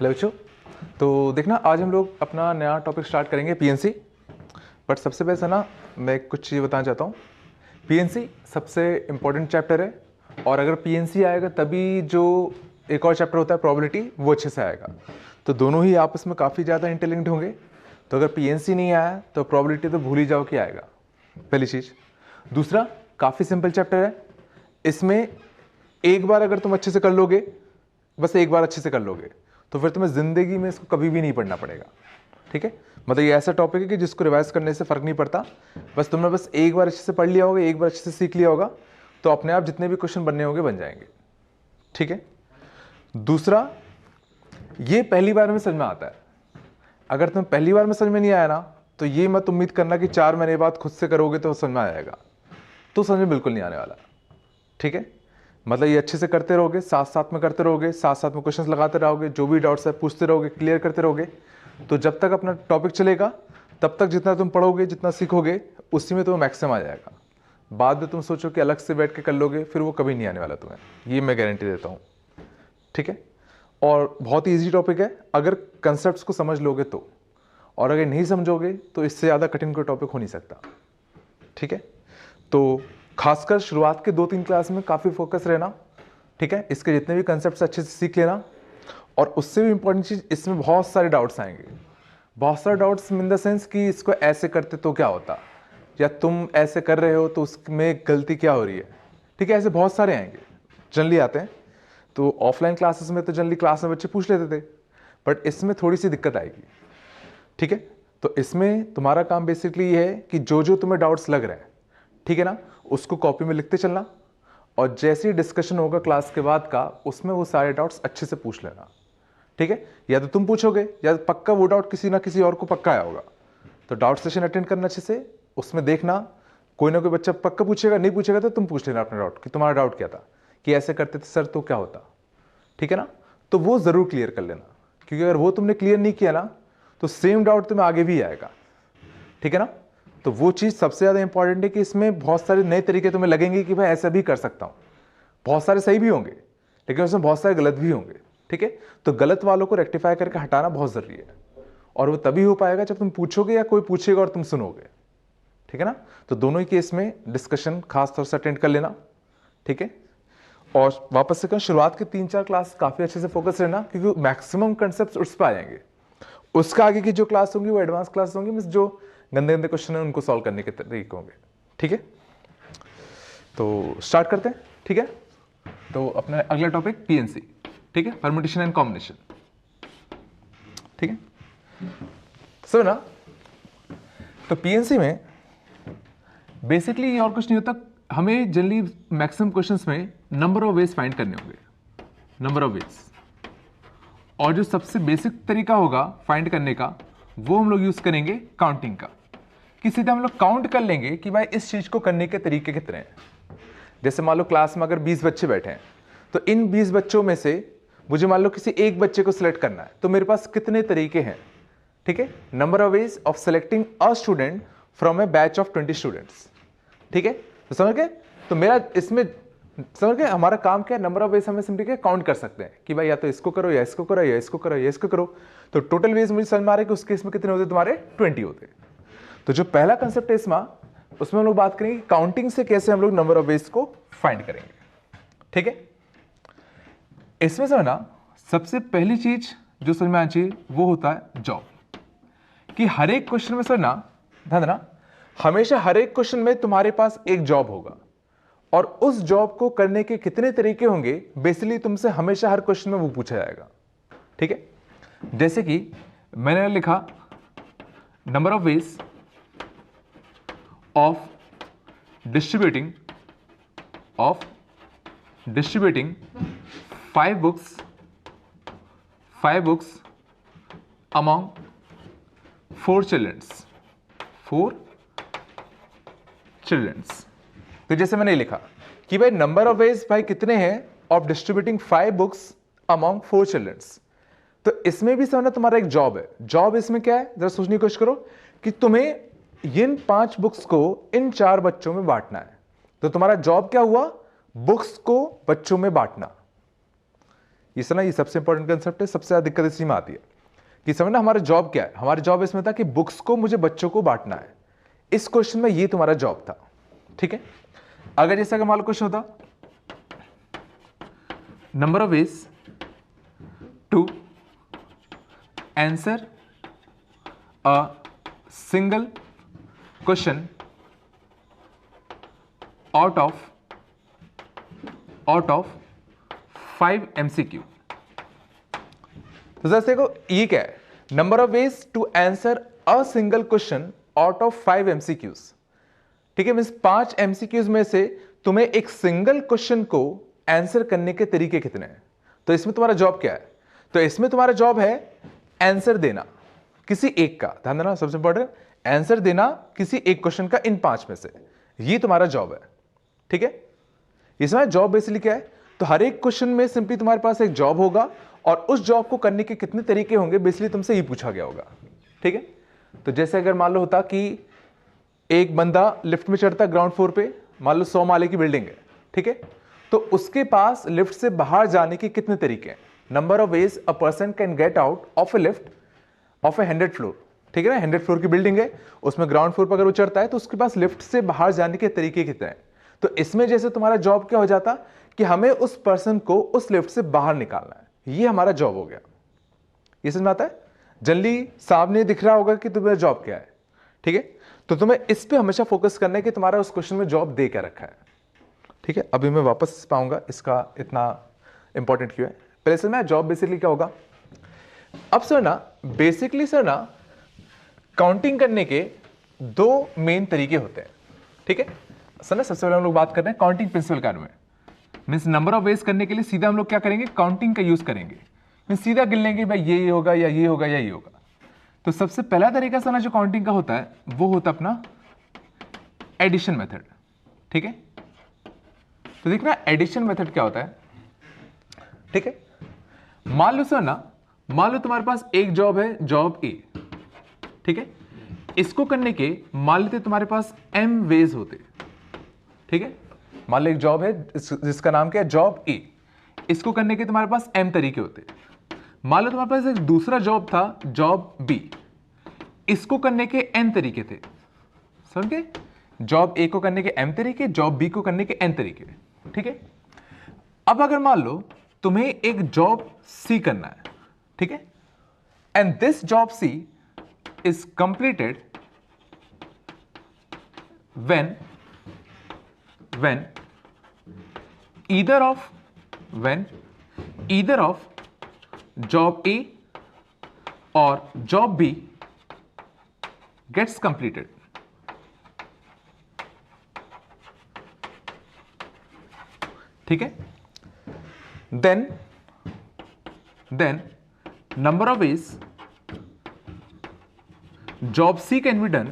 Hello बच्चों। तो देखना आज हम लोग अपना नया टॉपिक स्टार्ट करेंगे पीएनसी। बट सबसे पहले ना मैं कुछ चीज़ बताना चाहता हूँ। पीएनसी सबसे इम्पोर्टेंट चैप्टर है और अगर पीएनसी आएगा तभी जो एक और चैप्टर होता है प्रोबेबिलिटी वो अच्छे से आएगा। तो दोनों ही आपस में काफ़ी ज़्यादा इंटरलिंक्ड होंगे। तो अगर पीएनसी नहीं आया तो प्रोबेबिलिटी तो भूल ही जाओ कि आएगा, पहली चीज़। दूसरा, काफ़ी सिंपल चैप्टर है। इसमें एक बार अगर तुम अच्छे से कर लोगे, बस एक बार अच्छे से कर लोगे, तो फिर तुम्हें ज़िंदगी में इसको कभी भी नहीं पढ़ना पड़ेगा। ठीक है, मतलब ये ऐसा टॉपिक है कि जिसको रिवाइज करने से फ़र्क नहीं पड़ता। बस तुमने बस एक बार अच्छे से पढ़ लिया होगा, एक बार अच्छे से सीख लिया होगा, तो अपने आप जितने भी क्वेश्चन बनने होंगे बन जाएंगे। ठीक है। दूसरा, ये पहली बार में समझ में आता है। अगर तुम्हें पहली बार में समझ में नहीं आया ना, तो ये मत उम्मीद करना कि 4 महीने बाद खुद से करोगे तो समझ में आ जाएगा, तो समझ में बिल्कुल नहीं आने वाला। ठीक है, मतलब ये अच्छे से करते रहोगे, साथ साथ में करते रहोगे, साथ साथ में क्वेश्चंस लगाते रहोगे, जो भी डाउट्स है पूछते रहोगे, क्लियर करते रहोगे, तो जब तक अपना टॉपिक चलेगा तब तक जितना तुम पढ़ोगे, जितना सीखोगे, उसी में तुम्हें मैक्सिमम आ जाएगा। बाद में तुम सोचो कि अलग से बैठ के कर लोगे, फिर वो कभी नहीं आने वाला तुम्हें, ये मैं गारंटी देता हूँ। ठीक है, और बहुत ही ईजी टॉपिक है अगर कंसेप्ट को समझ लोगे तो, और अगर नहीं समझोगे तो इससे ज़्यादा कठिन कोई टॉपिक हो नहीं सकता। ठीक है, तो खासकर शुरुआत के 2-3 क्लास में काफ़ी फोकस रहना। ठीक है, इसके जितने भी कंसेप्ट्स अच्छे से सीख लेना। और उससे भी इंपॉर्टेंट चीज़, इसमें बहुत सारे डाउट्स आएंगे। बहुत सारे डाउट्स इन द सेंस कि इसको ऐसे करते तो क्या होता, या तुम ऐसे कर रहे हो तो उसमें गलती क्या हो रही है। ठीक है, ऐसे बहुत सारे आएंगे, जनरली आते हैं। तो ऑफलाइन क्लासेस में तो जनरली क्लास में बच्चे पूछ लेते थे, बट इसमें थोड़ी सी दिक्कत आएगी। ठीक है, तो इसमें तुम्हारा काम बेसिकली ये है कि जो जो तुम्हें डाउट्स लग रहे हैं, ठीक है ना, उसको कॉपी में लिखते चलना, और जैसे ही डिस्कशन होगा क्लास के बाद का, उसमें वो सारे डाउट्स अच्छे से पूछ लेना। ठीक है, या तो तुम पूछोगे या पक्का वो डाउट किसी ना किसी और को पक्का आया होगा। तो डाउट सेशन अटेंड करना अच्छे से, उसमें देखना कोई ना कोई बच्चा पक्का पूछेगा, नहीं पूछेगा तो तुम पूछ लेना अपना डाउट कि तुम्हारा डाउट क्या था, कि ऐसे करते थे सर तो क्या होता। ठीक है ना, तो वो ज़रूर क्लियर कर लेना, क्योंकि अगर वो तुमने क्लियर नहीं किया ना तो सेम डाउट तुम्हें आगे भी आएगा। ठीक है ना, तो वो चीज़ सबसे ज़्यादा इंपॉर्टेंट है कि इसमें बहुत सारे नए तरीके तुम्हें लगेंगे कि भाई ऐसा भी कर सकता हूँ। बहुत सारे सही भी होंगे, लेकिन उसमें बहुत सारे गलत भी होंगे। ठीक है, तो गलत वालों को रेक्टिफाई करके हटाना बहुत ज़रूरी है, और वो तभी हो पाएगा जब तुम पूछोगे या कोई पूछेगा और तुम सुनोगे। ठीक है ना, तो दोनों ही केस में डिस्कशन खास तौर से अटेंड कर लेना। ठीक है, और वापस से कहूँ, शुरुआत के 3-4 क्लास काफ़ी अच्छे से फोकस रहना, क्योंकि मैक्सिमम कंसेप्ट उस पर आ जाएंगे। उसका आगे की जो क्लास होंगी वो एडवांस क्लास होंगी, मीन्स जो गंदे गंदे क्वेश्चन है उनको सॉल्व करने के तरीके होंगे। ठीक है, तो स्टार्ट करते हैं। ठीक है, तो अपना अगला टॉपिक पीएनसी। ठीक है, परम्यूटेशन एंड कॉम्बिनेशन। ठीक है, सो ना, तो पीएनसी में बेसिकली और कुछ नहीं होता। हमें जनरली मैक्सिमम क्वेश्चंस में नंबर ऑफ वेज फाइंड करने होंगे, नंबर ऑफ वेज। और जो सबसे बेसिक तरीका होगा फाइंड करने का, वो हम लोग यूज करेंगे काउंटिंग का, कि सीधे हम लोग काउंट कर लेंगे कि भाई इस चीज को करने के तरीके कितने हैं। जैसे मान लो क्लास में अगर 20 बच्चे बैठे हैं, तो इन 20 बच्चों में से मुझे मान लो किसी एक बच्चे को सिलेक्ट करना है, तो मेरे पास कितने तरीके हैं। ठीक है, number of ways of selecting a student from A batch of 20 students. ठीक है, तो समझ गए। तो मेरा इसमें समझ गए, हमारा काम क्या है, नंबर ऑफ वेज हमें सिंपली काउंट कर सकते हैं कि भाई या तो इसको करो या इसको करो या इसको करो या इसको करो। तो टोटल वेज मुझे समझ में आ रहा है कि उस केस में कितने होते, तुम्हारे 20 होते। तो जो पहला कंसेप्ट है उसमें हम लोग बात करेंगे काउंटिंग से कैसे हम लोग नंबर ऑफ वेज को फाइंड करेंगे। ठीक है, इसमें समझना सबसे पहली चीज जो समझ में आनी चाहिए वो होता है जॉब। कि हर एक क्वेश्चन में समझना, ध्यान देना, हमेशा हर एक क्वेश्चन में तुम्हारे पास एक जॉब होगा, और उस जॉब को करने के कितने तरीके होंगे बेसिकली तुमसे हमेशा हर क्वेश्चन में वो पूछा जाएगा। ठीक है, जैसे कि मैंने लिखा number of ways of distributing 5 books among 4 childrens. तो जैसे मैंने लिखा कि भाई नंबर ऑफ वेज भाई कितने हैं of distributing 5 books among 4 childrens. तो इसमें भी समझना तुम्हारा एक जॉब है। जॉब इसमें क्या है, जरा सोचने की कोशिश करो कि तुम्हें इन 5 बुक्स को इन 4 बच्चों में बांटना है। तो तुम्हारा जॉब क्या हुआ, बुक्स को बच्चों में बांटना। ये सबसे इंपॉर्टेंट कंसेप्ट है, सबसे ज्यादा दिक्कत इसी में आती है कि समझना हमारा जॉब क्या है। हमारा जॉब इसमें था कि बुक्स को मुझे बच्चों को बांटना है। इस क्वेश्चन में ये तुम्हारा जॉब था, ठीक है। अगर जैसे अगर मान लो क्वेश्चन होता number of ways to answer a single question out of 5 MCQ। तो जैसे देखो ये क्या है, number of ways to answer a single question out of 5 MCQs, ठीक है। मींस 5 MCQs में से तुम्हें एक सिंगल क्वेश्चन को आंसर करने के तरीके कितने हैं। तो इसमें तुम्हारा जॉब क्या है, तो इसमें तुम्हारा जॉब है आंसर देना किसी एक का, ध्यान देना सबसे इंपॉर्टेंट, आंसर देना किसी एक क्वेश्चन का इन 5 में से, ये तुम्हारा जॉब है, ठीक है। इसमें जॉब बेसिकली क्या है, तो हर एक क्वेश्चन में सिंपली तुम्हारे पास एक जॉब होगा और उस जॉब को करने के कितने तरीके होंगे बेसिकली तुमसे ये पूछा गया होगा, ठीक है। तो जैसे अगर मान लो होता कि एक बंदा लिफ्ट में चढ़ता ग्राउंड फ्लोर पे, मान लो 100 माले की बिल्डिंग है, ठीक है। तो उसके पास लिफ्ट से बाहर जाने के कितने तरीके हैं, number of veg a person can get out of A lift off A 100 floor, ठीक है ना। 100 फ्लोर की बिल्डिंग है, उसमें ग्राउंड फ्लोर पर अगर वो चढ़ता है तो उसके पास लिफ्ट से बाहर जाने के तरीके कितने हैं। तो इसमें जैसे तुम्हारा जॉब क्या हो जाता कि हमें उस पर्सन को उस लिफ्ट से बाहर निकालना है, ये हमारा जॉब हो गया। ये समझ में आता है, जनरली सामने दिख रहा होगा कि तुम्हारा जॉब क्या है, ठीक है। तो तुम्हें इस पे हमेशा फोकस करना है कि तुम्हारा उस क्वेश्चन में जॉब दे क्या रखा है, ठीक है। अभी मैं वापस पाऊंगा इसका इतना इंपॉर्टेंट क्यों है। पहले सर मैं जॉब बेसिकली क्या होगा, अब सर ना बेसिकली सर ना काउंटिंग करने के 2 मेन तरीके होते हैं, ठीक है सर ना। सबसे पहले हम लोग बात कर रहे हैं काउंटिंग प्रिंसिपल के बारे में। मीन्स नंबर ऑफ वेज करने के लिए सीधा हम लोग क्या करेंगे, काउंटिंग का यूज करेंगे। मीन्स सीधा गिन लेंगे भाई ये होगा या ये होगा या ये होगा। तो सबसे पहला तरीका सर ना जो काउंटिंग का होता है वो होता है अपना एडिशन मेथड, ठीक है। तो देखना एडिशन मेथड क्या होता है, ठीक है। मान लो सर ना, मान लो तुम्हारे पास एक जॉब है, जॉब ए, ठीक है। इसको करने के मान लेते तुम्हारे पास m वेज होते, ठीक है। मान लो एक जॉब है जिसका नाम क्या है, जॉब ए। इसको करने के तुम्हारे पास m तरीके होते। मान लो तुम्हारे पास एक दूसरा जॉब था, जॉब बी। इसको करने के n तरीके थे, समझ गए। जॉब ए को करने के m तरीके, जॉब बी को करने के n तरीके, ठीक है। अब अगर मान लो तुम्हें एक जॉब सी करना है, ठीक है, and this job C is completed when either of job A or job B gets completed, ठीक है। then number of ways job C can be done,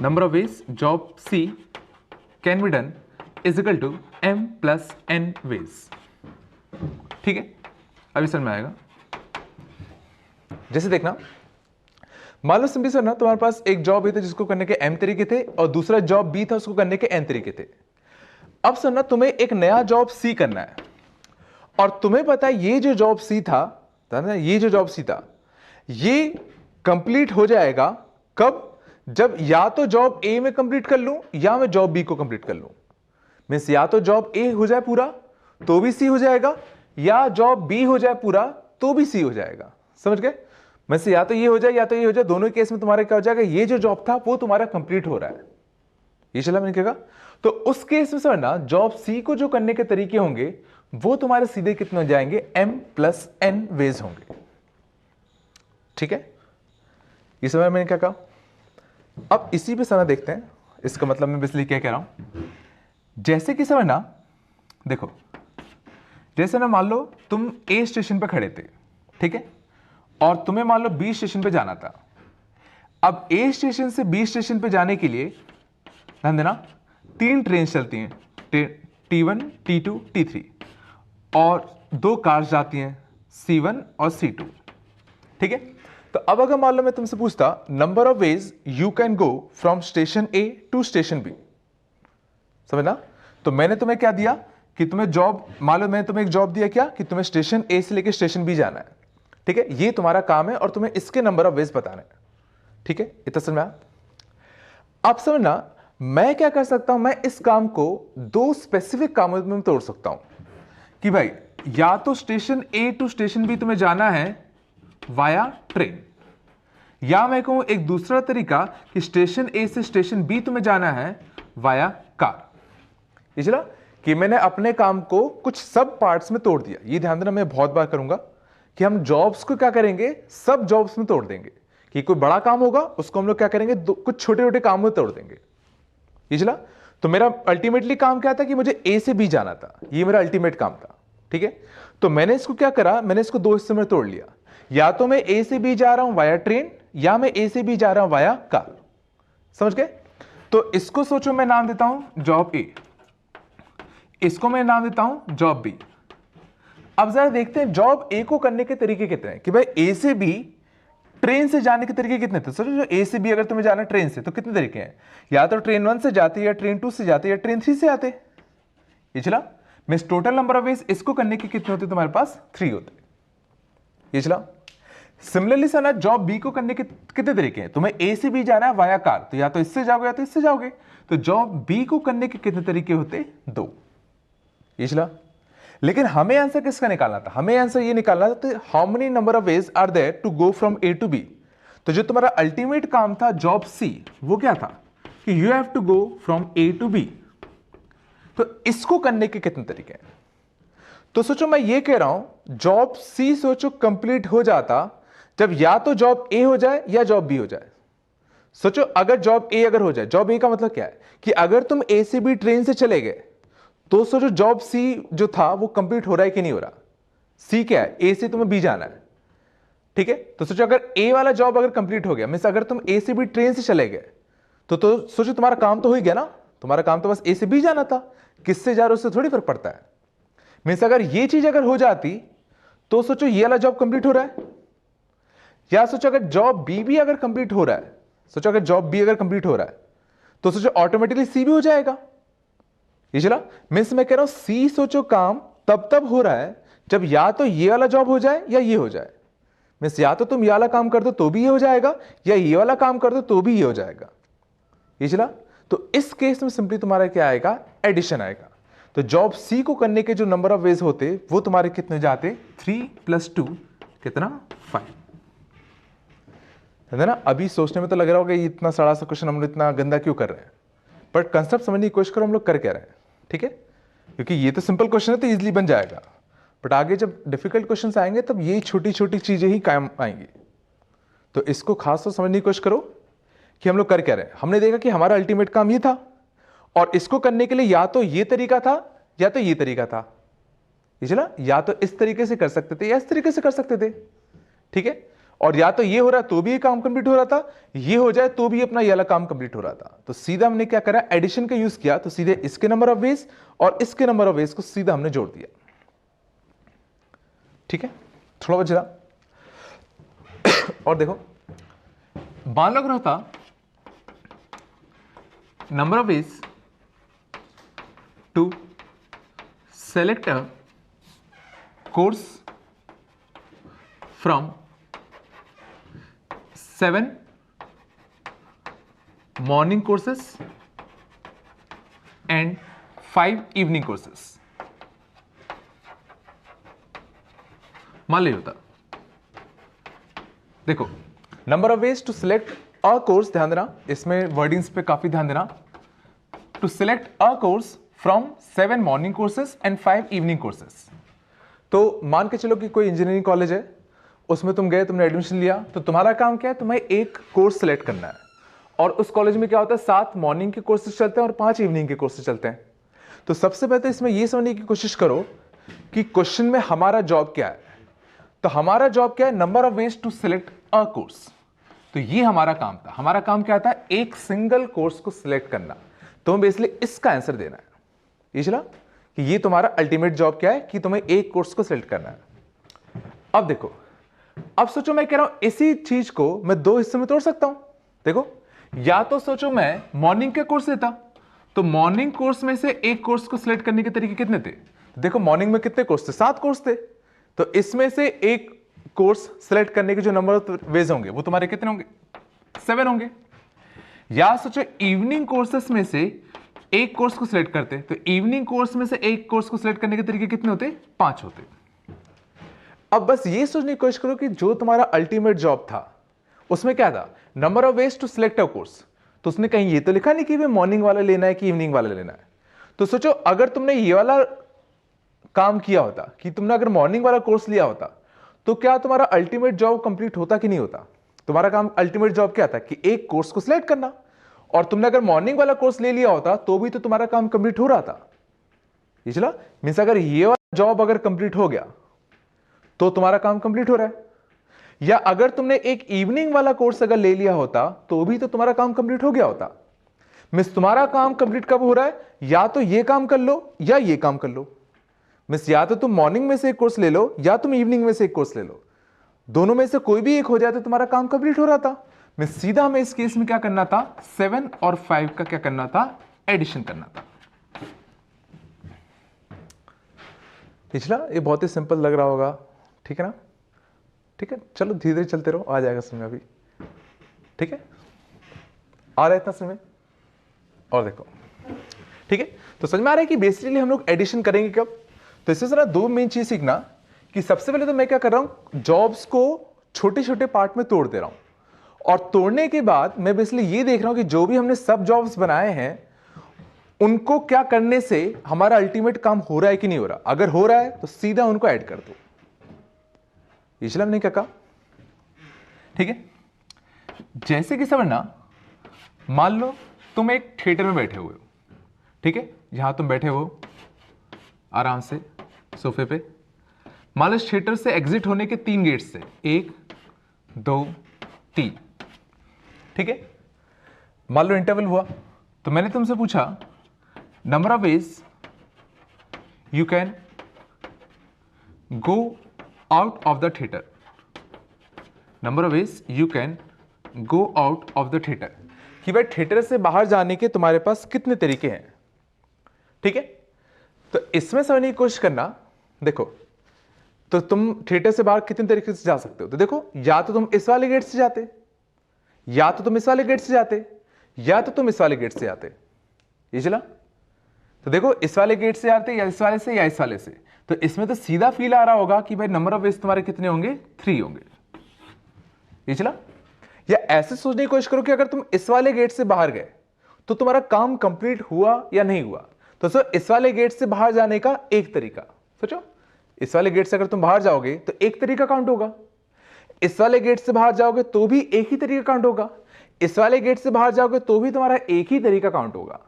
number of ways job C can be done is equal to m plus n ways, ठीक है। अभी समझ में आएगा। जैसे देखना, मान लो सिंपली सर ना तुम्हारे पास एक जॉब ए थे जिसको करने के m तरीके थे और दूसरा जॉब बी था उसको करने के n तरीके थे। अब सर ना तुम्हें एक नया जॉब सी करना है और तुम्हें पता है ये जो जॉब सी था, ये जो जॉब सी था ये कंप्लीट हो जाएगा कब, जब या तो जॉब ए में कंप्लीट कर लूं या मैं जॉब बी को कंप्लीट कर लूं। मींस या तो जॉब ए हो जाए पूरा तो भी सी हो जाएगा, या जॉब बी हो जाए पूरा तो भी सी हो जाएगा, समझ गए। मींस या तो ये हो जाए या तो ये हो जाए, दोनों केस में तुम्हारा क्या हो जाएगा, ये जो जॉब था वो तुम्हारा कंप्लीट हो रहा है। ये चला मैंने कहा। तो उस केस में समझना जॉब सी को जो करने के तरीके होंगे वो तुम्हारे सीधे कितने हो जाएंगे, m प्लस n वेज होंगे, ठीक है। ये समझ मैंने क्या कहा। अब इसी पे समय देखते हैं, इसका मतलब मैं इसलिए क्या कह रहा हूं, जैसे कि समझना देखो, जैसे ना मान लो तुम ए स्टेशन पे खड़े थे, ठीक है, और तुम्हें मान लो बी स्टेशन पे जाना था। अब ए स्टेशन से बी स्टेशन पे जाने के लिए ध्यान देना 3 ट्रेन चलती हैं, T1, T2, T3, और 2 कार्स जाती हैं C1 और C2, ठीक है। तो अब अगर मान लो मैं तुमसे पूछता number of ways you can go from station A to station B, समझना। तो मैंने तुम्हें क्या दिया कि तुम्हें जॉब, मान लो मैंने तुम्हें एक जॉब दिया क्या कि तुम्हें स्टेशन ए से लेकर स्टेशन बी जाना है, ठीक है, ये तुम्हारा काम है और तुम्हें इसके नंबर ऑफ वेज बताना है, ठीक है, इतना समझ में आया? अब समझना मैं क्या कर सकता हूं, मैं इस काम को दो स्पेसिफिक कामों में तोड़ सकता हूं कि भाई या तो station A to station B तुम्हें जाना है वाया ट्रेन, या मैं कहूं एक दूसरा तरीका कि स्टेशन ए से स्टेशन बी तुम्हें जाना है वाया कार। ये चला कि मैंने अपने काम को कुछ सब पार्ट्स में तोड़ दिया। ये ध्यान देना, मैं बहुत बार करूंगा कि हम जॉब्स को क्या करेंगे, सब जॉब्स में तोड़ देंगे कि कोई बड़ा काम होगा उसको हम लोग क्या करेंगे, कुछ छोटे छोटे काम में तोड़ देंगे। ये चला, तो मेरा अल्टीमेटली काम क्या था कि मुझे ए से बी जाना था, ये मेरा अल्टीमेट काम था, ठीक है। तो मैंने इसको क्या करा, मैंने इसको दो हिस्से में तोड़ लिया, या तो मैं ए से बी जा रहा हूं वाया ट्रेन, या मैं ए से बी जा रहा हूं वाया कार। समझ गए? तो इसको सोचो मैं नाम देता हूं जॉब ए, इसको मैं नाम देता हूं जॉब बी। अब जरा देखते हैं जॉब ए को करने के तरीके कितने हैं कि भाई ए से बी ट्रेन से जाने के तरीके कितने थे। सोचो जो ए से बी अगर तुम्हें जाना ट्रेन से तो कितने तरीके हैं, या तो ट्रेन 1 से जाती है, या ट्रेन 2 से जाती है, या ट्रेन 3 से आते। ये चला, means total number of veg इसको करने के कितने होते तुम्हारे पास, 3 होते। ये चला, सिमिलरली सर ना जॉब बी को करने के कितने तरीके हैं, तुम्हें ए से बी जाना है वाया कार, तो या तो इससे जाओगे या तो इससे जाओगे, तो जॉब बी को करने के कितने तरीके होते, 2। ये चला, लेकिन हमें आंसर किसका निकालना था, हमें आंसर ये निकालना था how many number of ways are there to go from A to B. तो जो तुम्हारा अल्टीमेट काम था जॉब सी, वो क्या था कि you have to go from A to B. तो इसको करने के कितने तरीके हैं, तो सोचो मैं ये कह रहा हूं जॉब सी सोचो कंप्लीट हो जाता जब या तो जॉब ए हो जाए या जॉब बी हो जाए। सोचो अगर जॉब ए अगर हो जाए, जॉब ए का मतलब क्या है कि अगर तुम ए से बी ट्रेन से चले गए तो सोचो जॉब सी जो था वो कंप्लीट हो रहा है कि नहीं हो रहा। सी क्या है, ए से तुम्हें बी जाना है, ठीक है। तो सोचो अगर ए वाला जॉब अगर कंप्लीट हो गया, मींस अगर तुम ए से बी ट्रेन से चले गए तो सोचो तुम्हारा काम तो हो ही गया ना, तुम्हारा काम तो बस ए से बी जाना था, किससे जा रहे हो उससे थोड़ी फर्क पड़ता है। मींस अगर ये चीज अगर हो जाती तो सोचो ये वाला जॉब कंप्लीट हो रहा है, या सोचो अगर जॉब बी भी अगर कंप्लीट हो रहा है, सोचो अगर जॉब बी अगर कंप्लीट हो रहा है तो सोचो ऑटोमेटिकली सी भी हो जाएगा। ये चला, मींस मैं कह रहा हूं सी सोचो काम तब हो रहा है जब या तो ये वाला जॉब हो जाए या ये हो जाए। मींस या तो तुम ये वाला काम कर दो तो भी ये हो जाएगा, या ये वाला काम कर दो तो भी ये हो जाएगा। ये चला, तो इस केस में सिंपली तुम्हारा क्या आएगा, एडिशन आएगा। तो जॉब सी को करने के जो नंबर ऑफ वेज होते वो तुम्हारे कितने जाते, 3 + 2 कितना, 5। है ना? अभी सोचने में तो लग रहा होगा ये इतना सड़ा सा क्वेश्चन हम लोग इतना गंदा क्यों कर रहे हैं, बट कंसेप्ट समझने की कोशिश करो हम लोग कर क्या रहे हैं, ठीक है। क्योंकि ये तो सिंपल क्वेश्चन है तो इजीली बन जाएगा, बट आगे जब डिफिकल्ट क्वेश्चन आएंगे तब यही छोटी छोटी चीजें ही काम आएंगी। तो इसको खास तो समझने की कोशिश करो कि हम लोग कर क्या रहे हैं। हमने देखा कि हमारा अल्टीमेट काम ये था और इसको करने के लिए या तो ये तरीका था या तो ये तरीका था। ये चला, या तो इस तरीके से कर सकते थे या इस तरीके से कर सकते थे, ठीक है। और या तो ये हो रहा तो भी ये काम कंप्लीट हो रहा था, ये हो जाए तो भी अपना ये वाला काम कंप्लीट हो रहा था। तो सीधा हमने क्या करा, एडिशन का यूज किया, तो सीधे इसके नंबर ऑफ वेज और इसके नंबर ऑफ वेज को सीधा हमने जोड़ दिया, ठीक है। थोड़ा बहुत जरा और देखो, मान लो अगर होता number of ways to select a course from 7 morning courses and 5 evening courses। मान ली होता, देखो number of ways to select a course, ध्यान देना इसमें वर्डिंग्स पे काफी ध्यान देना, to select a course from 7 morning courses and 5 evening courses. तो मान के चलो कि कोई इंजीनियरिंग कॉलेज है, उसमें तुम गए, तुमने एडमिशन लिया, तो तुम्हारा काम क्या है, तुम्हें एक कोर्स सेलेक्ट करना है। और उस कॉलेज में क्या होता है, 7 मॉर्निंग के कोर्सेज चलते हैं और 5 इवनिंग के कोर्सेज चलते हैं। तो सबसे पहले इसमें यह समझने की कोशिश करो कि क्वेश्चन में हमारा जॉब क्या है। तो हमारा जॉब क्या है, number of ways to select a course. तो ये हमारा काम था, हमारा काम क्या था, एक सिंगल कोर्स को सिलेक्ट करना। तो हमें बेसिकली इसका आंसर देना है। ये चला कि ये तुम्हारा अल्टीमेट जॉब क्या है कि तुम्हें एक कोर्स को सिलेक्ट करना है। अब देखो, अब सोचो मैं कह रहा हूं इसी चीज को मैं 2 हिस्सों में तोड़ सकता हूं। देखो, या तो सोचो मैं मॉर्निंग के कोर्स लेता तो मॉर्निंग कोर्स में से एक कोर्स को सिलेक्ट करने के तरीके कितने थे? देखो मॉर्निंग में कितने कोर्स थे? 7 कोर्स थे। तो इसमें से एक कोर्स सिलेक्ट करने के जो नंबर ऑफ वेज होंगे वो तुम्हारे कितने होंगे? 7 होंगे। या सोचो इवनिंग कोर्सेस में से एक कोर्स को सिलेक्ट करते, तो इवनिंग कोर्स में से एक कोर्स को सिलेक्ट करने के तरीके कितने होते? 5 होते। अब बस ये सोचने की कोशिश करो कि जो तुम्हारा अल्टीमेट जॉब था उसमें क्या था? Number of ways to select a course. तो उसने कहीं ये तो लिखा नहीं कि मॉर्निंग वाला लेना है कि इवनिंग वाला लेना है। तो सोचो अगर तुमने ये वाला काम किया होता कि तुमने अगर मॉर्निंग वाला कोर्स लिया होता तो क्या तुम्हारा अल्टीमेट जॉब कंप्लीट होता कि नहीं होता? तुम्हारा काम अल्टीमेट जॉब क्या था कि एक कोर्स को सिलेक्ट करना, और तुमने अगर मॉर्निंग वाला कोर्स ले लिया होता तो भी तो तुम्हारा काम कंप्लीट हो रहा था। ये चला मींस अगर ये वाला जॉब अगर कंप्लीट हो गया तो तुम्हारा काम कंप्लीट हो रहा है। या अगर तुमने एक इवनिंग वाला कोर्स अगर ले लिया होता तो भी तो तुम्हारा काम कंप्लीट हो गया होता। मिस तुम्हारा काम कंप्लीट कब हो रहा है? या तो ये काम कर लो या ये काम कर लो। मिस या तो तुम मॉर्निंग में से एक कोर्स ले लो या तुम इवनिंग में से एक कोर्स ले लो, दोनों में से कोई भी एक हो जाए तो तुम्हारा काम कंप्लीट हो रहा था। मिस सीधा हमें इस केस में क्या करना था? 7 और 5 का क्या करना था? एडिशन करना था। पिछला ये बहुत ही सिंपल लग रहा होगा, ठीक है ना? ठीक है, चलो धीरे धीरे चलते रहो, आ जाएगा समझ अभी। ठीक है, आ रहा है इतना समय? और देखो, ठीक है, तो समझ में आ रहा है कि बेसिकली हम लोग एडिशन करेंगे कब? तो इससे जरा दो मेन चीज सीखना कि सबसे पहले तो मैं क्या कर रहा हूं, जॉब्स को छोटे छोटे पार्ट में तोड़ दे रहा हूं, और तोड़ने के बाद मैं बेसिकली ये देख रहा हूं कि जो भी हमने सब जॉब्स बनाए हैं उनको क्या करने से हमारा अल्टीमेट काम हो रहा है कि नहीं हो रहा। अगर हो रहा है तो सीधा उनको ऐड कर दो। इसलिए हमने क्या कहा, ठीक है, जैसे कि समझना, मान लो तुम एक थिएटर में बैठे हुए हो, ठीक है, यहां तुम बैठे हो आराम से सोफे पे। मान लो थिएटर से एग्जिट होने के 3 गेट्स से, 1 2 3, ठीक है। मान लो इंटरवल हुआ तो मैंने तुमसे पूछा number of ways you can go out of the theatre, number of ways you can go out of the theatre, कि भाई थिएटर से बाहर जाने के तुम्हारे पास कितने तरीके हैं, ठीक है। तो इसमें समझने की कोशिश करना, देखो तो तुम थिएटर से बाहर कितने तरीके से जा सकते हो। तो देखो, या तो तुम इस वाले गेट से जाते, या तो तुम इस वाले गेट से जाते, या तो तुम इस वाले गेट से जाते। ये चला, तो देखो इस वाले गेट से आते, या इस वाले से, या इस वाले से। तो इसमें तो सीधा फील आ रहा होगा कि भाई नंबर ऑफ वेज तुम्हारे कितने होंगे? 3 होंगे। ये चला, या ऐसे सोचने की कोशिश करो कि अगर तुम इस वाले गेट से बाहर गए तो तुम्हारा काम कंप्लीट हुआ या नहीं हुआ। तो सर इस वाले गेट से बाहर जाने का एक तरीका सोचो, इस वाले गेट से अगर तुम बाहर जाओगे तो एक तरीका काउंट होगा, इस वाले गेट से बाहर जाओगे तो भी एक ही तरीका काउंट होगा, इस वाले गेट से बाहर जाओगे तो भी तुम्हारा एक ही तरीका काउंट होगा।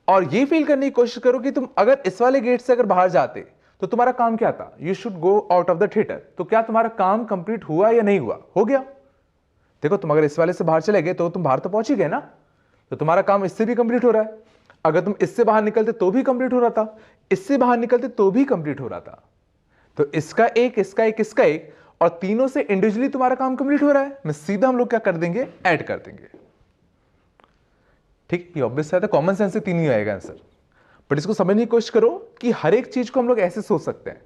और ये फील करने की कोशिश करो कि तुम अगर इस वाले गेट से अगर बाहर जाते तो तुम्हारा काम क्या था? You should go out of the theatre. तो क्या तुम्हारा काम कंप्लीट हुआ या नहीं हुआ? हो गया। देखो तुम अगर इस वाले से बाहर चले गए तो तुम बाहर तो पहुंच ही गए ना, तो तुम्हारा काम इससे भी कंप्लीट हो रहा है। अगर तुम इससे बाहर निकलते तो भी कंप्लीट हो रहा था, इससे बाहर निकलते तो भी कंप्लीट हो रहा था। तो इसका एक, इसका एक, इसका एक, और तीनों से इंडिविजुअली तुम्हारा काम कंप्लीट हो रहा है। मैं सीधा हम लोग क्या कर देंगे? ऐड कर देंगे। ठीक, ये ऑब्वियस है, तो कॉमन सेंस से 3 ही आएगा आंसर। बट इसको समझने की कोशिश करो कि हर एक चीज को हम लोग ऐसे सोच सकते हैं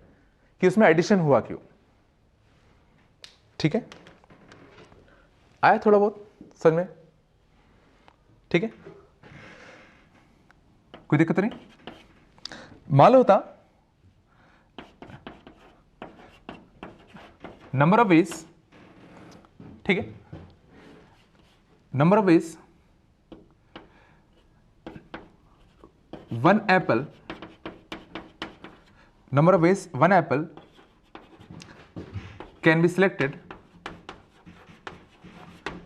कि उसमें एडिशन हुआ क्यों। ठीक है, आया थोड़ा बहुत समझ में? ठीक है, कोई दिक्कत नहीं। मान लो होता नंबर ऑफ वेज, ठीक है, number of veg 1 Apple, number of ways 1 apple can be selected,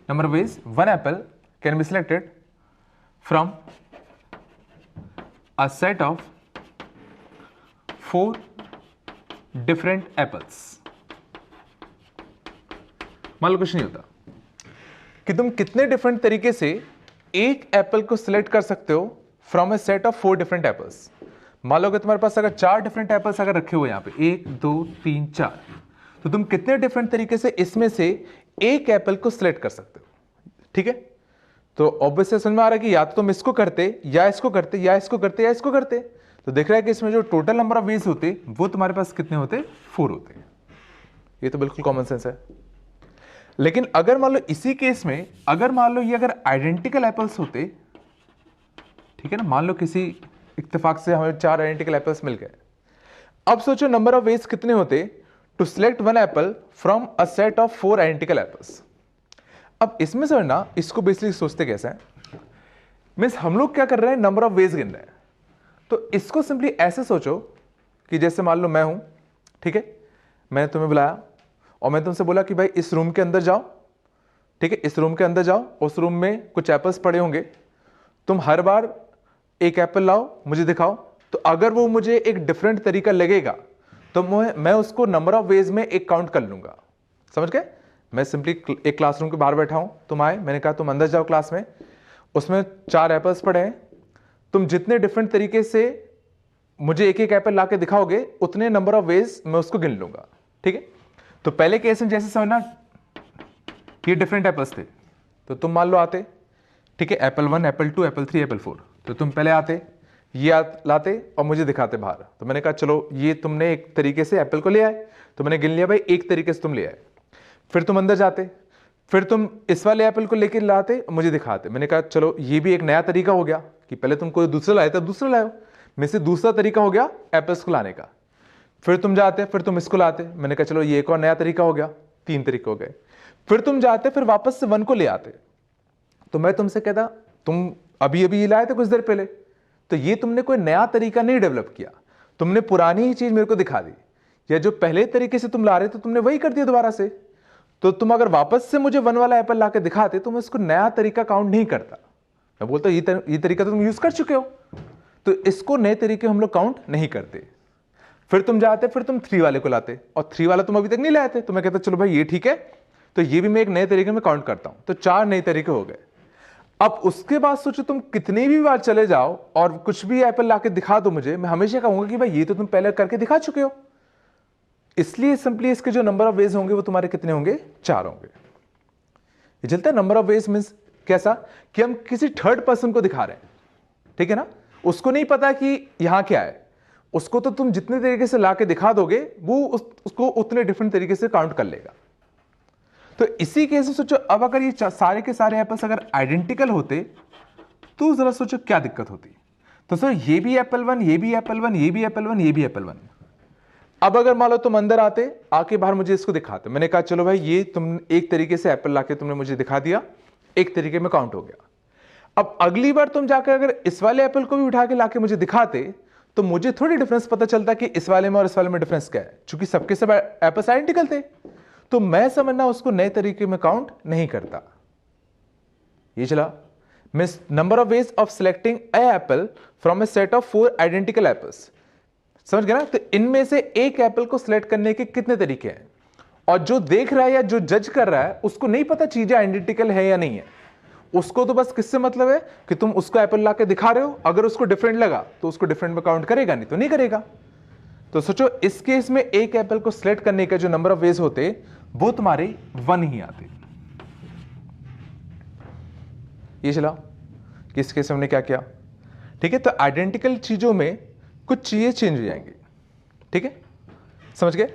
number of ways 1 apple can be selected from a set of 4 different apples। मान लो कुछ नहीं होता कि तुम कितने डिफरेंट तरीके से एक एप्पल को सिलेक्ट कर सकते हो from a set of 4 different apples. मान लो कि तुम्हारे पास अगर 4 डिफरेंट एप्पल्स अगर रखे हुए यहाँ पे 1 2 3 4, तो तुम कितने डिफरेंट तरीके से इसमें से एक एप्पल को सिलेक्ट कर सकते हो। ठीक है, तो ऑब्वियसली समझ में आ रहा है कि या तो तुम इसको करते या इसको करते या इसको करते या इसको करते। तो दिख रहा है कि इसमें जो टोटल नंबर ऑफ वेज होते वो तुम्हारे पास कितने होते, 4 होते। ये तो बिल्कुल कॉमन सेंस है। लेकिन अगर मान लो इसी केस में अगर मान लो ये अगर आइडेंटिकल एप्पल्स होते, ठीक है ना, मान लो किसी इत्तेफाक से हमें 4 आइडेंटिकल एप्पल्स मिल गए। अब सोचो नंबर ऑफ वेज कितने होते to select one apple from a set of 4 identical apples. अब इसमें समझना इसको बेसिकली सोचते कैसे हैं, मीन्स हम लोग क्या कर रहे हैं, नंबर ऑफ वेज गिन रहे हैं। तो इसको सिंपली ऐसे सोचो कि जैसे मान लो मैं हूं, ठीक है, मैंने तुम्हें बुलाया और मैं तुमसे बोला कि भाई इस रूम के अंदर जाओ, ठीक है, इस रूम के अंदर जाओ, उस रूम में कुछ एप्पल्स पड़े होंगे, तुम हर बार एक एप्पल लाओ मुझे दिखाओ। तो अगर वो मुझे एक डिफरेंट तरीका लगेगा तो मैं उसको नंबर ऑफ वेज में एक काउंट कर लूंगा। समझ गए? मैं सिंपली एक क्लासरूम के बाहर बैठा हूं, तुम आए, मैंने कहा तुम अंदर जाओ क्लास में, उसमें 4 एप्पल्स पड़े हैं, तुम जितने डिफरेंट तरीके से मुझे एक एक एप्पल ला के दिखाओगे उतने नंबर ऑफ वेज मैं उसको गिन लूंगा। ठीक है, तो पहले केस में जैसे समझना ये डिफरेंट एप्पल्स थे, तो तुम मान लो आते, ठीक है, एप्पल 1, एप्पल 2, एप्पल 3, एप्पल 4, तो तुम पहले आते, ये लाते और मुझे दिखाते बाहर। तो मैंने कहा चलो ये तुमने एक तरीके से एप्पल को ले आए, तो मैंने गिन लिया भाई एक तरीके से तुम ले आए। फिर तुम अंदर जाते, फिर तुम इस वाले एप्पल को लेकर लाते और मुझे दिखाते। मैंने कहा चलो ये भी एक नया तरीका हो गया कि पहले तुम कोई दूसरा लाए तब दूसरा लाओ, में से दूसरा तरीका हो गया एप्पल्स को लाने का। फिर तुम जाते, फिर तुम इसको लाते, मैंने कहा चलो ये एक और नया तरीका हो गया, 3 तरीके हो गए। फिर तुम जाते, फिर वापस से 1 को ले आते। तो मैं तुमसे कहता तुम अभी अभी ये लाए थे कुछ देर पहले, तो ये तुमने कोई नया तरीका नहीं डेवलप किया, तुमने पुरानी ही चीज मेरे को दिखा दी, या जो पहले तरीके से तुम ला रहे थे तुमने वही कर दिया दोबारा से। तो तुम अगर वापस से मुझे 1 वाला एप्पल ला के दिखाते तो मैं इसको नया तरीका काउंट नहीं करता। मैं बोलता ये तरीका तो तुम यूज कर चुके हो, तो इसको नए तरीके हम लोग काउंट नहीं करते। फिर तुम जाते, फिर तुम 3 वाले को लाते, और 3 वाला तुम अभी तक नहीं लाए थे, तो मैं कहता चलो भाई ये ठीक है, तो ये भी मैं एक नए तरीके में काउंट करता हूं। तो 4 नए तरीके हो गए। अब उसके बाद सोचो तुम कितनी भी बार चले जाओ और कुछ भी एप्पल लाके दिखा दो मुझे, मैं हमेशा कहूंगा कि भाई ये तो तुम पहले करके दिखा चुके हो। इसलिए सिंपली इसके जो नंबर ऑफ वेज होंगे वो तुम्हारे कितने होंगे, 4 होंगे। ये चलता है नंबर ऑफ वेज मींस कैसा कि हम किसी थर्ड पर्सन को दिखा रहे हैं, ठीक है ना, उसको नहीं पता कि यहां क्या है, उसको तो तुम जितने तरीके से लाके दिखा दोगे वो उसको उतने डिफरेंट तरीके से काउंट कर लेगा। तो इसी केस में सोचो अब अगर ये सारे के सारे एप्पल्स अगर आइडेंटिकल होते तो जरा सोचो क्या दिक्कत होती। तो सर ये भी एप्पल 1, ये भी एप्पल 1, ये भी एप्पल 1, ये भी एप्पल 1। अब अगर मान लो तुम अंदर आते, आके बाहर मुझे इसको दिखाते, मैंने कहा चलो भाई ये तुम एक तरीके से एप्पल लाके तुमने मुझे दिखा दिया, एक तरीके में काउंट हो गया। अब अगली बार तुम जाकर अगर इस वाले एप्पल को भी उठा के लाके मुझे दिखाते तो मुझे थोड़ी डिफरेंस पता चलता कि इस वाले में और इस वाले में डिफरेंस क्या है, क्योंकि सबके सब एप्पल्स आइडेंटिकल थे। तो मैं समझना उसको नए तरीके में काउंट नहीं करता। ये चला means number of ways of selecting A Apple from a set of 4 identical apples. समझ गया ना? तो इनमें से एक एप्पल को सिलेक्ट करने के कितने तरीके हैं, और जो देख रहा है या जो जज कर रहा है उसको नहीं पता चीजें आइडेंटिकल है या नहीं है, उसको तो बस किससे मतलब है कि तुम उसको एप्पल ला के दिखा रहे हो, अगर उसको डिफरेंट लगा तो उसको डिफरेंट में काउंट करेगा, नहीं तो नहीं करेगा। तो सोचो इस केस में एक एप्पल को सिलेक्ट करने के जो नंबर ऑफ वेज होते वो तुम्हारे 1 ही आते। ये चला कि इस केस में हमने क्या किया, ठीक है। तो आइडेंटिकल चीजों में कुछ चीजें चेंज हो जाएंगी, ठीक है, समझ गए।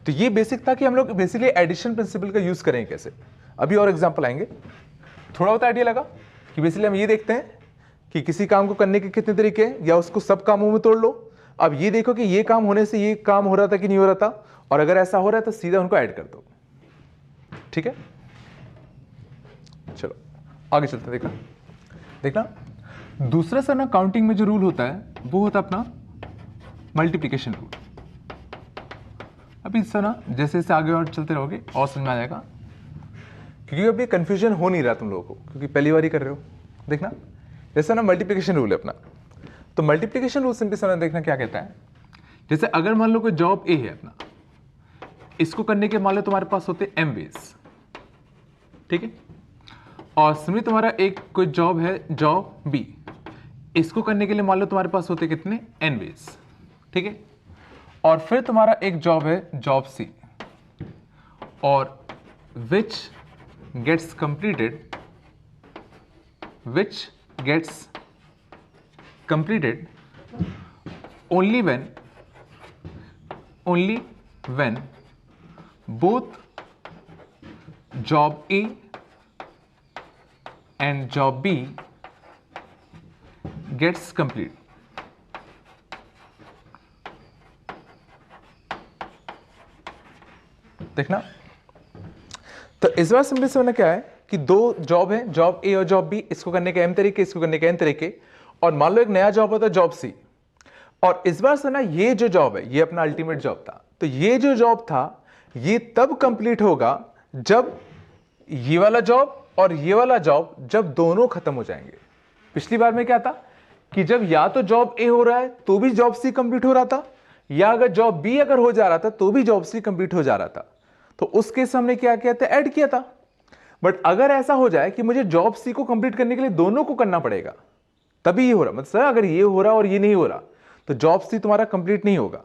तो ये बेसिक था कि हम लोग बेसिकली एडिशन प्रिंसिपल का यूज करें कैसे। अभी और एग्जांपल आएंगे। थोड़ा बहुत आइडिया लगा कि बेसिकली हम ये देखते हैं कि किसी काम को करने के कितने तरीके हैं, या उसको सब कामों में तोड़ लो। अब ये देखो कि ये काम होने से ये काम हो रहा था कि नहीं हो रहा था, और अगर ऐसा हो रहा है तो सीधा उनको ऐड कर दो, ठीक है। चलो आगे चलते हैं। देखना दूसरा सर ना काउंटिंग में जो रूल होता है वो होता है अपना मल्टीप्लिकेशन रूल। अभी सर ना जैसे जैसे आगे और चलते रहोगे और समझ में आ जाएगा, क्योंकि अभी कंफ्यूजन हो नहीं रहा तुम लोगों को, क्योंकि पहली बार ही कर रहे हो। देखना जैसे ना मल्टीप्लिकेशन रूल है अपना, तो मल्टीप्लिकेशन रूल सिंपली सर देखना क्या कहता है। जैसे अगर मान लो कोई जॉब ए है अपना, इसको करने के मान लो तुम्हारे पास होते m वेज, ठीक है, और सिंपली तुम्हारा एक कोई जॉब है जॉब बी, इसको करने के लिए मान लो तुम्हारे पास होते कितने n वेज, ठीक है, और फिर तुम्हारा एक जॉब है जॉब सी, और which gets completed which gets completed only when both job A and job B gets complete. देखना, तो इस बार सिंपली समझना क्या है कि दो जॉब है, जॉब ए और जॉब बी, इसको करने के एम तरीके, इसको करने के एन तरीके, और मान लो एक नया जॉब होता है जॉब सी। और इस बार सुना, ये जो जॉब है ये अपना अल्टीमेट जॉब था, तो ये जो जॉब था ये तब कंप्लीट होगा जब ये वाला जॉब और ये वाला जॉब जब दोनों खत्म हो जाएंगे। पिछली बार में क्या था कि जब या तो जॉब ए हो रहा है तो भी जॉब सी कंप्लीट हो रहा था, या अगर जॉब बी अगर हो जा रहा था तो भी जॉब सी कंप्लीट हो जा रहा था। तो उस केस हमने क्या किया था, ऐड किया था। बट अगर ऐसा हो जाए कि मुझे जॉब सी को कंप्लीट करने के लिए दोनों को करना पड़ेगा तभी ये हो रहा, मतलब सर अगर ये हो रहा और ये नहीं हो रहा तो जॉब सी तुम्हारा कंप्लीट नहीं होगा।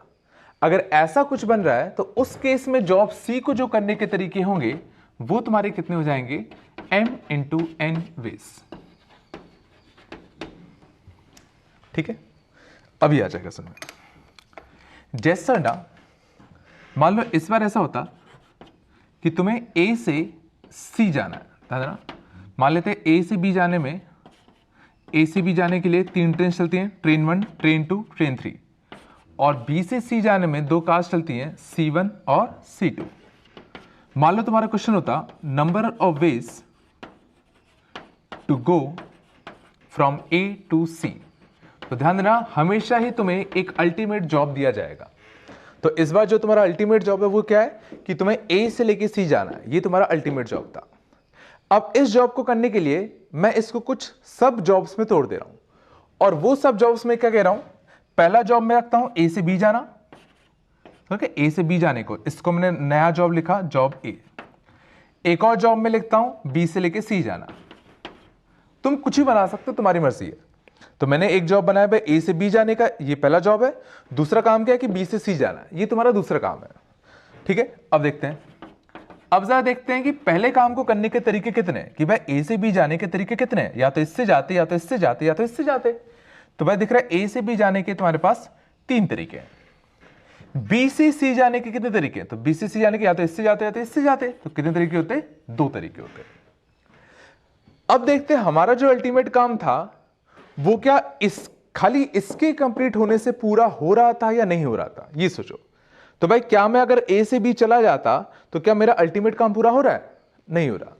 अगर ऐसा कुछ बन रहा है तो उस केस में जॉब सी को जो करने के तरीके होंगे वो तुम्हारे कितने हो जाएंगे, m इंटू एन वेज। ठीक है, अभी आ जाएगा समझ। जैसा ना मान लो इस बार ऐसा होता कि तुम्हें ए से सी जाना है ना, मान लेते हैं ए से बी जाने में, ए से बी जाने के लिए 3 ट्रेन चलती हैं, ट्रेन 1, ट्रेन 2, ट्रेन 3, और बी से सी जाने में 2 कार्स चलती हैं, C1 और C2। मान लो तुम्हारा क्वेश्चन होता number of ways to go from A to C, तो ध्यान देना हमेशा ही तुम्हें एक अल्टीमेट जॉब दिया जाएगा। तो इस बार जो तुम्हारा अल्टीमेट जॉब है वो क्या है कि तुम्हें ए से लेके सी जाना है, ये तुम्हारा अल्टीमेट जॉब था। अब इस जॉब को करने के लिए मैं इसको कुछ सब जॉब्स में तोड़ दे रहा हूं, और वो सब जॉब्स में क्या कह रहा हूं, पहला जॉब में रखता हूं ए से बी जाना, ठीक है, ए से बी जाने को, इसको मैंने नया जॉब लिखा जॉब ए। एक और जॉब में लिखता हूं बी से लेके सी जाना। तुम कुछ ही बना सकते हो, तुम्हारी मर्जी है। तो मैंने एक जॉब बनाया भाई ए से बी जाने का, ये पहला जॉब है। दूसरा काम क्या है कि बी से सी जाना है, ये तुम्हारा दूसरा काम है। ठीक है, अब देखते हैं, अब जरा देखते हैं कि पहले काम को करने के तरीके कितने हैं, कि भाई ए से बी जाने के तरीके कितने हैं, या तो इससे जाते, या तो इससे जाते, या तो इससे जाते। तो भाई दिख रहा है ए से बी जाने के तुम्हारे पास 3 तरीके हैं। बी से सी जाने के कितने तरीके हैं, तो बी से सी जाने के या तो इससे जाते, या तो इससे जाते। तो कितने तरीके होते, 2 तरीके होते। अब देखते हैं हमारा जो अल्टीमेट काम था वो क्या खाली इसके कंप्लीट होने से पूरा हो रहा था या नहीं हो रहा था, ये सोचो। तो भाई क्या मैं अगर ए से बी चला जाता तो क्या मेरा अल्टीमेट काम पूरा हो रहा है, नहीं हो रहा,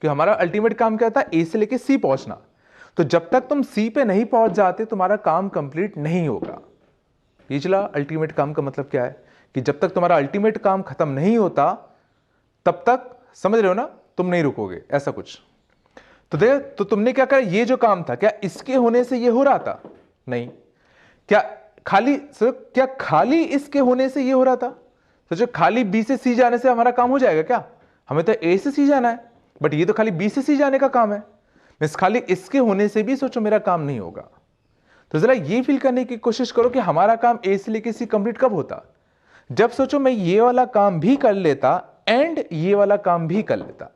कि हमारा अल्टीमेट काम क्या था, ए से लेके सी पहुंचना। तो जब तक तुम सी पे नहीं पहुंच जाते तुम्हारा काम कंप्लीट नहीं होगा। ये चला अल्टीमेट काम का मतलब क्या है कि जब तक तुम्हारा अल्टीमेट काम खत्म नहीं होता तब तक, समझ रहे हो ना, तुम नहीं रुकोगे, ऐसा कुछ। तो देख, तो तुमने क्या करा, ये जो काम था क्या इसके होने से ये हो रहा था, नहीं। क्या खाली इसके होने से ये हो रहा था, सोचो खाली बी से सी जाने से हमारा काम हो जाएगा क्या, हमें तो ए से सी जाना है, बट ये तो खाली बी से सी जाने का काम है। मींस खाली इसके होने से भी सोचो मेरा काम नहीं होगा। तो जरा ये फील करने की कोशिश करो कि हमारा काम ए से लेके सी कंप्लीट कब होता, जब सोचो मैं ये वाला काम भी कर लेता एंड ये वाला काम भी कर लेता।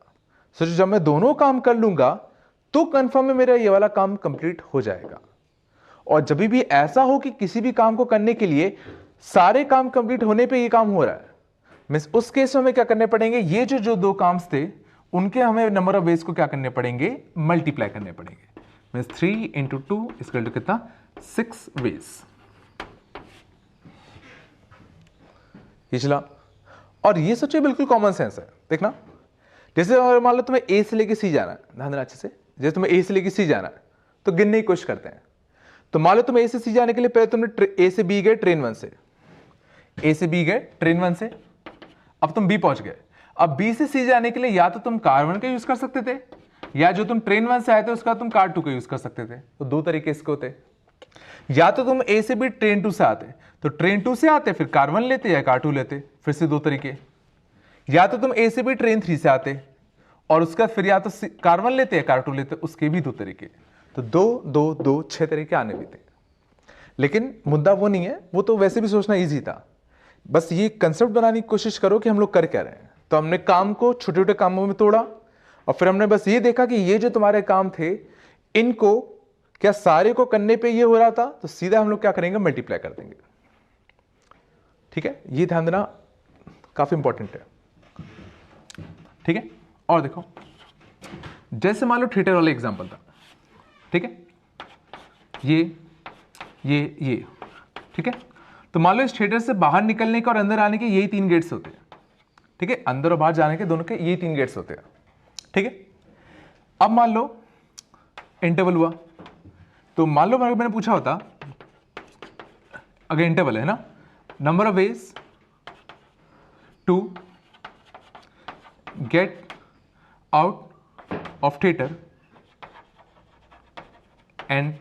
सोचो जब मैं दोनों काम कर लूंगा तो कंफर्म है मेरा ये वाला काम कंप्लीट हो जाएगा। और जब भी ऐसा हो कि किसी भी काम को करने के लिए सारे काम कंप्लीट होने पे ये काम हो रहा है, मींस उस केस में हमें क्या करने पड़ेंगे, ये जो 2 काम्स थे उनके हमें नंबर ऑफ वेज को क्या करने पड़ेंगे, मल्टीप्लाई करने पड़ेंगे। मींस 3 × 2 इक्वल टू कितना, 6 वेज। ये चला, और ये सोचिए बिल्कुल कॉमन सेंस है। देखना, जैसे मान लो तुम्हें ए से लेके सी जाना है, ध्यान देना अच्छे से, जैसे तुम्हें ए से लेके सी जाना है तो गिनने की कोशिश करते हैं। तो मान लो तुम ए से सी जाने के लिए पहले तुमने ए से बी गए ट्रेन 1 से, ए से बी गए ट्रेन 1 से, अब तुम बी पहुंच गए। अब बी से सी जाने के लिए या तो तुम कार 1 का यूज कर सकते थे, या जो तुम ट्रेन 1 से आए थे उसका तुम कार 2 का यूज कर सकते थे। तो 2 तरीके इसके होते, या तो तुम ए से बी ट्रेन 2 से आते, तो ट्रेन 2 से आते फिर कार 1 लेते या कार 2 लेते, फिर से 2 तरीके। या तो तुम ए से बी ट्रेन 3 से आते और उसका फिर या तो कार 1 लेते या कार 2 लेते, उसके भी 2 तरीके। तो 2 2 2 6 तरीके आने भी थे। लेकिन मुद्दा वो नहीं है, वो तो वैसे भी सोचना इजी था। बस ये कंसेप्ट बनाने की कोशिश करो कि हम लोग कर क्या रहे हैं। तो हमने काम को छोटे छोटे कामों में तोड़ा और फिर हमने बस ये देखा कि ये जो तुम्हारे काम थे इनको क्या सारे को करने पे ये हो रहा था, तो सीधा हम लोग क्या करेंगे, मल्टीप्लाई कर देंगे। ठीक है, ये ध्यान देना काफी इंपॉर्टेंट है। ठीक है, और देखो जैसे मान लो थिएटर वाला एग्जांपल था, ठीक है, ये ठीक है, तो मान लो इस थिएटर से बाहर निकलने के और अंदर आने के यही 3 गेट्स होते हैं। ठीक है, अंदर और बाहर जाने के दोनों के यही 3 गेट्स होते हैं। ठीक है, अब मान लो इंटरवल हुआ, तो मान लो मैंने पूछा होता, अगर इंटरवल है ना, number of ways to get out of theatre and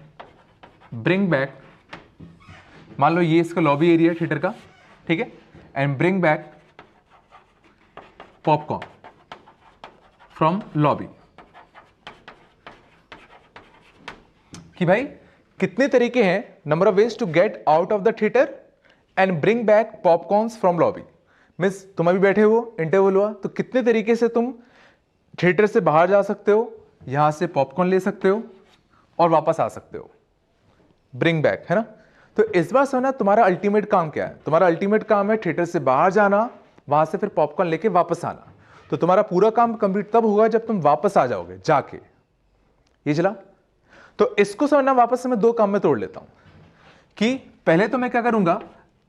bring back, मान लो ये इसका लॉबी एरिया है थिएटर का, ठीक है, and bring back popcorn from lobby. कि भाई कितने तरीके हैं, number of ways to get out of the theatre and bring back popcorns from lobby. Means तुम अभी बैठे हो, इंटरवल हुआ, तो कितने तरीके से तुम थिएटर से बाहर जा सकते हो, यहां से पॉपकॉर्न ले सकते हो और वापस आ सकते हो, ब्रिंग बैक, है ना। तो इस बार समझना तुम्हारा अल्टीमेट काम क्या है। तुम्हारा अल्टीमेट काम है थिएटर से बाहर जाना, वहां से फिर पॉपकॉर्न लेके वापस आना। तो तुम्हारा पूरा काम कंप्लीट तब होगा जब तुम वापस आ जाओगे जाके। ये चला, तो इसको समझना वापस से मैं 2 काम में तोड़ लेता हूं कि पहले तो मैं क्या करूंगा,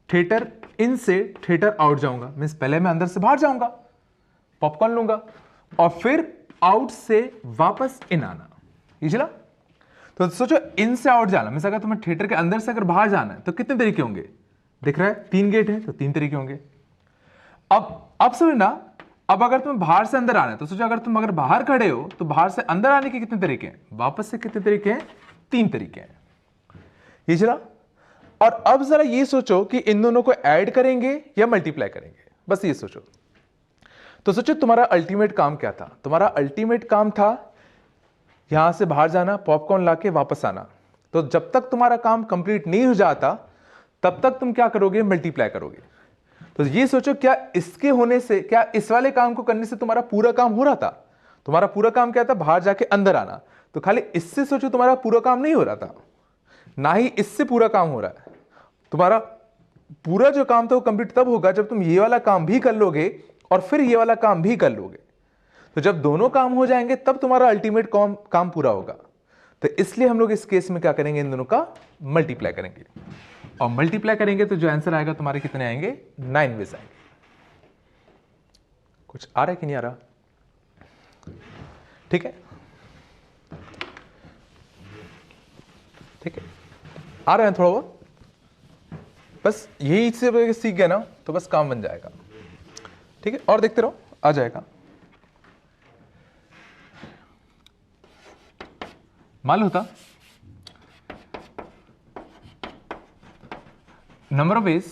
थिएटर इन से थिएटर आउट जाऊंगा, मीन्स पहले मैं अंदर से बाहर जाऊंगा, पॉपकॉर्न लूंगा, और फिर आउट से वापस इन आना। ये चला, तो सोचो इन से आउट जाना, मीन्स अगर तुम्हें थिएटर के अंदर से अगर बाहर जाना है तो कितने तरीके होंगे, दिख रहा है 3 गेट है तो 3 तरीके होंगे। अब समझना, अब अगर तुम्हें बाहर से अंदर आना है तो सोचो अगर तुम बाहर खड़े हो तो बाहर से अंदर आने के कितने तरीके हैं, वापस से कितने तरीके हैं, 3 तरीके हैं। ये चला, और अब जरा ये सोचो कि इन दोनों को ऐड करेंगे या मल्टीप्लाई करेंगे, बस ये सोचो। तो सोचो तुम्हारा अल्टीमेट काम क्या था, तुम्हारा अल्टीमेट काम था यहां से बाहर जाना, पॉपकॉर्न लाके वापस आना। तो जब तक तुम्हारा काम कंप्लीट नहीं हो जाता तब तक तुम क्या करोगे, मल्टीप्लाई करोगे। तो ये सोचो, क्या इसके होने से, क्या इस वाले काम को करने से तुम्हारा पूरा काम हो रहा था। तुम्हारा पूरा काम क्या था, बाहर जाके अंदर आना। तो खाली इससे सोचो तुम्हारा पूरा काम नहीं हो रहा था, ना ही इससे पूरा काम हो रहा है। तुम्हारा पूरा जो काम था वो कंप्लीट तब होगा जब तुम ये वाला काम भी कर लोगे और फिर ये वाला काम भी कर लोगे। तो जब दोनों काम हो जाएंगे तब तुम्हारा अल्टीमेट काम पूरा होगा। तो इसलिए हम लोग इस केस में क्या करेंगे, इन दोनों का मल्टीप्लाई करेंगे, और मल्टीप्लाई करेंगे तो जो आंसर आएगा तुम्हारे कितने आएंगे, 9 वेज आएंगे। कुछ आ रहा है कि नहीं आ रहा, ठीक है, ठीक है, आ रहा है थोड़ा बहुत, बस यही से सीख गया ना तो बस काम बन जाएगा। ठीक है, और देखते रहो, आ जाएगा। मान लो था number of ways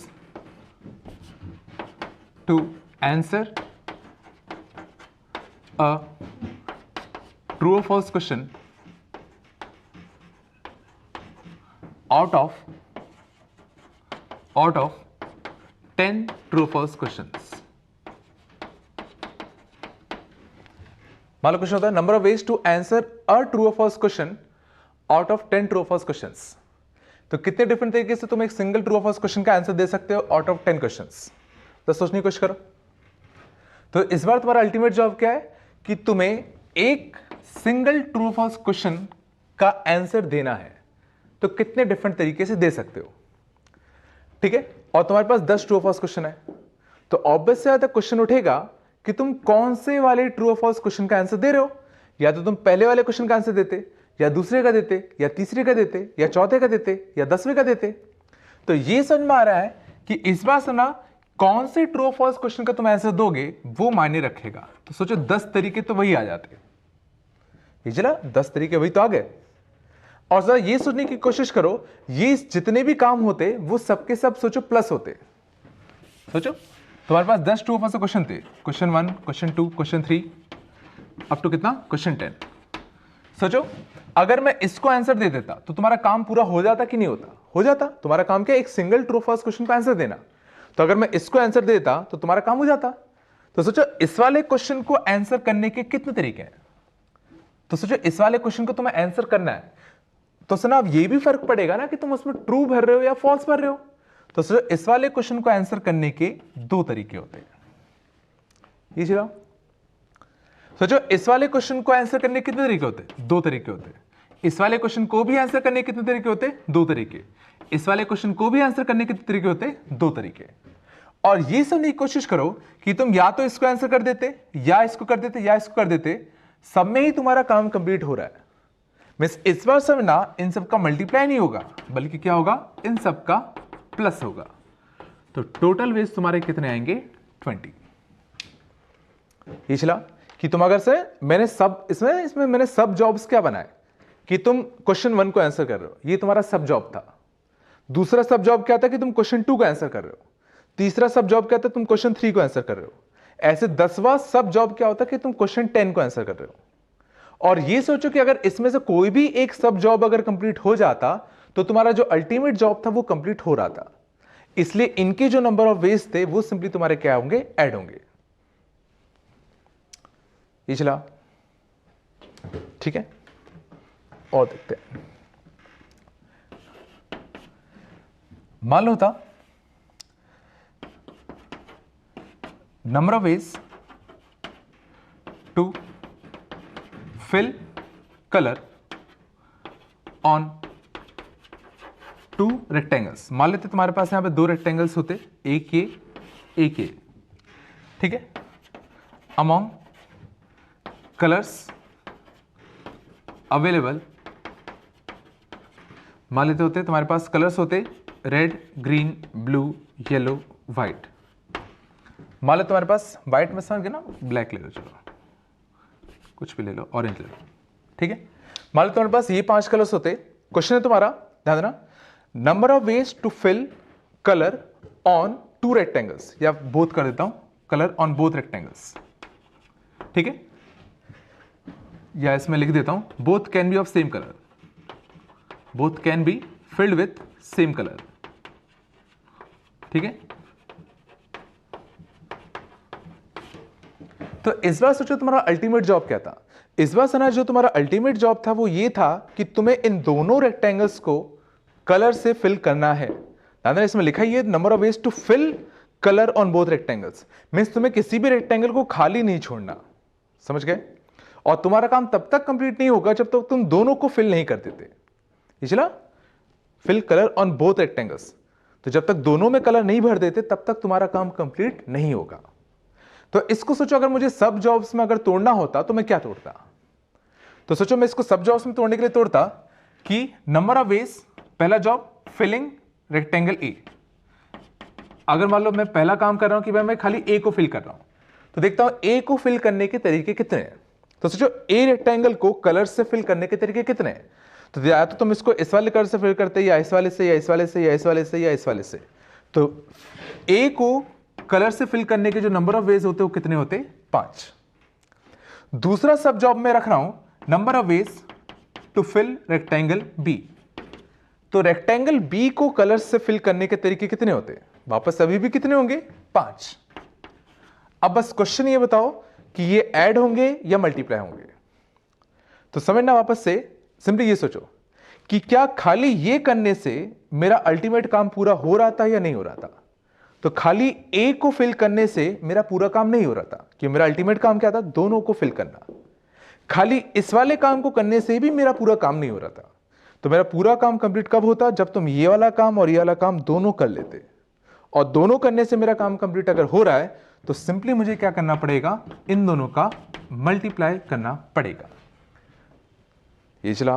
to answer a true or false question out of 10 true or false questions। मान लो क्वेश्चन होता है number of ways to answer a true और false question out of 10 true और फॉल्स क्वेश्चंस। तो कितने different तरीके से तुम एक सिंगल ट्रू और फॉल्स क्वेश्चन का आंसर दे सकते हो आउट ऑफ 10 क्वेश्चंस। तो सोचने की कोशिश करो। तो इस बार तुम्हारा अल्टीमेट जॉब क्या है कि तुम्हें एक सिंगल ट्रू और फॉल्स क्वेश्चन का आंसर देना है। तो कितने डिफरेंट तरीके से दे सकते हो, ठीक है, और तुम्हारे पास 10 ट्रू और फॉल्स क्वेश्चन है। तो ऑब्वियस से ज्यादा क्वेश्चन उठेगा कि तुम कौन से वाले ट्रू और फॉल्स क्वेश्चन का आंसर दे रहे हो। या तो तुम पहले वाले क्वेश्चन का आंसर देते, या दूसरे का देते, या तीसरे का देते, या चौथे का देते, या 10वें का देते। तो ये समझ में आ रहा है कि इस बार सुना कौन से ट्रू और फॉल्स क्वेश्चन का तुम आंसर दोगे वो मायने रखेगा। तो सोचो 10 तरीके तो वही आ जाते, ये चला 10 तरीके वही तो आ गए। और जरा ये सोचने की कोशिश करो, ये जितने भी काम होते वो सबके सब सोचो प्लस होते। सोचो तुम्हारे पास 10 ट्रू और फॉल्स क्वेश्चन थे, question 1, question 2, question 3 up to कितना, क्वेश्चन 10। सोचो अगर मैं इसको आंसर दे देता तो तुम्हारा काम पूरा हो जाता कि नहीं होता, हो जाता। तुम्हारा काम क्या, एक सिंगल ट्रू फॉल्स क्वेश्चन का आंसर देना। तो अगर मैं इसको आंसर देता तो तुम्हारा काम हो जाता। तो सोचो इस वाले क्वेश्चन को आंसर करने के कितने तरीके हैं। तो सोचो इस वाले क्वेश्चन को तुम्हें आंसर करना है, तो सुना अब ये भी फर्क पड़ेगा ना कि तुम उसमें ट्रू भर रहे हो या फॉल्स भर रहे हो। तो सोचो इस वाले क्वेश्चन को आंसर करने के दो तरीके होते हैं। ये चलो सोचो इस वाले क्वेश्चन को आंसर करने के कितने तरीके होते हैं? दो तरीके होते हैं। इस वाले क्वेश्चन को भी आंसर करने के कितने तरीके होते हैं? दो तरीके। इस वाले क्वेश्चन को भी आंसर करने के कितने तरीके होते हैं? दो तरीके। और ये समझने की कोशिश करो कि तुम या तो इसको आंसर कर देते, या इसको कर देते, या इसको कर देते, सब में ही तुम्हारा काम कंप्लीट हो रहा है। मिस इस बार समझना इन सब का मल्टीप्लाई नहीं होगा, बल्कि क्या होगा? इन सब का प्लस होगा। तो टोटल वेज तुम्हारे कितने आएंगे? 20। ये चला कि तुम अगर से मैंने सब इसमें मैंने सब जॉब्स क्या बनाए कि तुम क्वेश्चन 1 को आंसर कर रहे हो, ये तुम्हारा सब जॉब था। दूसरा सब जॉब क्या था कि तुम क्वेश्चन 2 को आंसर कर रहे हो। तीसरा सब जॉब क्या था? तुम क्वेश्चन 3 को आंसर कर रहे हो। ऐसे 10वां सब जॉब क्या होता कि तुम क्वेश्चन 10 को आंसर कर रहे हो। और ये सोचो कि अगर इसमें से कोई भी एक सब जॉब अगर कंप्लीट हो जाता तो तुम्हारा जो अल्टीमेट जॉब था वो कंप्लीट हो रहा था। इसलिए इनके जो नंबर ऑफ वेज थे वो सिंपली तुम्हारे क्या होंगे? ऐड होंगे। ये चला, ठीक है। और देखते हैं, मान लो था number of ways to fill colour on 2 rectangles. मान लेते तुम्हारे पास यहां पे 2 रेक्टेंगल्स होते, एक ये, ठीक है। अमॉन्ग कलर्स अवेलेबल, मान लेते होते तुम्हारे पास कलर्स होते red, green, blue, yellow, white. मान लो तुम्हारे पास व्हाइट में समझ गए ना, ब्लैक ले लो, चलो कुछ भी ले लो, ऑरेंज ले लो, ठीक है। मान लो तुम्हारे पास ये 5 कलर्स होते। क्वेश्चन है तुम्हारा, ध्यान देना, number of ways to fill colour on 2 rectangles, या बोथ कर देता हूं, कलर ऑन बोथ रेक्टेंगल्स, ठीक है। या इसमें लिख देता हूं both can be of same colour, both can be filled with same colour, ठीक है। तो इस बार सोचो तुम्हारा अल्टीमेट जॉब क्या था। इस बार सना जो तुम्हारा अल्टीमेट जॉब था वो ये था कि तुम्हें इन दोनों रेक्टेंगल्स को कलर से फिल करना है। इसमें लिखा ही है number of ways to fill colour on both rectangles, means तुम्हें किसी भी रेक्टेंगल को खाली नहीं छोड़ना, समझ गए। और तुम्हारा काम तब तक कंप्लीट नहीं होगा जब तक तुम दोनों को फिल नहीं कर देते। ये चला, fill colour on both rectangles, तो जब तक दोनों में कलर नहीं भर देते तब तक तुम्हारा काम कंप्लीट नहीं होगा। तो इसको सोचो अगर मुझे सब जॉब्स में अगर तोड़ना होता तो मैं क्या तोड़ता। तो सोचो मैं इसको सब जॉब्स में तोड़ने के लिए तोड़ता कि नंबर ऑफ वेज, पहला जॉब फिलिंग रेक्टेंगल ए। अगर मान लो मैं पहला काम कर रहा हूं कि भाई मैं खाली ए को फिल कर रहा हूं, तो देखता हूं ए को फिल करने के तरीके कितने हैं। तो सोचो ए रेक्टेंगल को कलर से फिल करने के तरीके कितने हैं। तो या तो तुम इसको इस वाले कलर से फिल करते, या इस वाले से, या इस वाले से, या इस वाले से, या इस वाले से। तो ए को कलर से फिल करने के जो नंबर ऑफ वेज होते वो कितने होते? 5। दूसरा सब जॉब में रख रहा हूं number of ways to fill rectangle B. तो रेक्टेंगल बी को कलर से फिल करने के तरीके कितने होते? वापस अभी भी कितने होंगे? 5। अब बस क्वेश्चन ये बताओ कि ये ऐड होंगे या मल्टीप्लाई होंगे। तो समझना वापस से, सिंपली ये सोचो कि क्या खाली ये करने से मेरा अल्टीमेट काम पूरा हो रहा था या नहीं हो रहा था। तो खाली ए को फिल करने से मेरा पूरा काम नहीं हो रहा था, कि मेरा अल्टीमेट काम क्या था? दोनों को फिल करना। खाली इस वाले काम को करने से भी मेरा पूरा काम नहीं हो रहा था। तो मेरा पूरा काम कंप्लीट कब होता? जब तुम ये वाला काम और ये वाला काम दोनों कर लेते। और दोनों करने से मेरा काम कंप्लीट अगर हो रहा है तो सिंपली मुझे क्या करना पड़ेगा? इन दोनों का मल्टीप्लाई करना पड़ेगा। ये चला,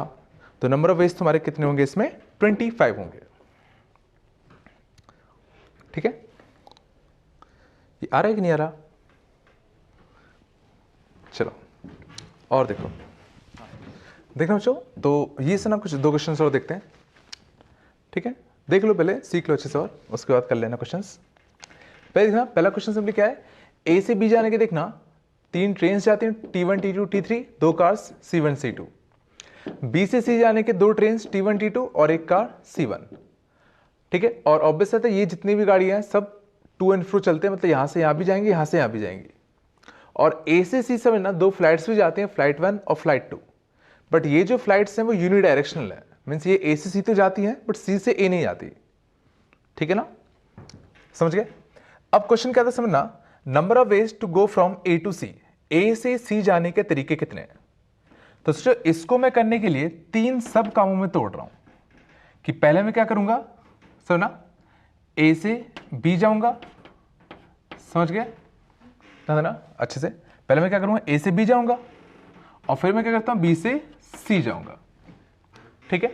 तो नंबर ऑफ वेज तुम्हारे कितने होंगे इसमें? 25 होंगे, ठीक है। ये आ रहा है कि नहीं आ रहा? चलो और देखो, देखना बच्चों, तो ये से ना कुछ 2 क्वेश्चन और देखते हैं, ठीक है। देख लो, पहले सीख लो अच्छे से, और उसके बाद कर लेना क्वेश्चंस। पहले देखना, पहला क्वेश्चन सिंपली क्या है, ए से बी जाने के देखना 3 ट्रेन जाती हैं, T1 T2 T3, 2 cars C1 C2। B से सी जाने के 2 ट्रेन T1 T2 और 1 कार C1, ठीक है। और ऑब्वियस है ये जितनी भी गाड़ियां हैं सब टू एंड फ्रो चलते हैं, मतलब यहां से यहां भी जाएंगे, यहां से यहां भी जाएंगी। और ए से सी सब है ना 2 फ्लाइट्स भी जाती हैं, फ्लाइट 1 और फ्लाइट 2। बट ये जो फ्लाइट्स हैं वो यूनिडायरेक्शनल है, मीन्स ये ए से सी तो जाती हैं बट सी से ए नहीं जाती। ठीक है ना, समझ गए। अब क्वेश्चन क्या था समझना, number of ways to go from A to C, A से सी जाने के तरीके कितने हैं। तो सोचो इसको मैं करने के लिए 3 सब कामों में तोड़ रहा हूं कि पहले मैं क्या करूंगा, समझना, ए से बी जाऊंगा, समझ गए ना अच्छे से। पहले मैं क्या करूंगा, ए से बी जाऊंगा और फिर मैं क्या करता हूं, बी से सी जाऊंगा। ठीक है,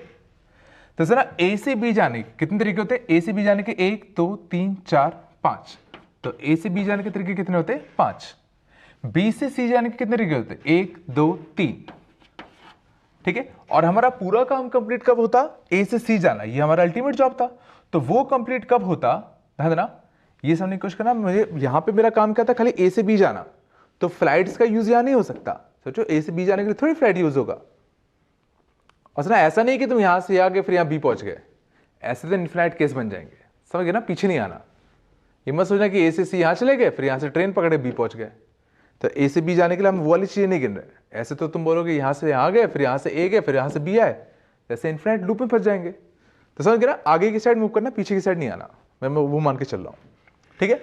तो जरा ए से बी जाने के कितने तरीके होते हैं, ए से बी जाने के 1 2 3 4 5, तो ए से बी जाने के तरीके कितने होते हैं, 5। बी से सी जाने के कितने तरीके होते हैं, 1 2 3। ठीक है, और हमारा पूरा काम कंप्लीट कब होता, ए से सी जाना, ये हमारा अल्टीमेट जॉब था, तो वो कंप्लीट कब होता, ध्यान देना, ये समझने की कोशिश करना। मुझे यहां पे मेरा काम क्या था, खाली ए से बी जाना, तो फ्लाइट्स का यूज यहां नहीं हो सकता। सोचो ए से बी जाने के लिए थोड़ी फ्लाइट यूज होगा, और ना ऐसा नहीं कि तुम यहां से आ गए फिर यहां बी पहुंच गए, ऐसे तो इनफिनाइट केस बन जाएंगे, समझ गए ना, पीछे नहीं आना। ये मत सोचना कि ए से सी यहां चले गए फिर यहां से ट्रेन पकड़े बी पहुंच गए, तो ए से बी जाने के लिए हम वो वाली चीजें नहीं गिन रहे। ऐसे तो तुम बोलोगे यहां से यहां गए फिर यहां से ए गए फिर यहां से बी आए, जैसे इनफिनाइट लूप में फंस जाएंगे। तो समझ गए ना, आगे की साइड मूव करना, पीछे की साइड नहीं आना, मैं वो मान के चल रहा हूं। ठीक है,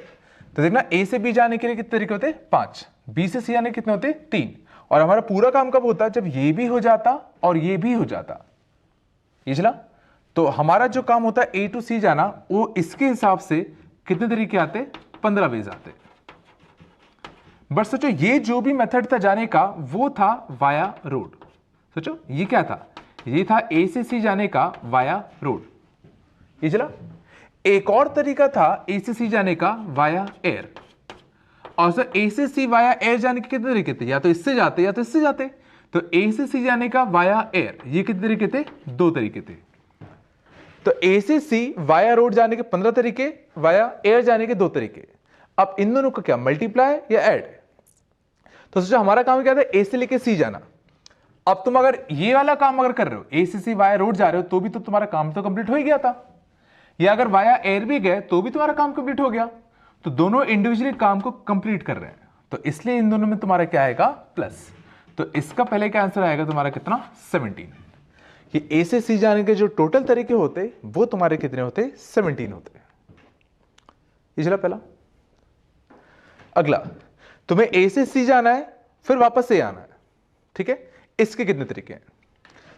तो देखना ए से बी जाने के लिए कितने तरीके होते, 5, बी से सी आने कितने होते, 3, और हमारा पूरा काम कब होता, जब ये भी हो जाता और ये भी हो जाता। ये चला, तो हमारा जो काम होता है ए टू सी जाना, वो इसके हिसाब से कितने तरीके आते, 15 वेज आते। बट सोचो ये जो भी मेथड था जाने का वो था वाया रोड। सोचो ये क्या था, ये था ए से सी जाने का वाया रोड। ये चला, एक और तरीका था ए से सी जाने का वाया एयर, और सर ए से सी वाया एयर जाने के कितने तरीके थे, या तो इससे जाते या तो इससे जाते। तो ए से सी जाने का वाया एयर ये कितने तरीके थे, 2 तरीके थे। तो ए से सी वाया रोड जाने के 15 तरीके, वाया एयर जाने के 2 तरीके। अब इन दोनों का क्या मल्टीप्लाई या ऐड। तो सोचो हमारा काम क्या था, ए से लेके सी जाना। अब तुम अगर ये वाला काम अगर कर रहे हो, ए से सी वाया रोड जा रहे हो, तो भी तो तुम्हारा काम तो कंप्लीट हो ही गया था, या अगर वाया एयर भी गए तो भी तुम्हारा काम कंप्लीट हो गया। तो दोनों इंडिविजुअली काम को कंप्लीट कर रहे हैं, तो इसलिए इन दोनों में तुम्हारा क्या आएगा, प्लस। तो इसका पहले का आंसर आएगा तुम्हारा कितना, 17। कि ए से सी जाने के जो टोटल तरीके होते वो तुम्हारे कितने होते, 17 होते। ये चला पहला। अगला, तुम्हें ए से सी जाना है फिर वापस से आना है। ठीक है, इसके कितने तरीके हैं।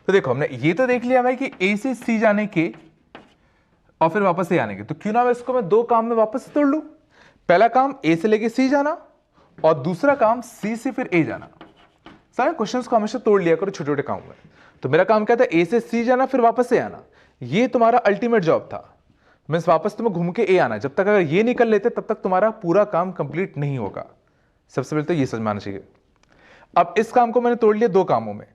तो देखो हमने ये तो देख लिया भाई कि ए से सी जाने के और फिर वापस से आने के, तो क्यों ना इसको मैं 2 काम में वापस से तोड़ लूं। पहला काम ए से लेके सी जाना और दूसरा काम सी से फिर ए जाना। सारे क्वेश्चंस को हमेशा तोड़ लिया करो छोटे छोटे काम में। तो मेरा काम क्या था, ए से सी जाना फिर वापस से आना, ये तुम्हारा अल्टीमेट जॉब था। मीन्स वापस तुम्हें घूम के ए आना, जब तक अगर ये नहीं कर लेते तब तक तुम्हारा पूरा काम कंप्लीट नहीं होगा। सबसे पहले तो ये समझ में आना चाहिए। अब इस काम को मैंने तोड़ लिया 2 कामों में,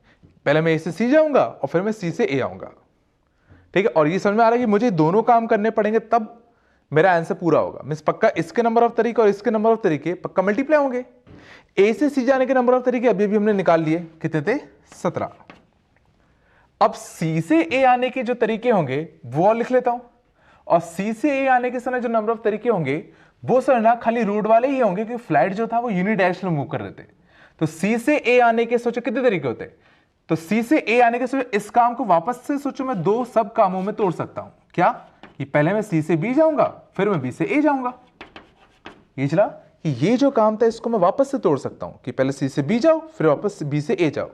पहले मैं ए से सी जाऊंगा और फिर मैं सी से ए आऊंगा। ठीक है, और ये समझ में आ रहा है कि मुझे दोनों काम करने पड़ेंगे तब मेरा आंसर पूरा होगा। मीन्स पक्का इसके नंबर ऑफ तरीके और इसके नंबर ऑफ तरीके पक्का मल्टीप्लाई होंगे। ए से सी जाने के नंबर ऑफ तरीके अभी अभी हमने निकाल लिए, कितने थे, 17। अब सी से ए आने के जो तरीके होंगे वो और लिख लेता हूं, और सी से ए आने के समय जो नंबर ऑफ तरीके होंगे वो सर ना खाली रोड वाले ही होंगे, क्योंकि फ्लाइट जो था वो यूनिडायरेक्शनल मूव कर रहे थे। तो सी से ए आने के सोचो कितने तरीके होते, तो सी से ए आने के सोचो इस काम को वापस से सोचो मैं 2 सब कामों में तोड़ सकता हूं। क्या, कि पहले मैं सी से बी जाऊंगा फिर मैं बी से ए जाऊंगा। ये चला कि ये जो काम था इसको मैं वापस से तोड़ सकता हूं कि पहले सी से बी जाओ फिर वापस बी से ए जाओ,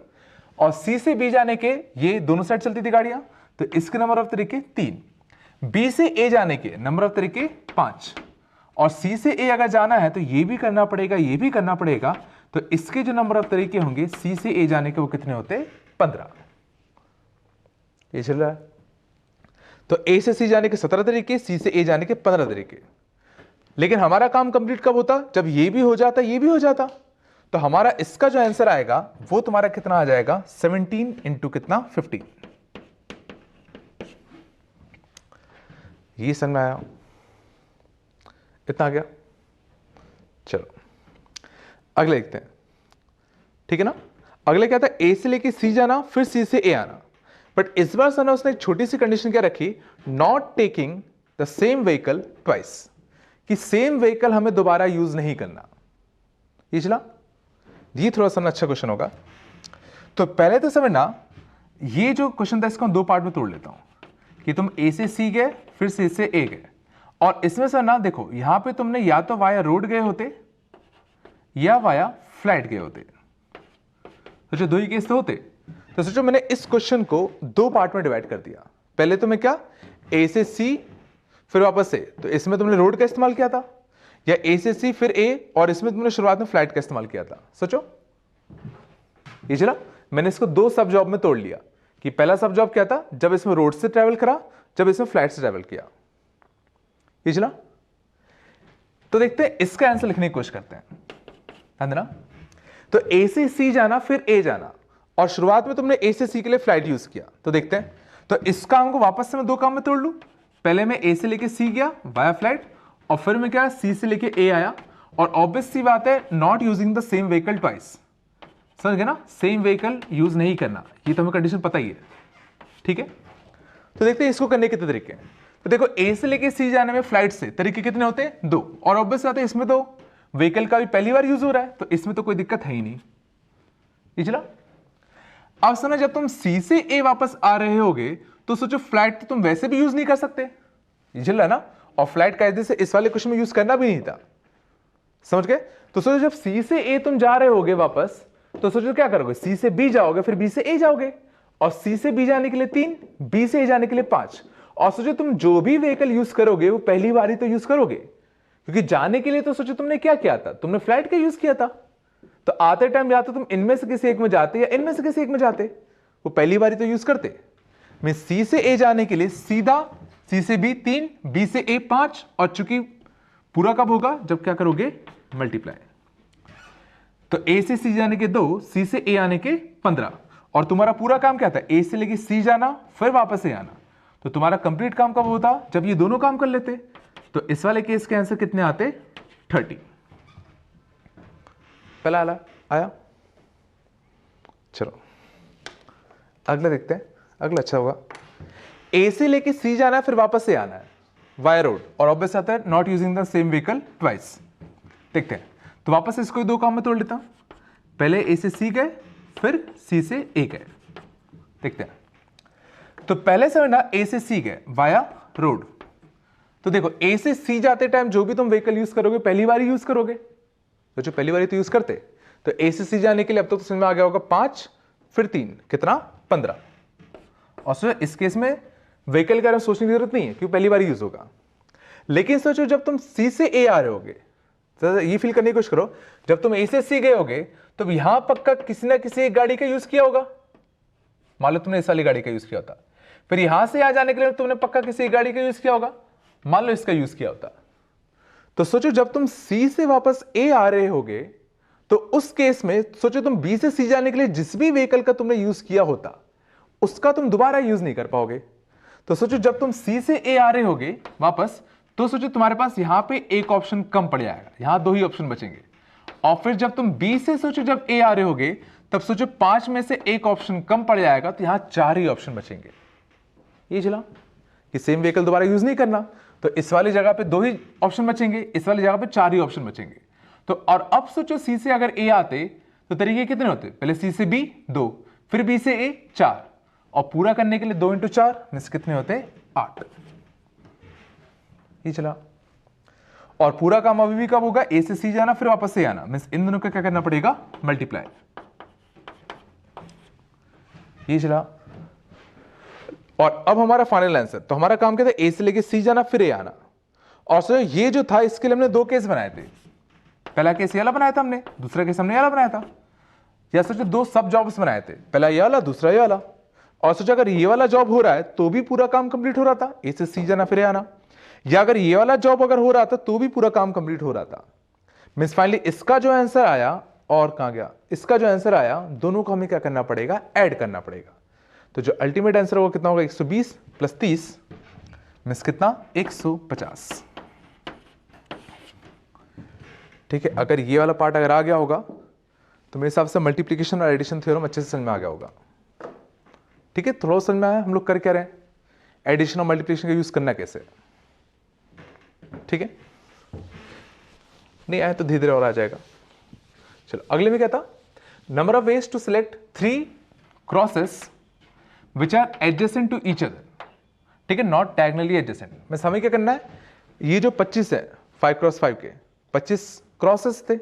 और सी से बी जाने के ये दोनों साइड चलती थी गाड़ियां, तो इसके नंबर ऑफ तरीके 3। बी से ए जाने के नंबर ऑफ तरीके 5, और सी से ए अगर जाना है तो ये भी करना पड़ेगा ये भी करना पड़ेगा, तो इसके जो नंबर ऑफ तरीके होंगे सी से ए जाने के वो कितने होते, 15। ये चल रहा है। तो ए से सी जाने के 17 तरीके, सी से ए जाने के 15 तरीके। लेकिन हमारा काम कंप्लीट कब होता, जब ये भी हो जाता ये भी हो जाता। तो हमारा इसका जो आंसर आएगा वो तुम्हारा कितना आ जाएगा, 17 इंटू कितना, 15। ये समझ में आया, इतना आ गया। चलो अगले देखते हैं, ठीक है ना। अगले क्या था, ए से लेके सी जाना फिर सी से ए आना, बट इस बार सर उसने एक छोटी सी कंडीशन क्या रखी, not taking the same vehicle twice, कि सेम व्हीकल हमें दोबारा यूज नहीं करना। ये चला, ये थोड़ा सा अच्छा क्वेश्चन होगा। तो पहले तो समझना ये जो क्वेश्चन था इसको हम दो पार्ट में तोड़ लेता हूं कि तुम ए से सी गए फिर सी से ए गए, और इसमें से ना देखो यहां पे तुमने या तो वाया रोड गए होते या वाया फ्लैट गए होते, सोचो दो ही केस तो होते। तो सोचो मैंने इस क्वेश्चन को दो पार्ट में डिवाइड कर दिया, पहले तुम्हें क्या ए से सी फिर वापस से, तो इसमें तुमने रोड का इस्तेमाल किया था, या ए से सी फिर ए और इसमें तुमने शुरुआत में फ्लाइट का इस्तेमाल किया था। सोचो ये चला, मैंने इसको दो सब जॉब में तोड़ लिया कि पहला सब जॉब क्या था जब इसमें रोड से ट्रैवल करा, जब इसमें फ्लाइट से ट्रैवल किया। ये चला, तो देखते हैं इसका आंसर लिखने की कोशिश करते हैं, ध्यान देना। तो ए से सी जाना फिर ए जाना, और शुरुआत में तुमने ए से सी के लिए फ्लाइट यूज किया, तो देखते हैं। तो इस काम को वापस से मैं दो काम में तोड़ लूं, पहले मैं ए से लेके सी गया वाया फ्लाइट, और फिर मैं क्या सी से लेके ए आया, और ऑब्वियस सी बात है not using the same vehicle twice, समझ गए ना, सेम व्हीकल यूज नहीं करना, ये तो हमें कंडीशन पता ही है, ठीक है। तो देखते हैं इसको करने के कितने तरीके हैं। तो देखो ए से लेके सी जाने में फ्लाइट से तरीके कितने होते हैं, दो, और ऑब्वियस बात है इसमें तो व्हीकल का भी पहली बार यूज हो रहा है, तो इसमें तो कोई दिक्कत है ही नहीं। ये चला, अब सुना जब तुम सी से ए वापस आ रहे होगे तो सोचो फ्लाइट तो तुम वैसे भी यूज नहीं कर सकते, ये चल रहा ना, और फ्लाइट कायदे से इस वाले क्वेश्चन में यूज करना भी नहीं था, समझ गए। तो सोचो जब सी से ए तुम जा रहे होगे वापस, तो सोचो क्या करोगे, सी से बी जाओगे फिर बी से ए जाओगे, और सी से बी जाने के लिए 3, बी से ए जाने के लिए 5, और सोचो तुम जो भी व्हीकल यूज करोगे वो पहली बार ही तो यूज करोगे, क्योंकि जाने के लिए तो सोचो तुमने क्या किया था, तुमने फ्लाइट का यूज किया था, तो आते टाइम या तो तुम इनमें से किसी एक में जाते या इनमें से किसी एक में जाते, वो पहली बार ही तो यूज करते। मैं सी से ए जाने के लिए सीधा सी से बी 3, बी से ए 5, और चूंकि पूरा कब होगा जब क्या करोगे मल्टीप्लाई, तो ए से सी जाने के 2, सी से ए आने के 15, और तुम्हारा पूरा काम क्या था, ए से लेके सी जाना फिर वापस से आना, तो तुम्हारा कंप्लीट काम कब होता जब ये दोनों काम कर लेते। तो इस वाले केस के आंसर कितने आते, 30। पहला आया, चलो अगला देखते हैं, अगला अच्छा होगा। ए से लेके सी जाना है फिर वापस से आना है वाया रोड, और ऑब्वियस आता है not using the same vehicle twice. देखते हैं, तो वापस इसको दो काम में तोड़ लेता हूं, पहले ए से सी गए फिर सी से ए गए। देखते हैं, तो पहले से ना ए से सी गए वाया रोड, तो देखो ए से सी जाते टाइम जो भी तुम व्हीकल यूज करोगे पहली बार ही यूज करोगे, तो जो पहली बार तो यूज करते, तो ए से सी जाने के लिए अब तो समझ में आ गया होगा 5 फिर 3 कितना 15, और सोचो इस केस में व्हीकल के बारे में सोचने की जरूरत नहीं है क्योंकि पहली बार यूज होगा। लेकिन सोचो जब तुम सी से ए आ रहे होगे, तो ये फील करने की कोशिश करो, जब तुम ए से सी गए होगे तो यहां पक्का किसी ना किसी एक गाड़ी का यूज किया होगा, मान लो तुमने इस वाली गाड़ी का यूज किया होता, फिर यहां से आ जाने के लिए तुमने पक्का किसी एक गाड़ी का यूज किया होगा, मान लो इसका यूज किया होता। तो सोचो जब तुम सी से वापस ए आ रहे होगे तो उस केस में सोचो तुम बी से सी जाने के लिए जिस भी व्हीकल का तुमने यूज किया होता उसका तुम दोबारा यूज नहीं कर पाओगे। तो सोचो जब तुम सी से ए आ रहे होगे वापस, तो सोचो तुम्हारे पास यहां पे एक ऑप्शन कम पड़ जाएगा, यहां 2 ही ऑप्शन बचेंगे, और फिर जब तुम बी से सोचो जब ए आ रहे होगे तब सोचो 5 में से एक ऑप्शन कम पड़ जाएगा, तो यहां 4 ही ऑप्शन बचेंगे। ये चला कि सेम व्हीकल दोबारा यूज नहीं करना, तो इस वाली जगह पे 2 ही ऑप्शन बचेंगे, इस वाली जगह पे 4 ही ऑप्शन बचेंगे। तो और अब सोचो सी से अगर ए आते तो तरीके कितने होते, पहले सी से बी 2, फिर बी से ए 4, और पूरा करने के लिए 2 × 4 मींस कितने होते 8। ये चला, और पूरा काम अभी भी कब होगा, ए से सी जाना फिर वापस से आना, मींस इन दोनों का क्या करना पड़ेगा मल्टीप्लाई। ये चला, और अब हमारा फाइनल आंसर, तो हमारा काम क्या था, ए से लेके सी जाना फिर ए आना, और सो ये जो था इसके लिए हमने 2 केस बनाए थे, पहला केस ये वाला बनाया था हमने, दूसरा केस हमने ये वाला बनाया था, या सोचो 2 सब जॉब्स बनाए थे, पहला ये वाला दूसरा ये वाला, और सोचो अगर ये वाला जॉब हो रहा है तो भी पूरा काम कंप्लीट हो रहा था, ए से सी जाना फिर ए आना, या अगर ये वाला जॉब अगर हो रहा था तो भी पूरा काम कंप्लीट हो रहा था। मींस फाइनली इसका जो आंसर आया और कहां गया, इसका जो आंसर आया दोनों को हमें क्या करना पड़ेगा, ऐड करना पड़ेगा। तो जो अल्टीमेट आंसर होगा कितना होगा, 120 + 30 मींस कितना 150। ठीक है, अगर ये वाला पार्ट अगर आ गया होगा तो मेरे हिसाब से मल्टीप्लिकेशन और एडिशन थ्योरम अच्छे से समझ में आ गया होगा। ठीक है, थोड़ा समझ में आया हम लोग कर क्या रहे हैं, एडिशन और मल्टीप्लिकेशन का यूज करना कैसे। ठीक है, नहीं आया तो धीरे धीरे और आ जाएगा। चलो अगले में क्या था, number of ways to select 3 crosses which are adjacent to each other, ठीक है, नॉट डायगोनली एडजेसेंट। मैं समय क्या करना है, ये जो 25 है 5x5 के 25 क्रॉसेस थे,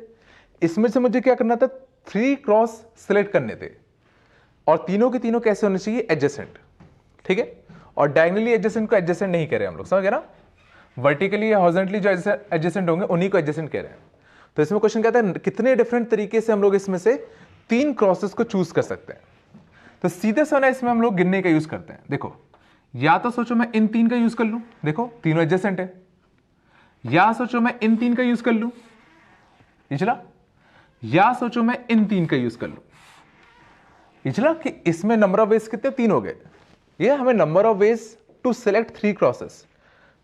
इसमें से मुझे क्या करना था, 3 क्रॉस सिलेक्ट करने थे, और तीनों के तीनों कैसे होने चाहिए, एडजेसेंट, ठीक है। और डायगोनली एडजेसेंट को एडजेसेंट नहीं कह रहे हम लोग, समझ गए ना, वर्टिकली या हॉरिजॉन्टली जो एडजेसेंट होंगे उन्हीं को एडजेसेंट कह रहे हैं। तो इसमें क्वेश्चन कहता है कितने डिफरेंट तरीके से हम लोग इसमें से 3 क्रॉसेस को चूज कर सकते हैं। तो सीधे से ना इसमें हम लोग गिनने का यूज करते हैं। देखो, या तो सोचो मैं इन 3 का यूज कर लूं, देखो तीनों एडजेसेंट है, या सोचो मैं इन 3 का यूज कर लूं, ये चला, या सोचो मैं इन 3 का यूज कर लूं, ये चला, कि इसमें नंबर ऑफ वेज कितने, 3 हो गए। ये हमें number of ways to select 3 crosses,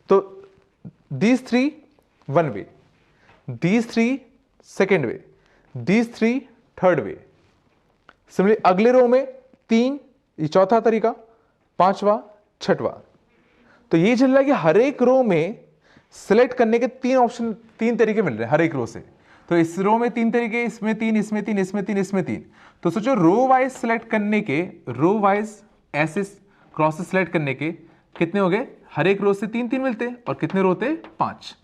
तो these 3 1 way, these 3 second way, these 3 third way। Similarly अगले रो में 3, ये चौथा तरीका, 5वां, 6वां। तो ये चल रहा है कि हर एक रो में सिलेक्ट करने के 3 ऑप्शन, 3 तरीके मिल रहे हैं हर एक रो से। तो इस रो में 3 तरीके, इसमें 3, इसमें 3, इसमें 3, इसमें 3। तो सोचो रो वाइज सिलेक्ट करने के, रो वाइज ऐसे क्रॉसेस सिलेक्ट करने के कितने हो गए, हर एक रो से 3-3 मिलते, और कितने रो थे, 5।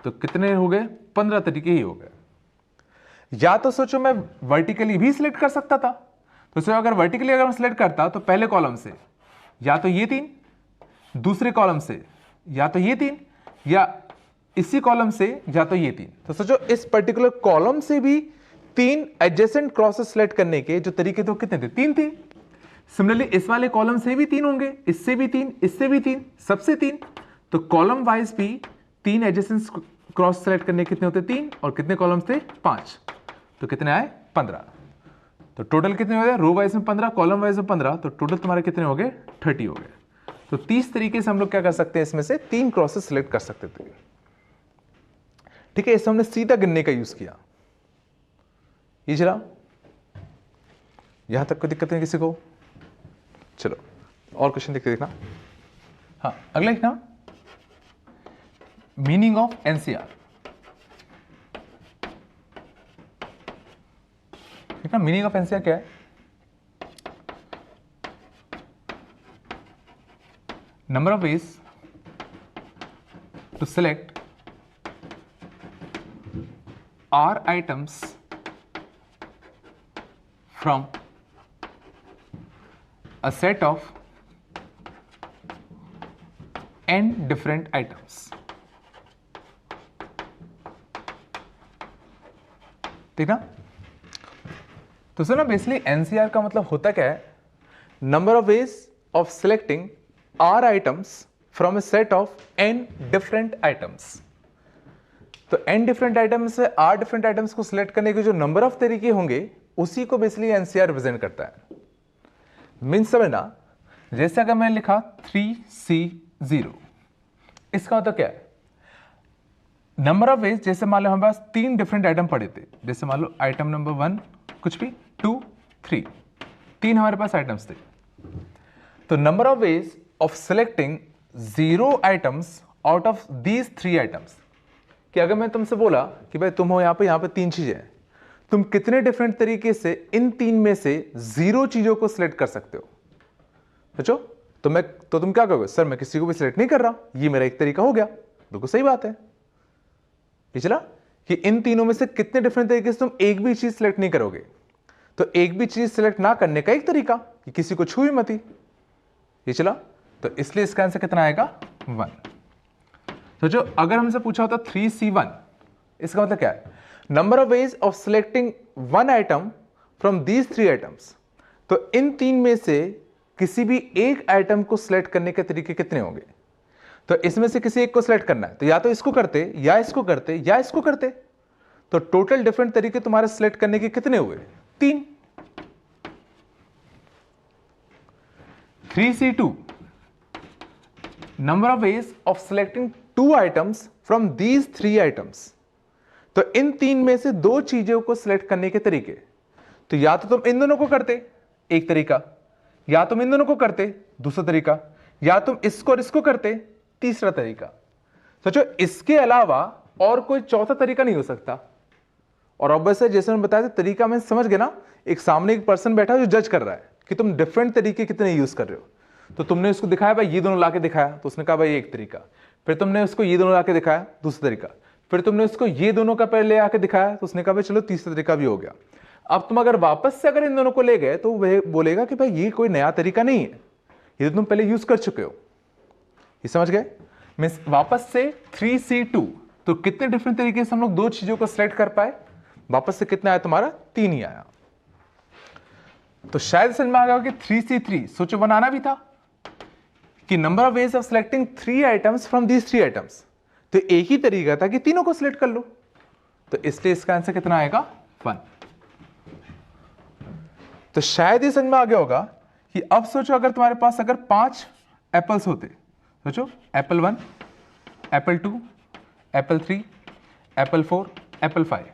तो कितने हो गए, 15 तरीके ही हो गए। या तो सोचो मैं वर्टिकली भी सिलेक्ट कर सकता था, तो सोचो अगर वर्टिकली अगर मैं सिलेक्ट करता तो पहले कॉलम से या तो ये 3, दूसरे कॉलम से या तो ये 3, या इसी कॉलम से या तो ये 3। तो सोचो इस पर्टिकुलर कॉलम से भी 3 एडजेसेंट क्रॉसेस सिलेक्ट करने के जो तरीके थे कितने थे, 3 थे। सिमिलरली इस वाले कॉलम से भी 3 होंगे, इससे भी 3, इससे भी 3, सबसे 3। तो कॉलम वाइज भी 3 एडजेसेंट क्रॉस सेलेक्ट करने कितने होते, 3, और कितने कॉलम्स थे, 5। तो कितने आए, 15। तो टोटल कितने हो गए, रो वाइज में 15, कॉलम वाइज में 15, तो टोटल तुम्हारे कितने हो गए, 30 हो गए। तो 30 तरीके से हम लोग क्या कर सकते हैं, इसमें से 3 क्रॉसेस सिलेक्ट कर सकते थे, ठीक है। इसमें हमने सीधा गिनने का यूज किया। ये चला, यहां तक कोई दिक्कत नहीं किसी को। चलो और क्वेश्चन देखते देखना। हाँ, अगला लिखना, मीनिंग ऑफ एनसीआर। देखना मीनिंग ऑफ एनसीआर क्या है। Number of ways to select r items from a set of n different items। ठीक ना। तो सुना, बेसिकली एनसीआर का मतलब होता क्या है, number of ways of selecting r items from a set of n different items. तो n डिफरेंट आइटम्स से r डिफरेंट आइटम्स को सिलेक्ट करने के जो नंबर ऑफ तरीके होंगे उसी को बेसिकली एनसीआर रिप्रेजेंट करता है। मीन्स समझना, जैसे अगर मैंने लिखा 3C0, इसका मतलब क्या है, नंबर ऑफ वेज, जैसे मान लो हमारे पास 3 डिफरेंट आइटम पड़े थे, जैसे मान लो आइटम नंबर 1 कुछ भी, 2, 3, 3 हमारे पास आइटम्स थे। तो number of ways of selecting 0 items out of these 3 items, कि अगर मैं तुमसे बोला कि भाई तुम हो यहाँ पे 3 चीजें हैं, तुम कितने डिफरेंट तरीके से इन 3 में से 0 चीजों को सिलेक्ट कर सकते हो, सोचो। तो तुम क्या कहोगे, सर मैं किसी को भी सिलेक्ट नहीं कर रहा, ये मेरा एक तरीका हो गया। बिल्कुल सही बात है। ये चला कि इन तीनों में से कितने डिफरेंट तरीके से तुम एक भी चीज सिलेक्ट नहीं करोगे। तो एक भी चीज सिलेक्ट ना करने का एक तरीका कि किसी को छू ही मत ही। ये चला, तो इसलिए इसका आंसर कितना आएगा, 1। सोचो अगर हमसे पूछा होता 3C1, इसका मतलब क्या है, number of ways of selecting 1 item from these 3 items. तो इन 3 में से किसी भी एक आइटम को सिलेक्ट करने के तरीके कितने होंगे। तो इसमें से किसी एक को सिलेक्ट करना है, तो या तो इसको करते, या इसको करते, या इसको करते। तो टोटल डिफरेंट तरीके तुम्हारे सिलेक्ट करने के कितने हुए, 3। 3C2, number of ways of selecting 2 items from these 3 items. तो इन 3 में से 2 चीजों को सिलेक्ट करने के तरीके, तो या तो तुम इन दोनों को करते, एक तरीका, या तुम इन दोनों को करते, दूसरा तरीका, या तुम इसको और इसको करते, तीसरा तरीका। सोचो इसके अलावा और कोई चौथा तरीका नहीं हो सकता। और ऑब्वियसली जैसे मैंने बताया था, तरीका में समझ गए ना, एक सामने एक पर्सन बैठा है जो जज कर रहा है कि तुम डिफरेंट तरीके कितने यूज कर रहे हो। तो तुमने उसको दिखाया भाई ये दोनों लाके दिखाया, तो उसने कहा भाई ये एक तरीका। फिर तुमने उसको ये दोनों लाके दिखाया, दूसरा तरीका। फिर तुमने उसको ये दोनों का पहले ले आके दिखाया, तो उसने कहा भाई चलो तीसरा तरीका भी हो गया। अब तुम अगर वापस से अगर इन दोनों को ले गए तो वह बोलेगा कि भाई ये कोई नया तरीका नहीं है, ये तो तुम पहले यूज कर चुके हो। ये समझ गए? मीन्स वापस से 3C2, तो कितने डिफरेंट तरीके से हम लोग दो चीजों को सिलेक्ट कर पाए? वापस से कितना आया तुम्हारा? 3 ही आया। तो शायद समझ में आ गया कि 3C3 सोचो बनाना भी था कि number of ways of selecting 3 items from these 3 items, तो एक ही तरीका था कि तीनों को सिलेक्ट कर लो। तो इसलिए इसका आंसर कितना आएगा? 1। तो शायद ये समझ में आ गया होगा कि अब सोचो अगर तुम्हारे पास अगर 5 एप्पल्स होते, सोचो Apple 1, Apple 2, Apple 3, Apple 4, Apple 5,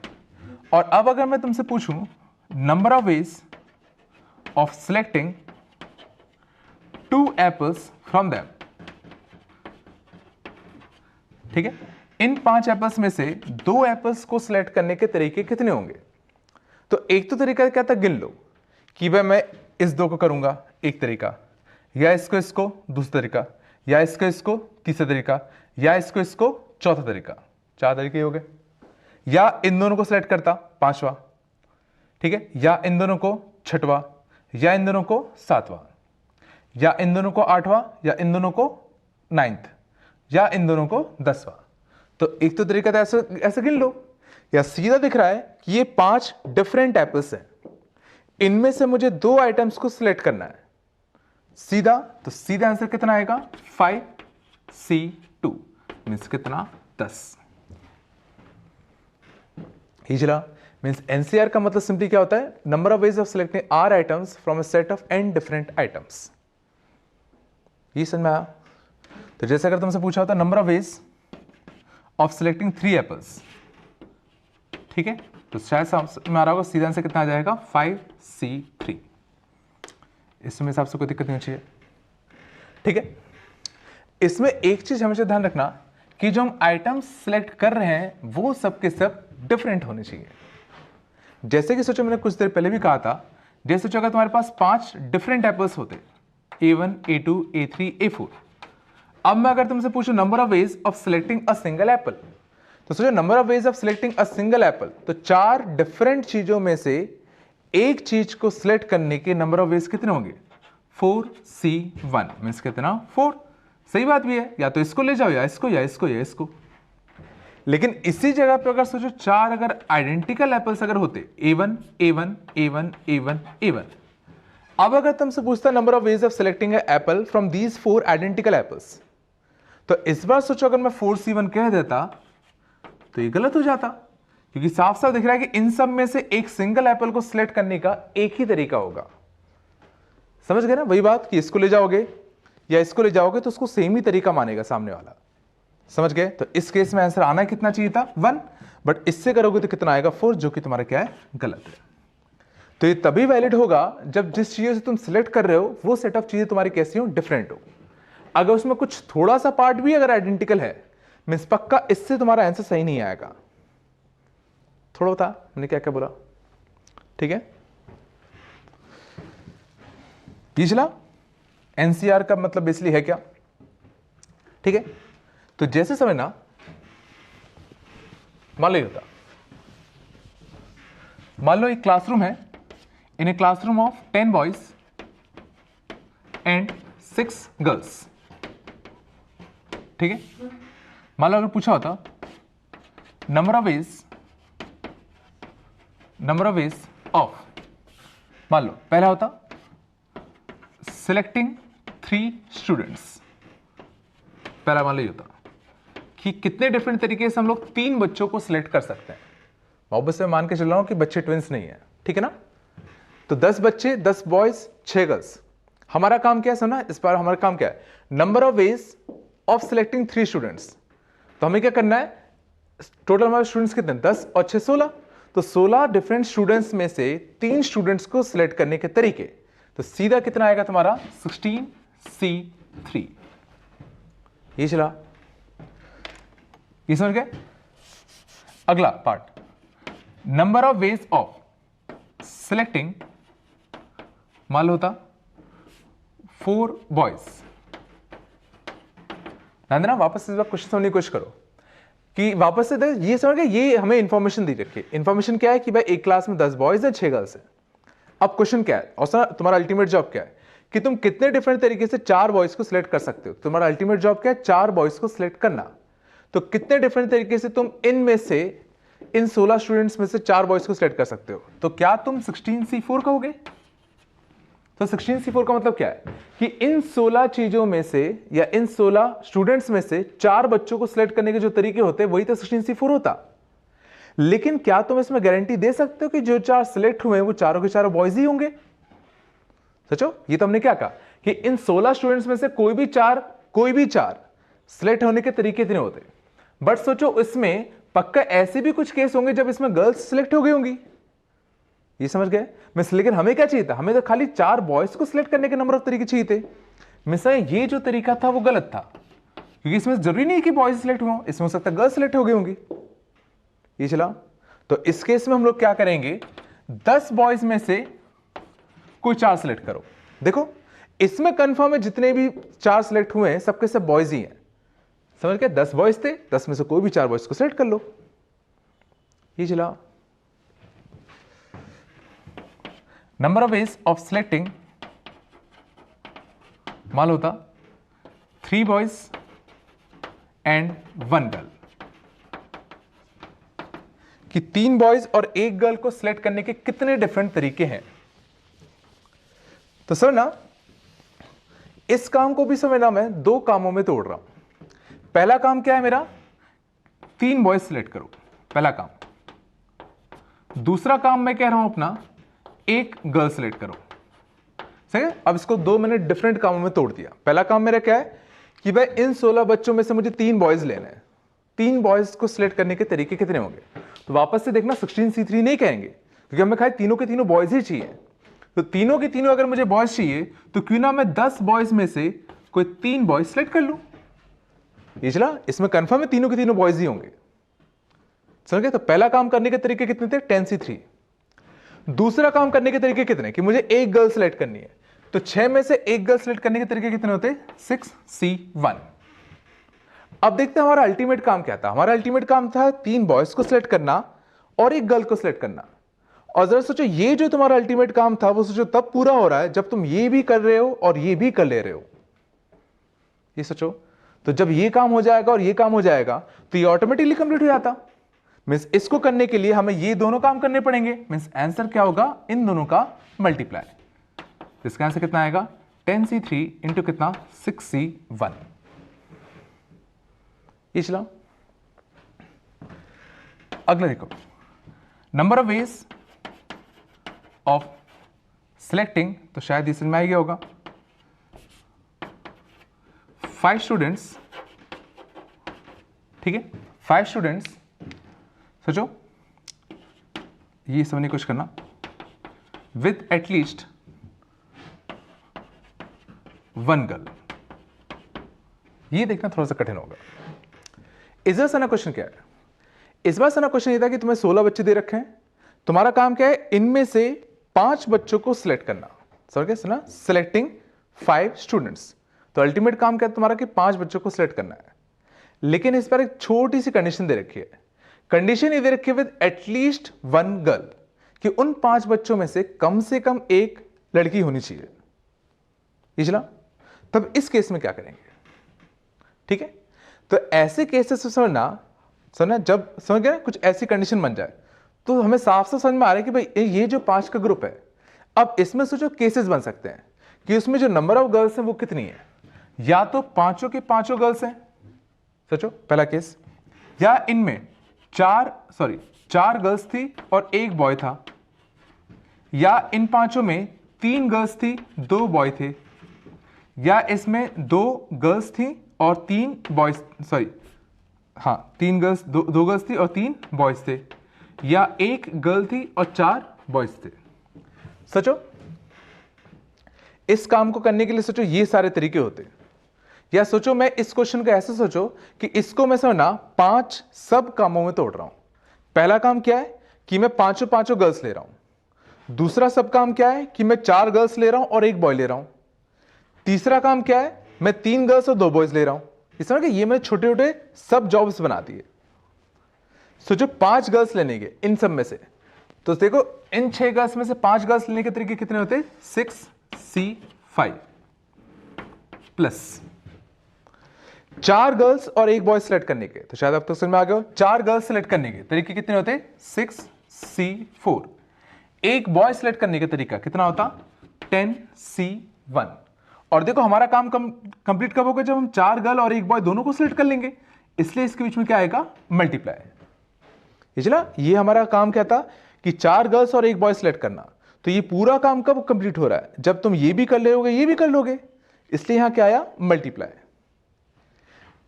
और अब अगर मैं तुमसे पूछूं number of ways of selecting 2 apples from them, ठीक है, इन 5 एप्पल्स में से 2 एप्पल्स को सिलेक्ट करने के तरीके कितने होंगे? तो एक तो तरीका क्या था, गिन लो कि भाई मैं इस 2 को करूंगा एक तरीका, या इसको दूसरा तरीका, या इसको तीसरा तरीका, या इसको चौथा तरीका। 4 तरीके हो गए। या इन दोनों को सिलेक्ट करता 5वां, ठीक है, या इन दोनों को 6वां, या इन दोनों को 7वां, या इन दोनों को 8वां, या इन दोनों को 9th, या इन दोनों को 10वां। तो एक तो तरीका था ऐसे गिन लो। या सीधा दिख रहा है कि ये 5 डिफरेंट एप्पल्स हैं, इनमें से मुझे 2 आइटम्स को सिलेक्ट करना है सीधा, तो सीधा आंसर कितना आएगा? 5C2 मीन्स कितना? 10। ही चला। मीन्स एनसीआर का मतलब सिंपली क्या होता है? Number of ways of selecting r items from a set of n different items. ये समझ में आया? तो जैसे अगर तुमसे पूछा होता number of ways of selecting 3 apples, ठीक है, तो शायद समझ में आ रहा होगा सीधा आंसर कितना आ जाएगा? 5C3। इसमें हिसाब से कोई दिक्कत नहीं चाहिए, ठीक है। इसमें एक चीज हमेशा ध्यान रखना कि जो हम आइटम्स सिलेक्ट कर रहे हैं वो सब के सब डिफरेंट होने चाहिए। जैसे कि सोचो मैंने कुछ देर पहले भी कहा था, जैसे सोचो अगर तुम्हारे पास 5 डिफरेंट एप्पल्स होते, A1, A2, A3, A4, अब मैं अगर तुमसे पूछूं number of ways of selecting a single Apple, तो सोचो number of ways of selecting a single Apple, तो 4 डिफरेंट चीजों में से एक चीज को सिलेक्ट करने के नंबर ऑफ वेज कितने होंगे? 4C1 मीन्स कितना? 4। सही बात भी है, या तो इसको ले जाओ, या इसको, या इसको, या इसको। लेकिन इसी जगह पे अगर सोचो 4 अगर आइडेंटिकल एप्पल्स अगर होते, A1, A1, A1, A1, A1, अब अगर तुमसे पूछता number of ways of selecting Apple from these 4 identical apples, तो इस बार सोचो अगर मैं 4C1 कह देता तो ये गलत हो जाता, क्योंकि साफ साफ दिख रहा है कि इन सब में से एक सिंगल एप्पल को सिलेक्ट करने का एक ही तरीका होगा। समझ गए ना? वही बात कि इसको ले जाओगे या इसको ले जाओगे तो उसको सेम ही तरीका मानेगा सामने वाला। समझ गए? तो इस केस में आंसर आना कितना चाहिए था? 1, बट इससे करोगे तो कितना आएगा? 4, जो कि तुम्हारा क्या है? गलत है। तो ये तभी वैलिड होगा जब जिस चीजों से तुम सिलेक्ट कर रहे हो वो सेट ऑफ चीजें तुम्हारी कैसी हो? डिफरेंट हो। अगर उसमें कुछ थोड़ा सा पार्ट भी अगर आइडेंटिकल है, मीन्स पक्का इससे तुम्हारा आंसर सही नहीं आएगा। थोड़ा बता मैंने क्या क्या बोला, ठीक है? पिछला एनसीआर का मतलब बेसिकली है क्या, ठीक है? तो जैसे समझना, मान लो एक क्लासरूम है, in a classroom of 10 boys and 6 girls, ठीक है? मान लो अगर पूछा होता नंबर ऑफ वेज ऑफ, मान लो पहला होता सिलेक्टिंग 3 स्टूडेंट्स, पहला मान लो ये होता कि कितने डिफरेंट तरीके से हम लोग 3 बच्चों को सिलेक्ट कर सकते हैं। ऑब्वियसली मैं मान के चल रहा हूं कि बच्चे ट्विंस नहीं है, ठीक है ना? तो 10 बच्चे, 10 बॉयज, 6 गर्ल्स। हमारा काम क्या है सुना? इस बार हमारा काम क्या है? Number of ways of selecting 3 students. तो हमें क्या करना है? टोटल हमारे स्टूडेंट्स कितने? 10 और 6 16। तो 16 डिफरेंट स्टूडेंट्स में से 3 स्टूडेंट्स को सिलेक्ट करने के तरीके। तो सीधा कितना आएगा तुम्हारा? 16C3। ये चला, ये समझ गए? अगला part, number of ways of selecting, मान लो होता 4 बॉयज। ध्यान देना, वापस से क्वेश्चन समझने की कोशिश करो कि वापस से ये समझ गए, ये हमें इंफॉर्मेशन दी रखी है। इंफॉर्मेशन क्या है कि भाई एक क्लास में 10 बॉयज है 6 गर्ल्स है। अब क्वेश्चन क्या है और सर तुम्हारा अल्टीमेट जॉब क्या है कि तुम कितने डिफरेंट तरीके से 4 बॉयज को सिलेक्ट कर सकते हो। तुम्हारा अल्टीमेट जॉब क्या है, 4 बॉयज को सिलेक्ट करना। तो कितने डिफरेंट तरीके से तुम इनमें से इन 16 स्टूडेंट्स में से 4 बॉयज को सिलेक्ट कर सकते हो। तो क्या तुम 16C4 कहोगे? तो 16C4 का मतलब क्या है कि इन 16 चीजों में से या इन 16 स्टूडेंट्स में से 4 बच्चों को सिलेक्ट करने के जो तरीके होते हैं वही तो 16C4 होता। लेकिन क्या तुम इसमें गारंटी दे सकते हो कि जो 4 सिलेक्ट हुए हैं वो चारों के चारों बॉयज ही होंगे? सोचो, ये तो हमने क्या कहा कि इन 16 स्टूडेंट्स में से कोई भी चार सिलेक्ट होने के तरीके इतने होते। बट सोचो इसमें पक्का ऐसे भी कुछ केस होंगे जब इसमें गर्ल्स सिलेक्ट हो गई होंगी। ये समझ गए मिस? लेकिन हमें क्या चाहिए था, हमें तो खाली 4 बॉयज को सिलेक्ट करने के नंबर ऑफ तरीके चाहिए थे। मिस ये जो तरीका था वो गलत था, क्योंकि इसमें जरूरी नहीं कि बॉयज सिलेक्ट हुए, इसमें हो सकता है गर्ल्स सिलेक्ट हो गई होंगी। ये चला, तो इस केस में हम लोग क्या करेंगे, 10 बॉयज में से कोई 4 सिलेक्ट करो। देखो इसमें कंफर्म है जितने भी 4 सिलेक्ट हुए हैं सबके सब बॉयज ही हैं। समझ गए? 10 बॉयज थे, 10 में से कोई भी 4 बॉयज को सिलेक्ट कर लो। ये चला, number of ways of selecting मान लो था 3 बॉयज एंड 1 गर्ल, कि 3 बॉयज और 1 गर्ल को सिलेक्ट करने के कितने डिफरेंट तरीके हैं। तो सर ना इस काम को भी समझना, मैं 2 कामों में तोड़ रहा हूं। पहला काम क्या है मेरा, 3 बॉयज सिलेक्ट करो, पहला काम। दूसरा काम मैं कह रहा हूं अपना 1 गर्ल सिलेक्ट करो। सही है? अब इसको 2 मैंने डिफरेंट कामों में तोड़ दिया। पहला काम मेरा क्या है कि भाई इन 16 बच्चों में से मुझे 3 बॉयज लेने हैं। 3 बॉयज को सिलेक्ट करने के तरीके कितने होंगे? तो वापस से देखना 16C3 नहीं कहेंगे, क्योंकि हमें खाली तीनों के तीनों बॉयज ही चाहिए। तो तीनों के तीनों अगर मुझे बॉयज चाहिए तो क्यों ना मैं 10 बॉयज में से कोई 3 बॉयज सिलेक्ट कर लूं। ये चला, इसमें कंफर्म है तीनों के तीनों बॉयज ही होंगे। समझ गए? तो पहला काम करने के तरीके कितने थे, 10C3। दूसरा काम करने के तरीके कितने कि मुझे 1 गर्ल सिलेक्ट करनी है, तो 6 में से 1 गर्ल सिलेक्ट करने के तरीके कितने होते, 6C1। अब देखते हैं हमारा अल्टीमेट काम क्या था। हमारा अल्टीमेट काम था 3 बॉयज को सिलेक्ट करना और 1 गर्ल को सिलेक्ट करना। और जरा सोचो, ये जो तुम्हारा अल्टीमेट काम था वो सोचो तब पूरा हो रहा है जब तुम ये भी कर रहे हो और ये भी कर ले रहे हो। ये सोचो, तो जब ये काम हो जाएगा और ये काम हो जाएगा तो ये ऑटोमेटिकली कंप्लीट हो जाता। मीन्स इसको करने के लिए हमें ये दोनों काम करने पड़ेंगे। मीन्स आंसर क्या होगा, इन दोनों का मल्टीप्लाई। इसका आंसर कितना आएगा, 10C3 इंटू कितना, 6C1। ये चला, अगला देखो, number of ways of selecting, तो शायद इसमें में आ गया होगा। 5 स्टूडेंट्स, ठीक है, 5 स्टूडेंट्स, सोचो ये समझने की कोशिश करना, विद एटलीस्ट 1 गर्ल। ये देखना थोड़ा सा कठिन होगा। इस बार सना क्वेश्चन क्या है, इस बार सना क्वेश्चन ये था कि तुम्हें 16 बच्चे दे रखे हैं, तुम्हारा काम क्या है, इनमें से 5 बच्चों को सिलेक्ट करना। समझ गए सना, सिलेक्टिंग 5 स्टूडेंट्स। तो अल्टीमेट काम क्या है तुम्हारा कि 5 बच्चों को सिलेक्ट करना है। लेकिन इस पर एक छोटी सी कंडीशन दे रखी है। कंडीशन ये दे रखी है विद एटलीस्ट 1 गर्ल, कि उन 5 बच्चों में से कम 1 लड़की होनी चाहिए। ये चला, तब इस केस में क्या करेंगे, ठीक है? तो ऐसे केसेस समझना जब समझ गए ना, कुछ ऐसी कंडीशन बन जाए तो हमें साफ साफ समझ में आ रहा है कि भाई ये जो 5 का ग्रुप है, अब इसमें सोचो केसेस बन सकते हैं कि उसमें जो नंबर ऑफ गर्ल्स हैं वो कितनी है। या तो 5 के 5 गर्ल्स हैं, सोचो पहला केस, या इनमें 4 गर्ल्स थी और 1 बॉय था, या इन 5 में 3 गर्ल्स थी 2 बॉय थे, या इसमें 2 गर्ल्स थी और 3 बॉयज, 3 गर्ल्स, 2 गर्ल्स थी और 3 बॉयज थे, या 1 गर्ल थी और 4 बॉयज थे। सोचो इस काम को करने के लिए सोचो ये सारे तरीके होते। या सोचो मैं इस क्वेश्चन को ऐसे सोचो कि इसको मैं समझना 5 सब कामों में तोड़ रहा हूं। पहला काम क्या है कि मैं 5 गर्ल्स ले रहा हूं। दूसरा सब काम क्या है कि मैं 4 गर्ल्स ले रहा हूं और 1 बॉय ले रहा हूं। तीसरा काम क्या है, मैं 3 गर्ल्स और 2 बॉयज ले रहा हूं। इसमें कि ये मैंने छोटे छोटे सब जॉब्स बना दिए। सोचो 5 गर्ल्स लेने के इन सब में से, तो देखो इन 6 गर्ल्स में से 5 गर्ल्स लेने के तरीके कितने होते, 6C5 प्लस 4 गर्ल्स और 1 बॉय सेलेक्ट करने के, तो शायद अब तक समझ में आ गया हो। 4 गर्ल्स सेलेक्ट करने के तरीके कितने होते, 6C4। 1 बॉय सेलेक्ट करने का तरीका कितना होता, 10C1। और देखो हमारा काम कंप्लीट कब होगा, जब हम 4 गर्ल और 1 बॉय दोनों को सिलेक्ट कर लेंगे, इसलिए इसके बीच में क्या आएगा, मल्टीप्लाई। चला, ये हमारा काम क्या था कि 4 गर्ल्स और 1 बॉय सिलेक्ट करना। तो ये पूरा काम कब कंप्लीट हो रहा है, जब तुम ये भी कर लोगे ये भी कर लोगे, इसलिए यहां क्या आया, मल्टीप्लाई।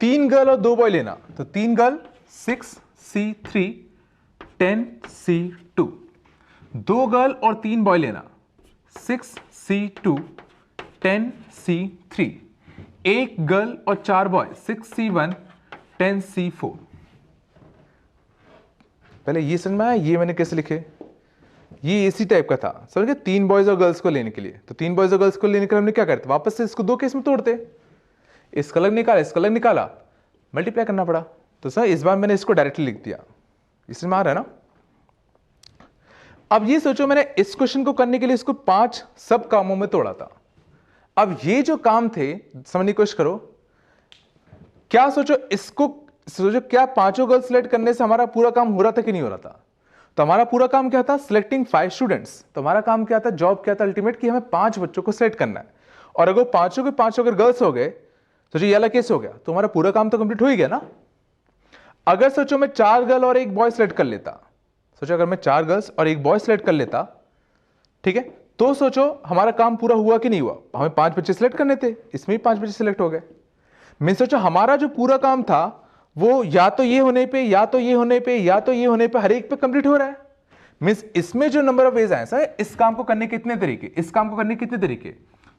3 गर्ल और 2 बॉय लेना, तो 3 गर्ल 6C3 10C2, 2 गर्ल और 3 बॉय लेना 6C2 10C3, 1 गर्ल और 4 बॉय 6C1 10C4। पहले ये समझ में आया, ये मैंने कैसे लिखे, ये इसी टाइप का था, समझ गए। 3 बॉयज और गर्ल्स को लेने के लिए, तो 3 बॉयज और गर्ल्स को लेने के लिए हमने क्या करते, वापस से इसको 2 केस में तोड़ते, इसका अलग निकाला इसका अलग निकाला, मल्टीप्लाई करना पड़ा। तो सर इस बार मैंने इसको डायरेक्टली लिख दिया, इसमें आ रहा है ना। अब ये सोचो मैंने इस क्वेश्चन को करने के लिए इसको 5 सब कामों में तोड़ा था। अब ये जो काम थे, समझने की कोशिश करो, क्या सोचो इसको सोचो, क्या 5 गर्ल्स सिलेक्ट करने से हमारा पूरा काम हो रहा था कि नहीं हो रहा था। तो हमारा पूरा काम क्या था, सिलेक्टिंग 5 स्टूडेंट्स। तो हमारा काम क्या था, जॉब क्या था अल्टीमेट, कि हमें 5 बच्चों को सिलेक्ट करना है। और अगर 5 के 5 अगर गर्ल्स हो गए, सोचो ये वाला केस हो गया, तो हमारा पूरा काम तो कंप्लीट हो ही गया ना। अगर सोचो मैं 4 गर्ल और 1 बॉय सिलेक्ट कर लेता, सोचो अगर मैं 4 गर्ल्स और 1 बॉय सिलेक्ट कर लेता, ठीक है, तो सोचो हमारा काम पूरा हुआ कि नहीं हुआ। हमें 5 बच्चे सिलेक्ट करने थे, इसमें भी 5 बच्चे सिलेक्ट हो गए। मैं सोचो हमारा जो पूरा काम था वो या तो ये होने पे या तो ये होने पे या तो ये होने पे हर एक पे कंप्लीट हो रहा है। मींस इसमें जो नंबर ऑफ वेज आए सर, इस काम को करने के कितने तरीके, इस काम को करने के कितने तरीके,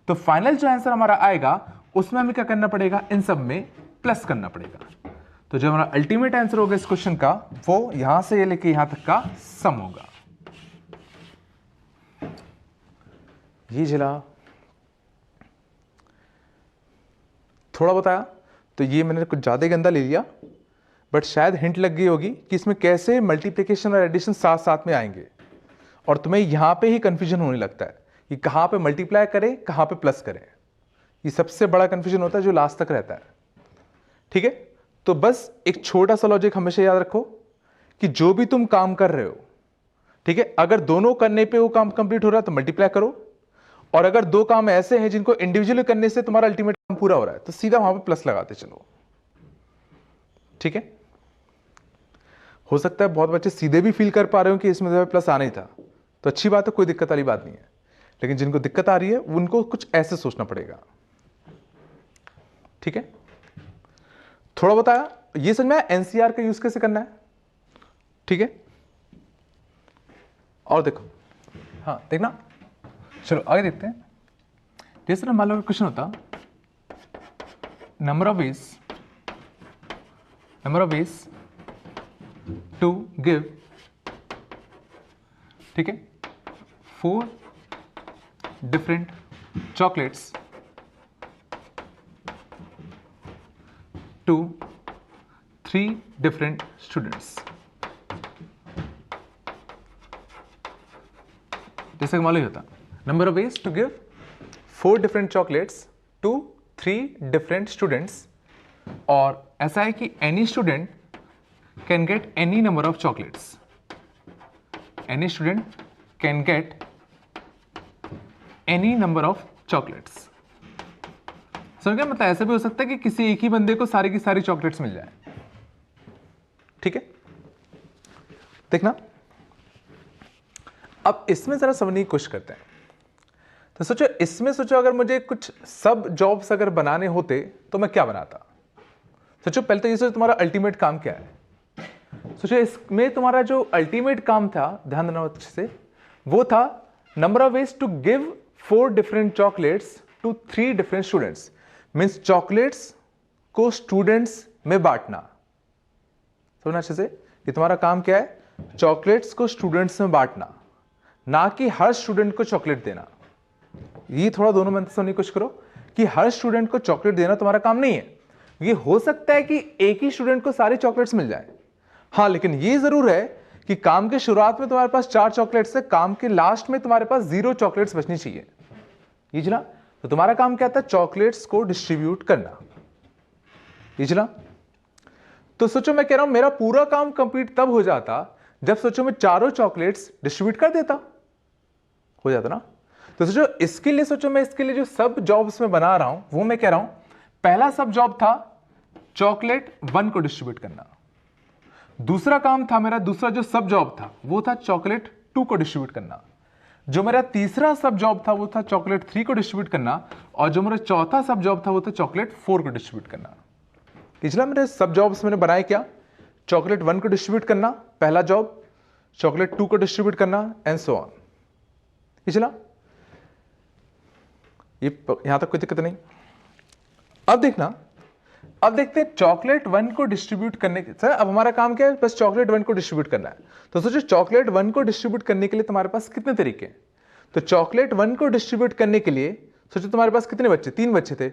तो फाइनल जो आंसर हमारा आएगा उसमें हमें क्या करना पड़ेगा, इन सब में प्लस करना पड़ेगा। तो जो हमारा अल्टीमेट आंसर होगा इस क्वेश्चन का, वो यहां से लेके यहां तक का सम होगा। ये जिला थोड़ा बताया, तो ये मैंने कुछ ज्यादा गंदा ले लिया, बट शायद हिंट लग गई होगी कि इसमें कैसे मल्टीप्लिकेशन और एडिशन साथ साथ में आएंगे। और तुम्हें यहां पे ही कंफ्यूजन होने लगता है कि कहां पे मल्टीप्लाई करें कहां पे प्लस करें। ये सबसे बड़ा कंफ्यूजन होता है जो लास्ट तक रहता है, ठीक है। तो बस एक छोटा सा लॉजिक हमेशा याद रखो कि जो भी तुम काम कर रहे हो, ठीक है, अगर दोनों करने पे वो काम कंप्लीट हो रहा है तो मल्टीप्लाई करो, और अगर 2 काम ऐसे हैं जिनको इंडिविजुअली करने से तुम्हारा अल्टीमेट काम पूरा हो रहा है तो सीधा वहां पे प्लस लगाते चलो, ठीक है। हो सकता है बहुत बच्चे सीधे भी फील कर पा रहे हो कि इसमें प्लस आना ही था, तो अच्छी बात है, कोई दिक्कत वाली बात नहीं है। लेकिन जिनको दिक्कत आ रही है उनको कुछ ऐसे सोचना पड़ेगा, ठीक है। थोड़ा बताया, ये समझ में आया एनसीआर का यूज कैसे करना है, ठीक है। और देखो, हाँ देखना, चलो आगे देखते हैं। जैसे ना मान लो क्वेश्चन होता, number of ways to give, ठीक है, 4 different chocolates to 3 different students. जैसे मान लो ये होता, number of ways to give 4 different chocolates to 3 different students, और ऐसा है कि any student can get any number of chocolates, any student can get any number of chocolates. समझ गया, मतलब ऐसा भी हो सकता है कि किसी एक ही बंदे को सारी की सारी चॉकलेट्स मिल जाए, ठीक है। देखना, अब इसमें जरा समझने की कोशिश करते हैं। तो सोचो इसमें, सोचो अगर मुझे कुछ सब जॉब्स अगर बनाने होते तो मैं क्या बनाता। सोचो पहले तो ये सोचो तुम्हारा अल्टीमेट काम क्या है। सोचो इसमें तुम्हारा जो अल्टीमेट काम था, ध्यान देना अच्छे से, वो था number of ways to give 4 different chocolates to 3 different students. Means chocolates को स्टूडेंट्स में बांटना। समझना अच्छे से, ये तुम्हारा काम क्या है, चॉकलेट्स को स्टूडेंट्स में बांटना, ना कि हर स्टूडेंट को चॉकलेट देना। ये थोड़ा दोनों में समझने की कोशिश करो कि हर स्टूडेंट को चॉकलेट देना तुम्हारा काम नहीं है। ये हो सकता है कि एक ही स्टूडेंट को सारे चॉकलेट्स मिल जाए, हाँ, लेकिन ये जरूर है कि काम के शुरुआत में तुम्हारे पास 4 चॉकलेट्स है, काम के लास्ट में तुम्हारे पास 0 चॉकलेट्स बचनी चाहिए। ये चला, तो तुम्हारा काम क्या था? चॉकलेट्स को डिस्ट्रीब्यूट करना। ये चला, तो सोचो मैं कह रहा हूं मेरा पूरा काम कंप्लीट तब हो जाता जब सोचो मैं चारों चॉकलेट्स डिस्ट्रीब्यूट कर देता, हो जाता ना। तो सोचो इसके लिए, सोचो मैं इसके लिए जो सब जॉब्स में बना रहा हूं वो मैं कह रहा हूं पहला सब जॉब था चॉकलेट 1 को डिस्ट्रीब्यूट करना। दूसरा काम था मेरा, दूसरा जो सब जॉब था वो था चॉकलेट 2 को डिस्ट्रीब्यूट करना। जो मेरा तीसरा सब जॉब था वो था चॉकलेट 3 को डिस्ट्रीब्यूट करना, और जो मेरा चौथा सब जॉब था वो था चॉकलेट 4 को डिस्ट्रीब्यूट करना। पिछला मेरे सब जॉब्स मैंने बनाए क्या? चॉकलेट 1 को डिस्ट्रीब्यूट करना पहला जॉब, चॉकलेट 2 को डिस्ट्रीब्यूट करना एंड सो ऑन। पिछला ये यहां तक कोई दिक्कत नहीं। अब देखना, अब देखते हैं चॉकलेट 1 को डिस्ट्रीब्यूट करने के, सर अब हमारा काम क्या है? बस चॉकलेट 1 को डिस्ट्रीब्यूट करना है। तो सोचो चॉकलेट 1 को डिस्ट्रीब्यूट करने के लिए तुम्हारे पास कितने तरीके हैं? तो चॉकलेट 1 को डिस्ट्रीब्यूट करने के लिए सोचो तुम्हारे पास कितने बच्चे? 3 बच्चे थे,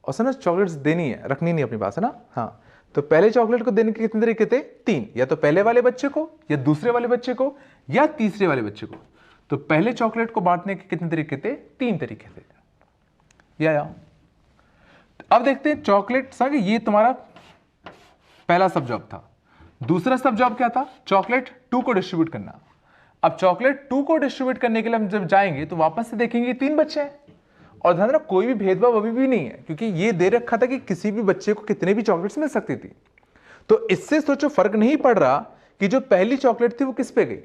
और सर ना चॉकलेट्स देनी है, रखनी नहीं अपने पास, है ना। हाँ, तो पहले चॉकलेट को देने के कितने तरीके थे? 3, या तो पहले वाले बच्चे को, या दूसरे वाले बच्चे को, या तीसरे वाले बच्चे को। तो पहले चॉकलेट को बांटने के कितने तरीके थे? 3 तरीके थे। या अब देखते हैं चॉकलेट, सर ये तुम्हारा पहला सब जॉब था। दूसरा सब जॉब क्या था? चॉकलेट 2 को डिस्ट्रीब्यूट करना। अब चॉकलेट 2 को डिस्ट्रीब्यूट करने के लिए हम जब जाएंगे तो वापस से देखेंगे 3 बच्चे हैं, और ध्यान रखना कोई भी भेदभाव अभी भी नहीं है, क्योंकि ये दे रखा था कि किसी भी बच्चे को कितने भी चॉकलेट्स मिल सकती थी। तो इससे सोचो फर्क नहीं पड़ रहा कि जो पहली चॉकलेट थी वो किस पे गई।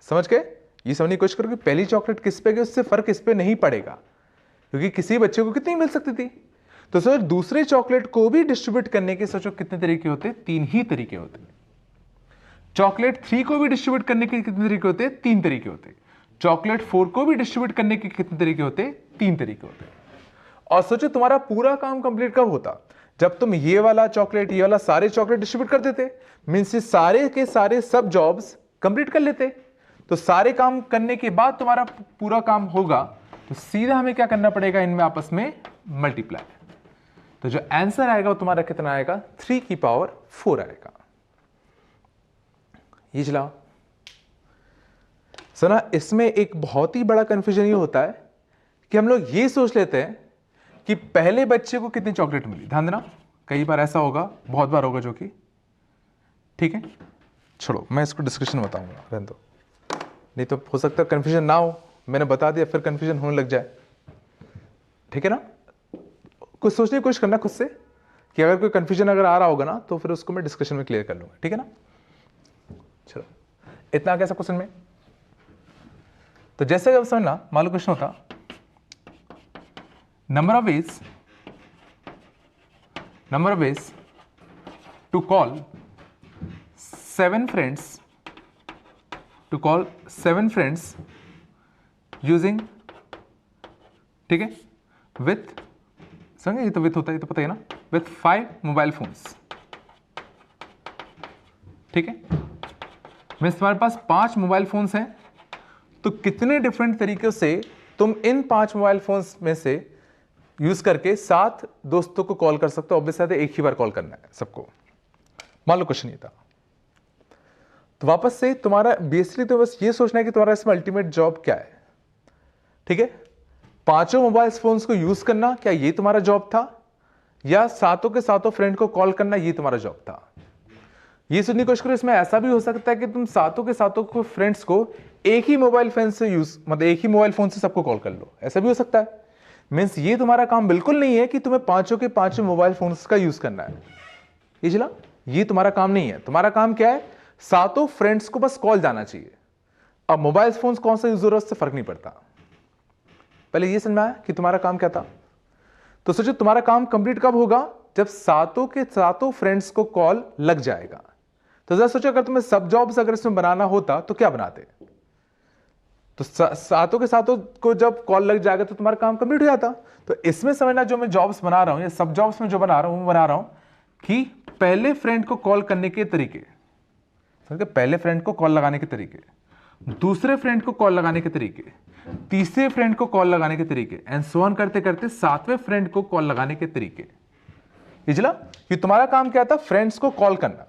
समझ गए? ये समझने की कोशिश करो कि पहली चॉकलेट किस पे गई, उससे फर्क इस पे नहीं पड़ेगा, क्योंकि किसी बच्चे को कितनी मिल सकती थी। तो सोचो दूसरे चॉकलेट को भी डिस्ट्रीब्यूट करने के सोचो कितने तरीके होते? 3 ही तरीके होते। चॉकलेट 3 को भी डिस्ट्रीब्यूट करने के कितने तरीके होते? 3 तरीके होते। चॉकलेट 4 को भी डिस्ट्रीब्यूट करने के कितने तरीके होते? 3 तरीके होते। और सोचो तुम्हारा पूरा काम कंप्लीट कब होता? जब तुम ये वाला चॉकलेट, ये वाला सारे चॉकलेट डिस्ट्रीब्यूट कर देते, मींस सारे के सारे सब जॉब्स कंप्लीट कर लेते। तो सारे काम करने के बाद तुम्हारा पूरा काम होगा, तो सीधा हमें क्या करना पड़ेगा? इनमें आपस में मल्टीप्लाई। तो जो आंसर आएगा वो तुम्हारा कितना आएगा? 3 की पावर 4 आएगा। ये चला सुना, इसमें एक बहुत ही बड़ा कंफ्यूजन ये होता है कि हम लोग ये सोच लेते हैं कि पहले बच्चे को कितनी चॉकलेट मिली। ध्यान देना, कई बार ऐसा होगा, बहुत बार होगा, जो कि ठीक है, छोड़ो मैं इसको डिस्कशन बताऊंगा, रहने दो, नहीं तो हो सकता है कंफ्यूजन ना हो, मैंने बता दिया फिर कंफ्यूजन होने लग जाए। ठीक है ना, कुछ सोचने की कोशिश करना खुद से कि अगर कोई कंफ्यूजन अगर आ रहा होगा ना तो फिर उसको मैं डिस्कशन में क्लियर कर लूंगा। ठीक है ना, चलो इतना कैसा क्वेश्चन में। तो जैसे अब समझना, मान लो क्वेश्चन होता number of ways to call 7 friends using, ठीक है, विथ, समझे, ये तो विथ होता है, ये तो पता है ना, विथ 5 मोबाइल फोन्स। ठीक है, मीन्स तुम्हारे पास 5 मोबाइल फोन्स हैं, तो कितने डिफरेंट तरीकों से तुम इन 5 मोबाइल फोन्स में से यूज करके 7 दोस्तों को कॉल कर सकते हो। ऑब्वियस है एक ही बार कॉल करना है सबको। मान लो क्वेश्चन ये था, तो वापस से तुम्हारा बेसिकली तो बस ये सोचना है कि तुम्हारा इसमें अल्टीमेट जॉब क्या है। ठीक है, 5 मोबाइल फोन्स को यूज करना, क्या ये तुम्हारा जॉब था, या 7 के 7 फ्रेंड को कॉल करना ये तुम्हारा जॉब था। ये सोचने की कोशिश करो, इसमें ऐसा भी हो सकता है कि तुम 7 के 7 को फ्रेंड्स को एक ही मोबाइल फोन से यूज, मतलब एक ही मोबाइल फोन से सबको कॉल कर लो, ऐसा भी हो सकता है। मीन्स ये तुम्हारा काम बिल्कुल नहीं है कि तुम्हें 5 के 5 मोबाइल फोन्स का यूज करना है। ये चला, ये तुम्हारा काम नहीं है। तुम्हारा काम क्या है? 7 फ्रेंड्स को बस कॉल जाना चाहिए। अब मोबाइल फोन्स कौन सा यूज हो रहा है उससे फर्क नहीं पड़ता। पहले ये समझ आया कि तुम्हारा काम क्या था। तो सोचो तुम्हारा काम कंप्लीट कब होगा? जब 7 के 7 फ्रेंड्स को कॉल लग जाएगा। तो जरा सोचो अगर तुम्हें सब जॉब्स अगर इसमें बनाना होता तो क्या बनाते? तो 7 के 7 को जब कॉल लग जाएगा तो तुम्हारा काम कंप्लीट हो जाता। तो इसमें समझना, जो मैं जॉब्स बना रहा हूं या सब जॉब्स में जो बना रहा हूं, वो बना रहा हूं कि पहले फ्रेंड को कॉल करने के तरीके, पहले फ्रेंड को कॉल लगाने के तरीके। दूसरे फ्रेंड को कॉल लगाने के तरीके, तीसरे फ्रेंड को कॉल लगाने के तरीके, एंड सो ऑन करते करते सातवें फ्रेंड को कॉल लगाने के तरीके। इजला कि तुम्हारा काम क्या था, फ्रेंड्स को कॉल करना।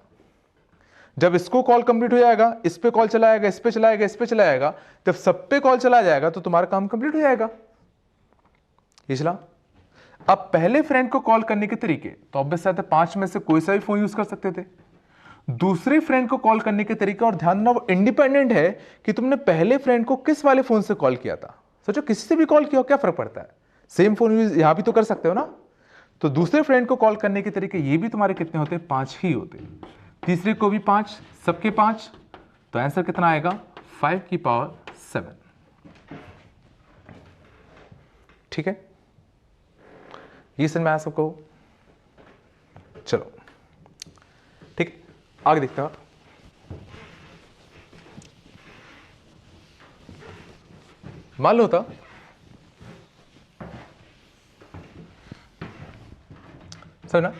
जब इसको कॉल कंप्लीट हो जाएगा, इस पे कॉल चलाएगा, इस पे चलाएगा, इस पे चलाएगा, जब सब पे कॉल चला जाएगा तो तुम्हारा काम कंप्लीट हो जाएगा। इजला अब पहले फ्रेंड को कॉल करने के तरीके तो ऑब्वियस बात है 5 में से कोई सा भी फोन यूज कर सकते थे। दूसरे फ्रेंड को कॉल करने के तरीके, और ध्यान देना वो इंडिपेंडेंट है कि तुमने पहले फ्रेंड को किस वाले फोन से कॉल किया था। सोचो किसी से भी कॉल किया हो, क्या फर्क पड़ता है, सेम फोन यूज यहां भी तो कर सकते हो ना। तो दूसरे फ्रेंड को कॉल करने के तरीके ये भी तुम्हारे कितने होते हैं, 5 ही होते हैं। तीसरे को भी 5, सबके 5, तो आंसर कितना आएगा 5 की पावर 7। ठीक है, ये समझ में आया सबको। चलो ठीक है, आगे देखते हैं। मान लो था सर ना,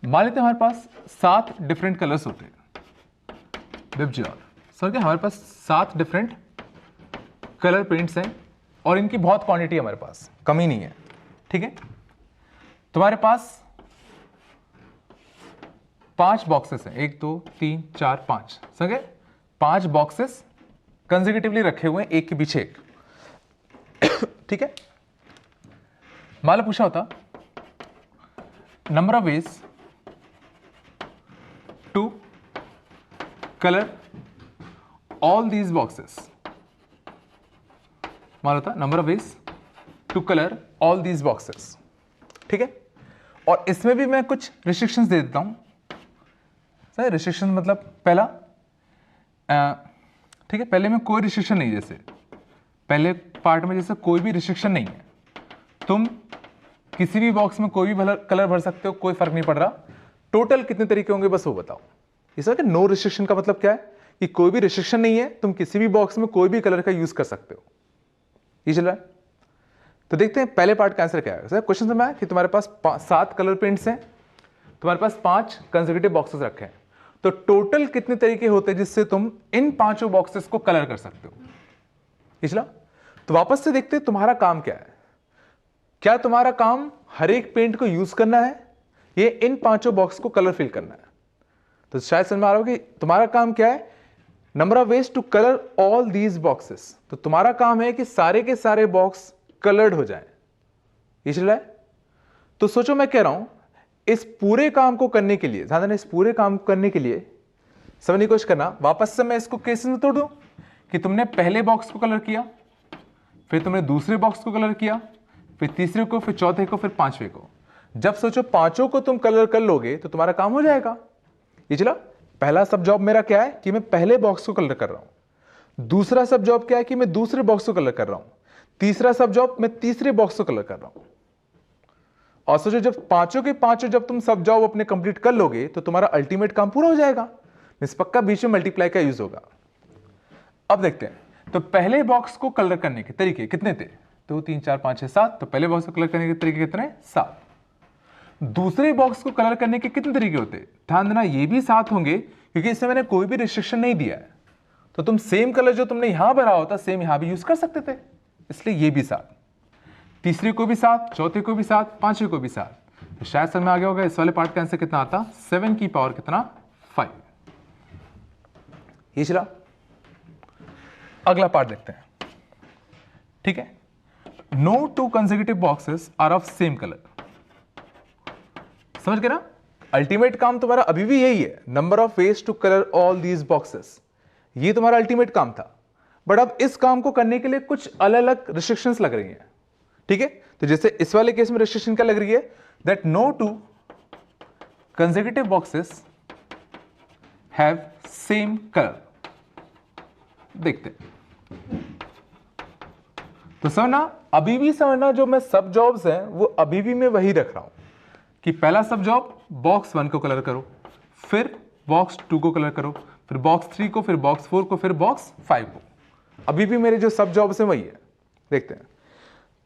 मान लेते हमारे पास 7 डिफरेंट कलर्स होते हैं विबजीआर। सर क्या हमारे पास 7 डिफरेंट कलर पेंट्स हैं और इनकी बहुत क्वांटिटी है हमारे पास, कमी नहीं है। ठीक है, तुम्हारे पास 5 बॉक्सेस हैं, 1 2 3 4 5, समझे, 5 बॉक्सेस कंसेक्यूटिवली रखे हुए हैं एक के पीछे एक। ठीक है, मान लो पूछा होता number of ways to colour all these boxes, मान लो था number of ways to colour all these boxes. ठीक है, और इसमें भी मैं कुछ रिस्ट्रिक्शंस दे देता हूं। सर रिस्ट्रिक्शन मतलब पहला, ठीक है, पहले में कोई रिस्ट्रिक्शन नहीं, जैसे पहले पार्ट में जैसे कोई भी रिस्ट्रिक्शन नहीं है, तुम किसी भी बॉक्स में कोई भी कलर भर सकते हो, कोई फर्क नहीं पड़ रहा। टोटल कितने तरीके होंगे बस वो बताओ। इसका कि नो रिस्ट्रिक्शन का मतलब क्या है कि कोई भी रिस्ट्रिक्शन नहीं है, तुम किसी भी बॉक्स में कोई भी कलर का यूज कर सकते हो। ये चल रहा है, तो देखते हैं पहले पार्ट का आंसर क्या है। सर क्वेश्चन में है कि तुम्हारे पास 7 कलर पेंट्स हैं, तुम्हारे पास 5 कंसेक्यूटिव बॉक्सेस रखे हैं, तो टोटल कितने तरीके होते हैं जिससे तुम इन 5 बॉक्सेस को कलर कर सकते हो। पिछला, तो वापस से देखते हैं तुम्हारा काम क्या है। क्या तुम्हारा काम हर एक पेंट को यूज करना है, ये इन 5 बॉक्स को कलर फिल करना है। तो शायद समझ में आ रहा हो कि तुम्हारा काम क्या है, number of ways to colour all these boxes. तो तुम्हारा काम है कि सारे के सारे बॉक्स कलर्ड हो जाए। ये चल रहा है, तो सोचो मैं कह रहा हूं इस पूरे काम को करने के लिए, ध्यान देना, इस पूरे काम को करने के लिए समझने की कोशिश करना। वापस से मैं इसको केसेस में तोड़ दूं कि तुमने पहले बॉक्स को कलर किया, फिर तुमने दूसरे बॉक्स को कलर किया, फिर तीसरे को, फिर चौथे को, फिर पांचवे को। जब सोचो 5 को तुम कलर कर लोगे तो तुम्हारा काम हो जाएगा। ये चला, पहला सब जॉब मेरा क्या है कि मैं पहले बॉक्स को कलर कर रहा हूं। दूसरा सब जॉब क्या है कि मैं दूसरे बॉक्स को कलर कर रहा हूं। तीसरा सब जॉब मैं तीसरे बॉक्स को कलर कर रहा हूं। और सोचो जब 5 के 5 जब तुम सब जॉब अपने कंप्लीट कर लोगे तो तुम्हारा अल्टीमेट काम पूरा हो जाएगा। इस पक्का बीच में मल्टीप्लाई का यूज होगा। अब देखते हैं, तो पहले बॉक्स को कलर करने के तरीके कितने थे, 2 3 4 5 6 7। तो पहले बॉक्स को कलर करने के तरीके कितने, 7। दूसरे बॉक्स को कलर करने के कितने तरीके होते, ध्यान देना ये भी 7 होंगे, क्योंकि इसमें मैंने कोई भी रिस्ट्रिक्शन नहीं दिया है। तो तुम सेम कलर जो तुमने यहां भरा होता सेम यहां भी यूज कर सकते थे, इसलिए ये भी 7। तीसरे को भी 7, चौथे को भी 7, पांचवे को भी 7। तो शायद समझ में आ गया होगा इस वाले पार्ट का आंसर कितना आता, 7 की पावर कितना, 5। ये चला, अगला पार्ट देखते हैं। ठीक है, no 2 consecutive boxes are of same colour. समझ गए ना, अल्टीमेट काम तुम्हारा अभी भी यही है, number of ways to colour all these boxes. ये तुम्हारा अल्टीमेट काम था, बट अब इस काम को करने के लिए कुछ अलग अलग रिस्ट्रिक्शंस लग रही हैं। ठीक है, तो जैसे इस वाले केस में रिस्ट्रिक्शन क्या लग रही है, that no 2 consecutive boxes have same colour. देखते हैं, तो समझना, अभी भी समझना, जो मैं सब जॉब्स हैं वो अभी भी मैं वही रख रहा हूं कि पहला सब जॉब बॉक्स 1 को कलर करो, फिर बॉक्स 2 को कलर करो, फिर बॉक्स 3 को, फिर बॉक्स 4 को, फिर बॉक्स 5 को। अभी भी मेरे जो सब जॉब्स हैं वही है। देखते हैं,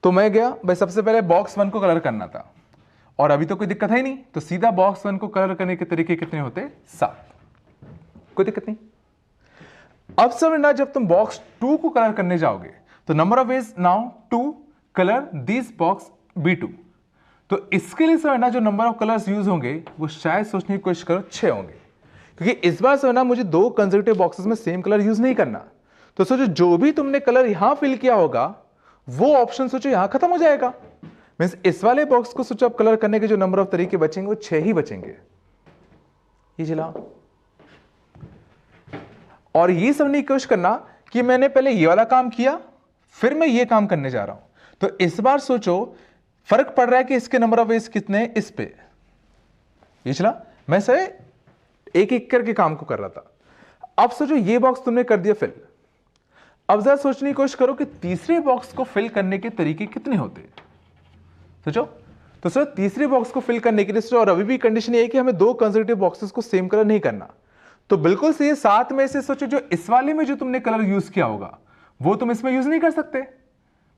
तो मैं गया भाई, सबसे पहले बॉक्स 1 को कलर करना था और अभी तो कोई दिक्कत है नहीं, तो सीधा बॉक्स 1 को कलर करने के तरीके कितने होते, 7। कोई दिक्कत नहीं। अब समझना, जब तुम बॉक्स 2 को कलर करने जाओगे तो number of ways now to colour this box B2। तो इसके लिए समझना जो नंबर ऑफ कलर्स यूज होंगे वो शायद सोचने की कोशिश करो 6 होंगे, क्योंकि इस बार समझना मुझे 2 कंसेक्यूटिव बॉक्सेस में सेम कलर यूज नहीं करना। तो सोचो जो भी तुमने कलर यहां फिल किया होगा वो ऑप्शन सोचो यहां खत्म हो जाएगा। मींस इस वाले बॉक्स को सोचो अब कलर करने के जो नंबर ऑफ तरीके बचेंगे वो 6 ही बचेंगे। ये चला। और ये समझने की कोशिश करना कि मैंने पहले ये वाला काम किया फिर मैं ये काम करने जा रहा हूं, तो इस बार सोचो फर्क पड़ रहा है कि इसके नंबर ऑफ वेज कितने हैं इस पे। ये चला। मैं से एक एक करके काम को कर रहा था। अब सोचो ये बॉक्स तुमने कर दिया फिल। अब जरा सोचने की कोशिश करो कि तीसरे बॉक्स को फिल करने के तरीके कितने होते हैं। सोचो। तो सर तीसरे बॉक्स को फिल करने के लिए सोचो, और अभी भी कंडीशन ये है कि हमें 2 कंसेक्यूटिव बॉक्सेस को सेम कलर नहीं करना। तो बिल्कुल सही है, 7 में से सोचो जो इस वाले में जो तुमने कलर यूज किया होगा वो तुम इसमें यूज नहीं कर सकते।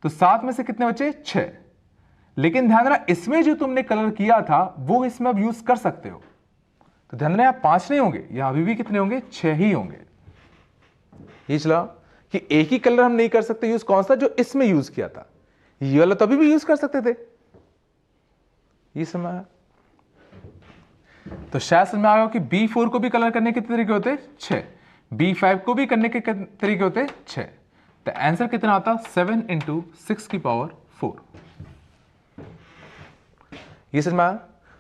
तो 7 में से कितने बचे? 6। लेकिन ध्यान रखना इसमें जो तुमने कलर किया था वो इसमें अब यूज कर सकते हो। तो ध्यान रखना यहां 5 नहीं होंगे, यहां अभी भी कितने होंगे? 6 ही होंगे। ये चला कि एक ही कलर हम नहीं कर सकते यूज, कौन सा? जो इसमें यूज किया था। ये वाला तो अभी भी यूज कर सकते थे। ये समय तो शायद समझ में आएगा कि B4 को भी कलर करने के तरीके होते 6, B5 को भी करने के तरीके होते 6। तो आंसर कितना आता? 7 × 6⁴। ये समझ में आया?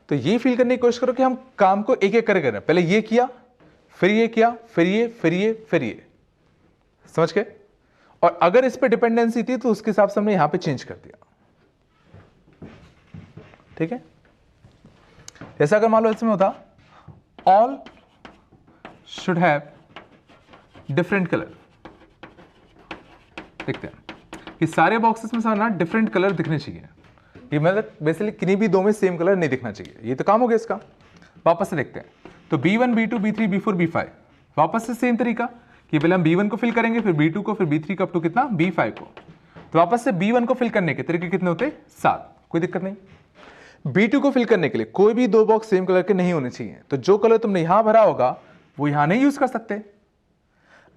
तो ये फील करने की कोशिश करो कि हम काम को एक एक करके कर रहे हैं। पहले ये किया, फिर ये किया, फिर ये, फिर ये, फिर ये। समझ गए? और अगर इस पे डिपेंडेंसी थी तो उसके हिसाब से हमने यहां पे चेंज कर दिया। ठीक है? जैसा अगर मान लो इसमें होता all should have different colour. देखते हैं कि सारे बॉक्सेस में ना डिफरेंट कलर दिखने चाहिए। ये मतलब बेसिकली किन्हीं भी 2 में सेम कलर नहीं दिखना चाहिए। ये तो काम हो गया इसका। वापस से देखते हैं। तो B1 B2 B3 B4 B5 वापस से सेम तरीका कि पहले हम B1 को फिल करेंगे, फिर B2 को, फिर B3 को, अप टू कितना? B5 को। तो वापस से B1 को फिल करने के तरीके कितने होते? 7। कोई दिक्कत नहीं। B2 को फिल करने के लिए कोई भी 2 बॉक्स सेम कलर के नहीं होने चाहिए। तो जो कलर तुमने यहां भरा होगा वो यहां नहीं यूज कर सकते।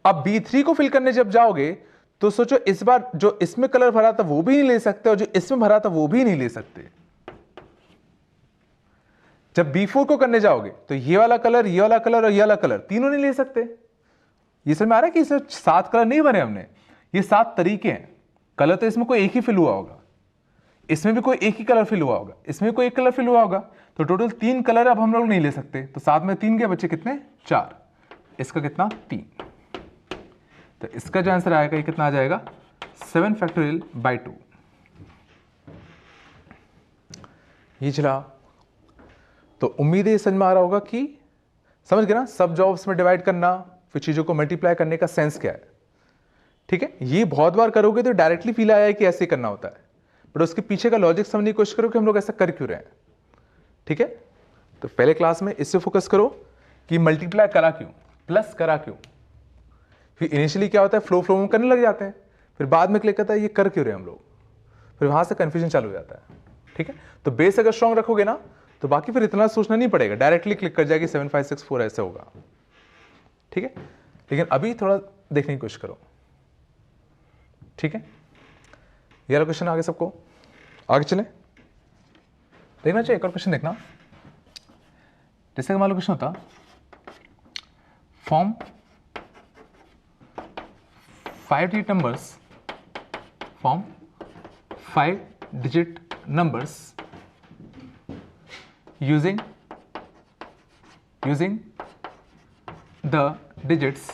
अब B3 को फिल करने जब जाओगे तो सोचो इस बार जो इसमें कलर भरा था वो भी नहीं ले सकते और जो इसमें भरा था वो भी नहीं ले सकते। जब B4 को करने जाओगे तो ये वाला कलर, ये वाला कलर और ये वाला कलर तीनों नहीं ले सकते। ये समझ में आ रहा है कि इसमें 7 कलर नहीं बने हमने, ये 7 तरीके हैं। कलर तो इसमें कोई एक ही फिल हुआ होगा, इसमें भी कोई एक ही कलर फिल हुआ होगा, इसमें कोई एक कलर फिल हुआ होगा। तो टोटल 3 कलर अब हम लोग नहीं ले सकते। तो 7 में 3 के बच्चे कितने? 4। इसका कितना? 3। तो इसका जो आंसर आएगा ये कितना आ जाएगा? 7⁴/2। ये चला। तो उम्मीद है समझ में आ रहा होगा कि समझ गए ना सब जॉब्स में डिवाइड करना, फिर चीजों को मल्टीप्लाई करने का सेंस क्या है। ठीक है? ये बहुत बार करोगे तो डायरेक्टली फील आया है कि ऐसे करना होता है, बट उसके पीछे का लॉजिक समझने की कोशिश करो कि हम लोग ऐसा कर क्यों रहे हैं। ठीक है? तो पहले क्लास में इससे फोकस करो कि मल्टीप्लाई करा क्यों, प्लस करा क्यों। फिर इनिशियली क्या होता है, फ्लो में करने लग जाते हैं, फिर बाद में क्लिक करता है ये कर क्यों रहे हम लोग, फिर वहां से कंफ्यूजन चालू हो जाता है। ठीक है? तो बेस अगर स्ट्रांग रखोगे ना तो बाकी फिर इतना सोचना नहीं पड़ेगा, डायरेक्टली क्लिक कर जाएगी 7 5 6 4 ऐसे होगा। ठीक है? लेकिन अभी थोड़ा देखने की कोशिश करो। ठीक है? ये वाला क्वेश्चन आगे सबको आगे चले देखना चाहिए। एक और क्वेश्चन देखना। जैसे मान लो क्वेश्चन होता form 5 digit numbers, form 5 digit numbers using the digits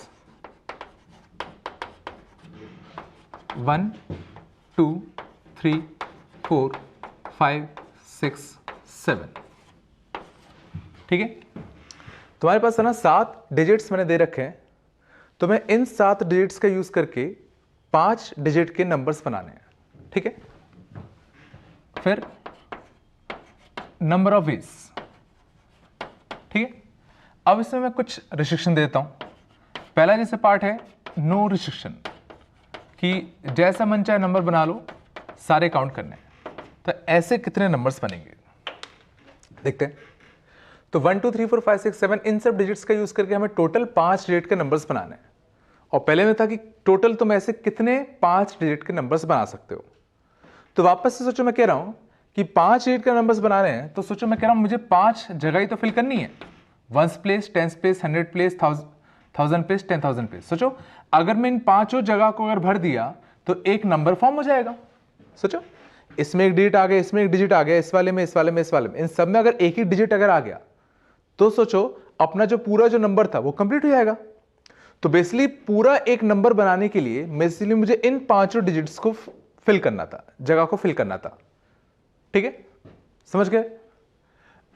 1 2 3 4 5 6 7। ठीक है? तुम्हारे पास है ना 7 डिजिट्स मैंने दे रखे हैं, तो मैं इन 7 डिजिट्स का यूज करके 5 डिजिट के नंबर्स बनाने हैं। ठीक है? फिर नंबर ऑफ वेज। ठीक है? अब इसमें मैं कुछ रिस्ट्रिक्शन देता हूं। पहला जैसे पार्ट है नो रिस्ट्रिक्शन, कि जैसा मन चाहे नंबर बना लो, सारे काउंट करने हैं। तो ऐसे कितने नंबर्स बनेंगे देखते हैं। तो 1 2 3 4 5 6 7 इन सब डिजिट्स का यूज करके हमें टोटल 5 डिजिट के नंबर्स बनाने हैं। और पहले में था कि टोटल तुम ऐसे कितने 5 डिजिट के नंबर्स बना सकते हो। तो वापस से सोचो, मैं कह रहा हूं कि 5 डिजिट के नंबर्स बना रहे हैं, तो सोचो मैं कह रहा हूं मुझे 5 जगह ही तो फिल करनी है, 1s place, 10s place, 100 place, 1000 place, 10,000 place. सोचो अगर मैं इन पांचों जगह को अगर भर दिया तो एक नंबर फॉर्म हो जाएगा। सोचो इसमें एक डिजिट आ गया, इसमें एक डिजिट आ गया, इस वाले में, इस वाले में, इस वाले में, इन सब में अगर एक ही डिजिट अगर आ गया तो सोचो अपना जो पूरा जो नंबर था वो कंप्लीट हो जाएगा। तो बेसिकली पूरा एक नंबर बनाने के लिए बेसिकली मुझे इन पांचों डिजिट्स को फिल करना था, जगह को फिल करना था। ठीक है, समझ गए?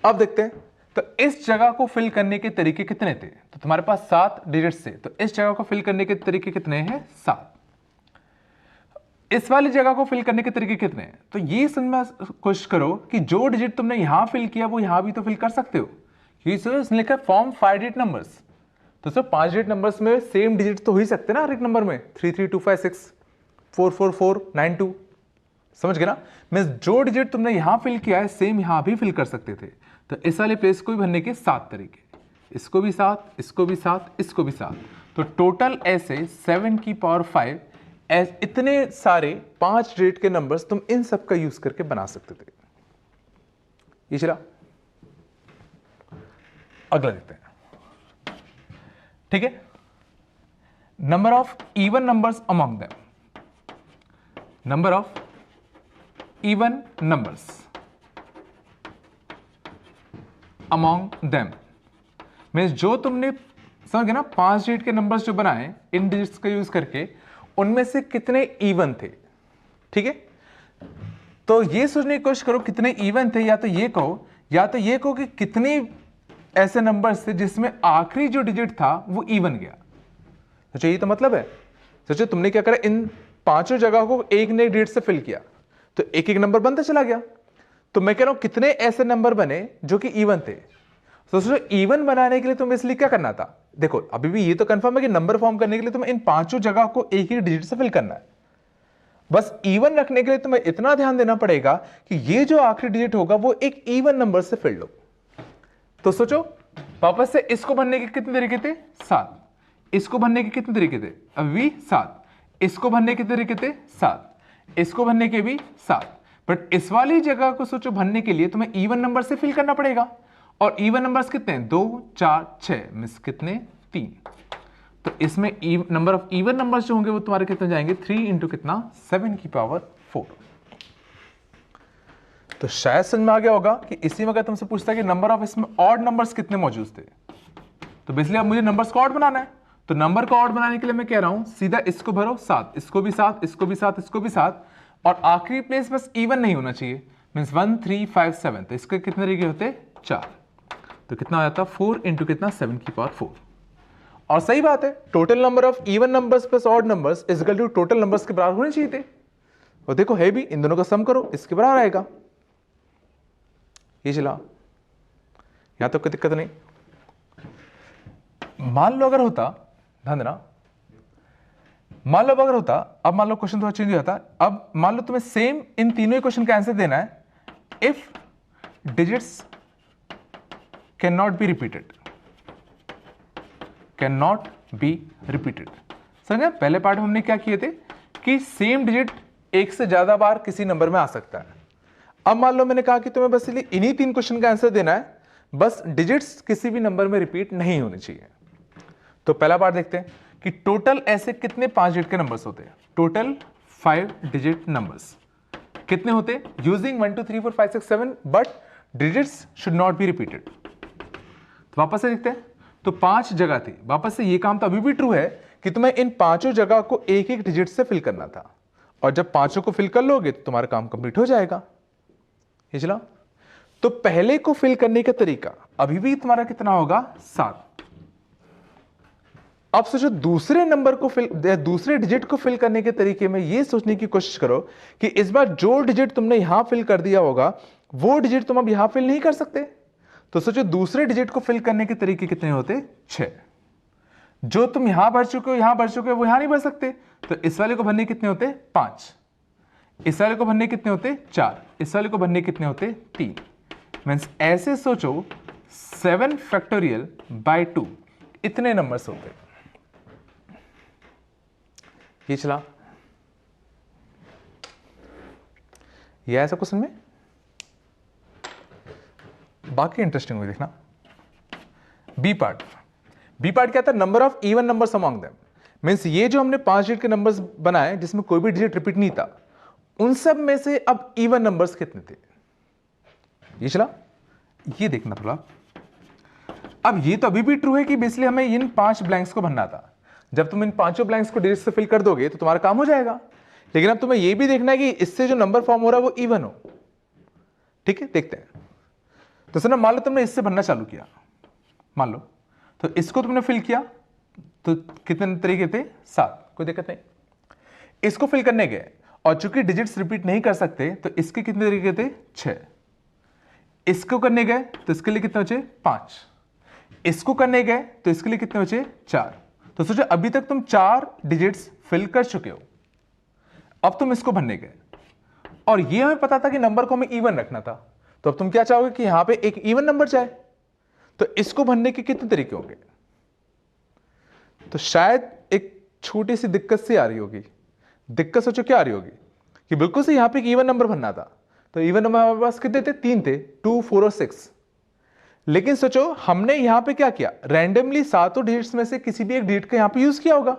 अब देखते हैं तो इस जगह को फिल करने के तरीके कितने थे। तो तुम्हारे पास 7 डिजिट्स थे, तो इस जगह को फिल करने के तरीके कितने हैं? 7। इस वाली जगह को फिल करने के तरीके कितने हैं? तो ये समझना कोशिश करो कि जो डिजिट तुमने यहां फिल किया वो यहां भी तो फिल कर सकते हो, क्योंकि सर इसने लिखा फॉर्म 5 डिजिट नंबर्स। तो सर 5 डिजिट नंबर्स में सेम डिजिट तो हो ही सकते ना हर एक नंबर में, 33256, 44492। समझ गए ना? मैं जो डिजिट तुमने यहां फिल किया है सेम यहां भी फिल कर सकते थे। तो इस वाले प्लेस को भी भरने के 7 तरीके, इसको भी 7, इसको भी 7, इसको भी 7। तो टोटल ऐसे 7 की पावर 5 इतने सारे 5 डिजिट के नंबर्स तुम इन सब का यूज करके बना सकते थे। ये चला, अगला देखते हैं। ठीक है, number of even numbers among them. Number of even numbers among them means जो तुमने समझ गए ना 5 डिजिट के नंबर्स जो बनाए इन डिजिट्स का यूज करके, उनमें से कितने इवन थे। ठीक है, तो ये सोचने की कोशिश करो कितने इवन थे, या तो ये कहो कि कितने ऐसे नंबर्स थे जिसमें आखिरी जो डिजिट था वो इवन गया। सोचो ये तो मतलब है। सोचो तुमने क्या करा, इन पांचों जगह को एक नए डिजिट से फिल किया तो एक एक नंबर बनता चला गया। तो मैं कह रहा हूं कितने ऐसे नंबर बने जो कि इवन थे। तो सोचो इवन बनाने के लिए तुम्हें इसलिए क्या करना था। देखो अभी भी ये तो कंफर्म है कि नंबर फॉर्म करने के लिए तुम्हें इन पांचों जगह को एक ही डिजिट से फिल करना है। बस इवन रखने के लिए तुम्हें इतना ध्यान देना पड़ेगा कि ये जो आखिरी डिजिट होगा वो एक इवन नंबर से फिल हो। तो सोचो वापस से इसको भरने के कितने तरीके थे? 7। इसको भरने के कितने तरीके थे? अभी 7। इसको भरने के तरीके थे 7। इसको भरने के भी 7। बट इस वाली जगह को सोचो भरने के लिए तुम्हें इवन नंबर से फिल करना पड़ेगा। और इवन नंबर्स कितने हैं? 2, 4, 6 मिस कितने? 3। तो इसमें नंबर ऑफ इवन नंबर्स जो होंगे वो तुम्हारे कितने जाएंगे? 3 इंटू कितना? 7 की पावर 4। तो शायद समझ में आ गया होगा कि इसी में अगर तुमसे पूछता है कि नंबर ऑफ इसमें ऑड नंबर्स कितने मौजूद थे, तो बेसिकली अब मुझे नंबर्स को ऑड बनाना है। तो नंबर को ऑड बनाने के लिए मैं कह रहा हूं सीधा इसको भरो 7, इसको भी 7, इसको भी 7, इसको भी 7, और आखिरी प्लेस बस इवन नहीं होना चाहिए। मीन्स 1, 3, 5, 7। तो इसके कितने तरीके होते? 4। तो कितना हो जाता? 4 इंटू कितना? 7 की पावर 4। और सही बात है, total number of even numbers plus odd numbers is equal to total numbers के बराबर होने चाहिए थे। और देखो है भी, इन दोनों का सम करो, इसके बराबर आएगा। ये चला, यहां तक कोई दिक्कत नहीं। मान लो अगर होता, ध्यान देना, मान लो अगर होता, अब मान लो क्वेश्चन थोड़ा चेंज हो जाता। अब मान लो तुम्हें सेम इन तीनों ही क्वेश्चन का आंसर देना है। If digits can not be repeated, can not be repeated. समझे? पहले पार्ट में हमने क्या किए थे कि सेम डिजिट एक से ज्यादा बार किसी नंबर में आ सकता है। अब मान लो मैंने कहा कि तुम्हें बस इन्हीं 3 क्वेश्चन का आंसर देना है, बस डिजिट्स किसी भी नंबर में रिपीट नहीं होने चाहिए। तो पहला पार्ट देखते हैं कि टोटल ऐसे कितने 5 डिजिट के नंबर्स होते हैं। टोटल 5 डिजिट नंबर्स कितने होते? Using 1, 2, 3, 4, 5, 6, 7, but digits should not be repeated. तो वापस से देखते हैं। तो 5 जगह थी, वापस से ये काम तो अभी भी ट्रू है कि तुम्हें इन पांचों जगह को एक एक डिजिट से फिल करना था, और जब पांचों को फिल कर लोगे तो तुम्हारा काम कंप्लीट हो जाएगा। ये चला। तो पहले को फिल करने का तरीका अभी भी तुम्हारा कितना होगा? 7। अब सोचो दूसरे नंबर को दूसरे डिजिट को फिल करने के तरीके में ये सोचने की कोशिश करो कि इस बार जो डिजिट तुमने यहां फिल कर दिया होगा वो डिजिट तुम अब यहां फिल नहीं कर सकते। तो सोचो दूसरे डिजिट को फिल करने के तरीके कितने होते? 6। जो तुम यहां भर चुके हो, यहां भर चुके हो, वो यहां नहीं भर सकते। तो इस वाले को भरने कितने होते? 5। इस वाले को भरने कितने होते? 4। इस वाले को भरने कितने होते? 3। मीन्स ऐसे सोचो 7 फैक्टोरियल बाय 2 इतने नंबर्स होते। ये चला, ये ऐसा क्वेश्चन में बाकी इंटरेस्टिंग हुई देखना। बी पार्ट, बी पार्ट क्या था, number of even numbers among them, means ये जो हमने 5 डिजिट के नंबर्स बनाए जिसमें कोई भी डिजिट रिपीट नहीं था, उन सब में से अब इवन नंबर्स कितने थे, ये चला। ये देखना थोड़ा, अब ये तो अभी भी ट्रू है कि बेसिकली हमें इन 5 ब्लैंक्स को भरना था। जब तुम इन 5 ब्लैंक्स को डिजिट से फिल कर दोगे तो तुम्हारा काम हो जाएगा, लेकिन अब तुम्हें ये भी देखना है कि इससे जो नंबर फॉर्म हो रहा है वो इवन हो। ठीक है, देखते हैं। तो सर मान लो तुमने इससे भरना चालू किया, मान लो, तो इसको तुमने फिल किया, तो कितने तरीके थे, 7, कोई दिक्कत नहीं। इसको फिल करने गए और चूंकि डिजिट्स रिपीट नहीं कर सकते तो इसके कितने तरीके थे, 6। इसको करने गए तो इसके लिए कितने बचे, 5। इसको करने गए तो इसके लिए कितने बचे, 4। तो सोचो अभी तक तुम 4 डिजिट्स फिल कर चुके हो। अब तुम इसको भरने गए और ये हमें पता था कि नंबर को हमें इवन रखना था, तो अब तुम क्या चाहोगे कि यहां पे एक इवन नंबर जाए, तो इसको भरने के कितने तरीके होंगे। तो शायद एक छोटी सी दिक्कत सी आ रही होगी। दिक्कत सोचो क्या आ रही होगी कि बिल्कुल से यहां पे एक इवन नंबर भरना था, तो इवन नंबर हमारे पास कितने थे, 3 थे, 2, 4 और 6। लेकिन सोचो हमने यहां पे क्या किया, रैंडमली 7 डिजिट्स में से किसी भी एक डिजिट का यहां पे यूज किया होगा।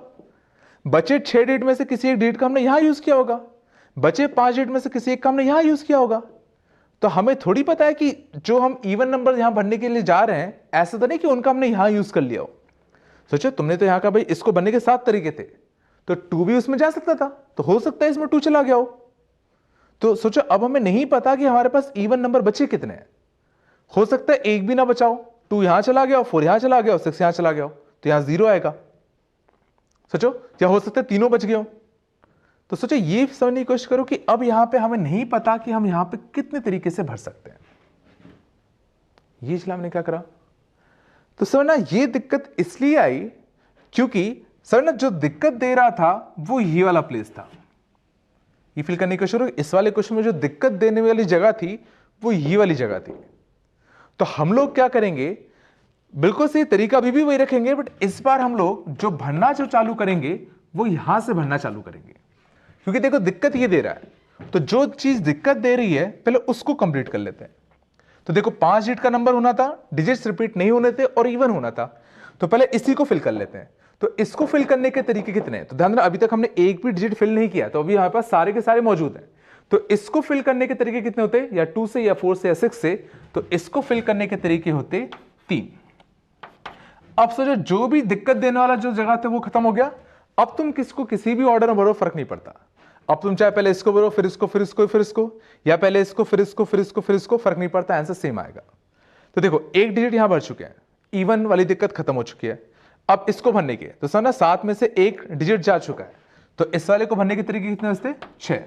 बचे 6 डिजिट में से किसी एक डिजिट का हमने यहां यूज किया होगा। बचे 5 डिजिट में से किसी एक का हमने यहां यूज किया होगा। तो हमें थोड़ी पता है कि जो हम इवन नंबर यहां भरने के लिए जा रहे हैं, ऐसा तो नहीं कि उनका हमने यहां यूज कर लिया हो। सोचो तुमने तो यहां का भाई इसको भरने के 7 तरीके थे, तो 2 भी उसमें जा सकता था, तो हो सकता है इसमें 2 चला गया हो। तो सोचो अब हमें नहीं पता कि हमारे पास इवन नंबर बचे कितने हैं। हो सकता है एक भी ना बचाओ, 2 यहां चला गया, 4 यहां चला गया, 6 यहां चला गया, तो यहां 0 आएगा। सोचो क्या हो सकता है तीनों बच गए हो। तो सोचो ये समझने की कोशिश करो कि अब यहां पे हमें नहीं पता कि हम यहां पे कितने तरीके से भर सकते हैं। ये इसलिए हमने क्या करा, तो सर ना ये दिक्कत इसलिए आई क्योंकि सर ना जो दिक्कत दे रहा था वो ये वाला प्लेस था। ये फिल करने की कोशिश करो, इस वाले क्वेश्चन में जो दिक्कत देने वाली जगह थी वो ये वाली जगह थी। तो हम लोग क्या करेंगे, बिल्कुल सही तरीका अभी भी वही रखेंगे, बट इस बार हम लोग जो भरना जो चालू करेंगे वो यहां से भरना चालू करेंगे। क्योंकि देखो दिक्कत ये दे रहा है, तो जो चीज दिक्कत दे रही है पहले उसको कंप्लीट कर लेते हैं। तो देखो 5 डिजिट का नंबर होना था, डिजिट्स रिपीट नहीं होने थे और इवन होना था, तो पहले इसी को फिल कर लेते हैं। तो इसको फिल करने के तरीके कितने हैं, तो ध्यान रखना अभी तक हमने एक भी डिजिट फिल नहीं किया, तो अभी हमारे पास सारे के सारे मौजूद हैं। तो इसको फिल करने के तरीके कितने होते, या 2 से या 4 से या 6 से, तो इसको फिल करने के तरीके होते 3। अब सोचो जो भी दिक्कत देने वाला जो जगह था वो खत्म हो गया। अब तुम किसको किसी भी ऑर्डर में भरो फर्क नहीं पड़ता। अब तुम चाहे पहले इसको भरो, फिर इसको, फिर इसको, फिर इसको, या पहले इसको, फिर इसको, फिर इसको, फिर इसको, फर्क नहीं पड़ता, आंसर सेम आएगा। तो देखो एक डिजिट यहां भर चुके हैं, इवन वाली दिक्कत खत्म हो चुकी है। अब इसको भरने के तो सर ना 7 में से एक डिजिट जा चुका है, तो इस वाले को भरने के तरीके कितने बचते, 6।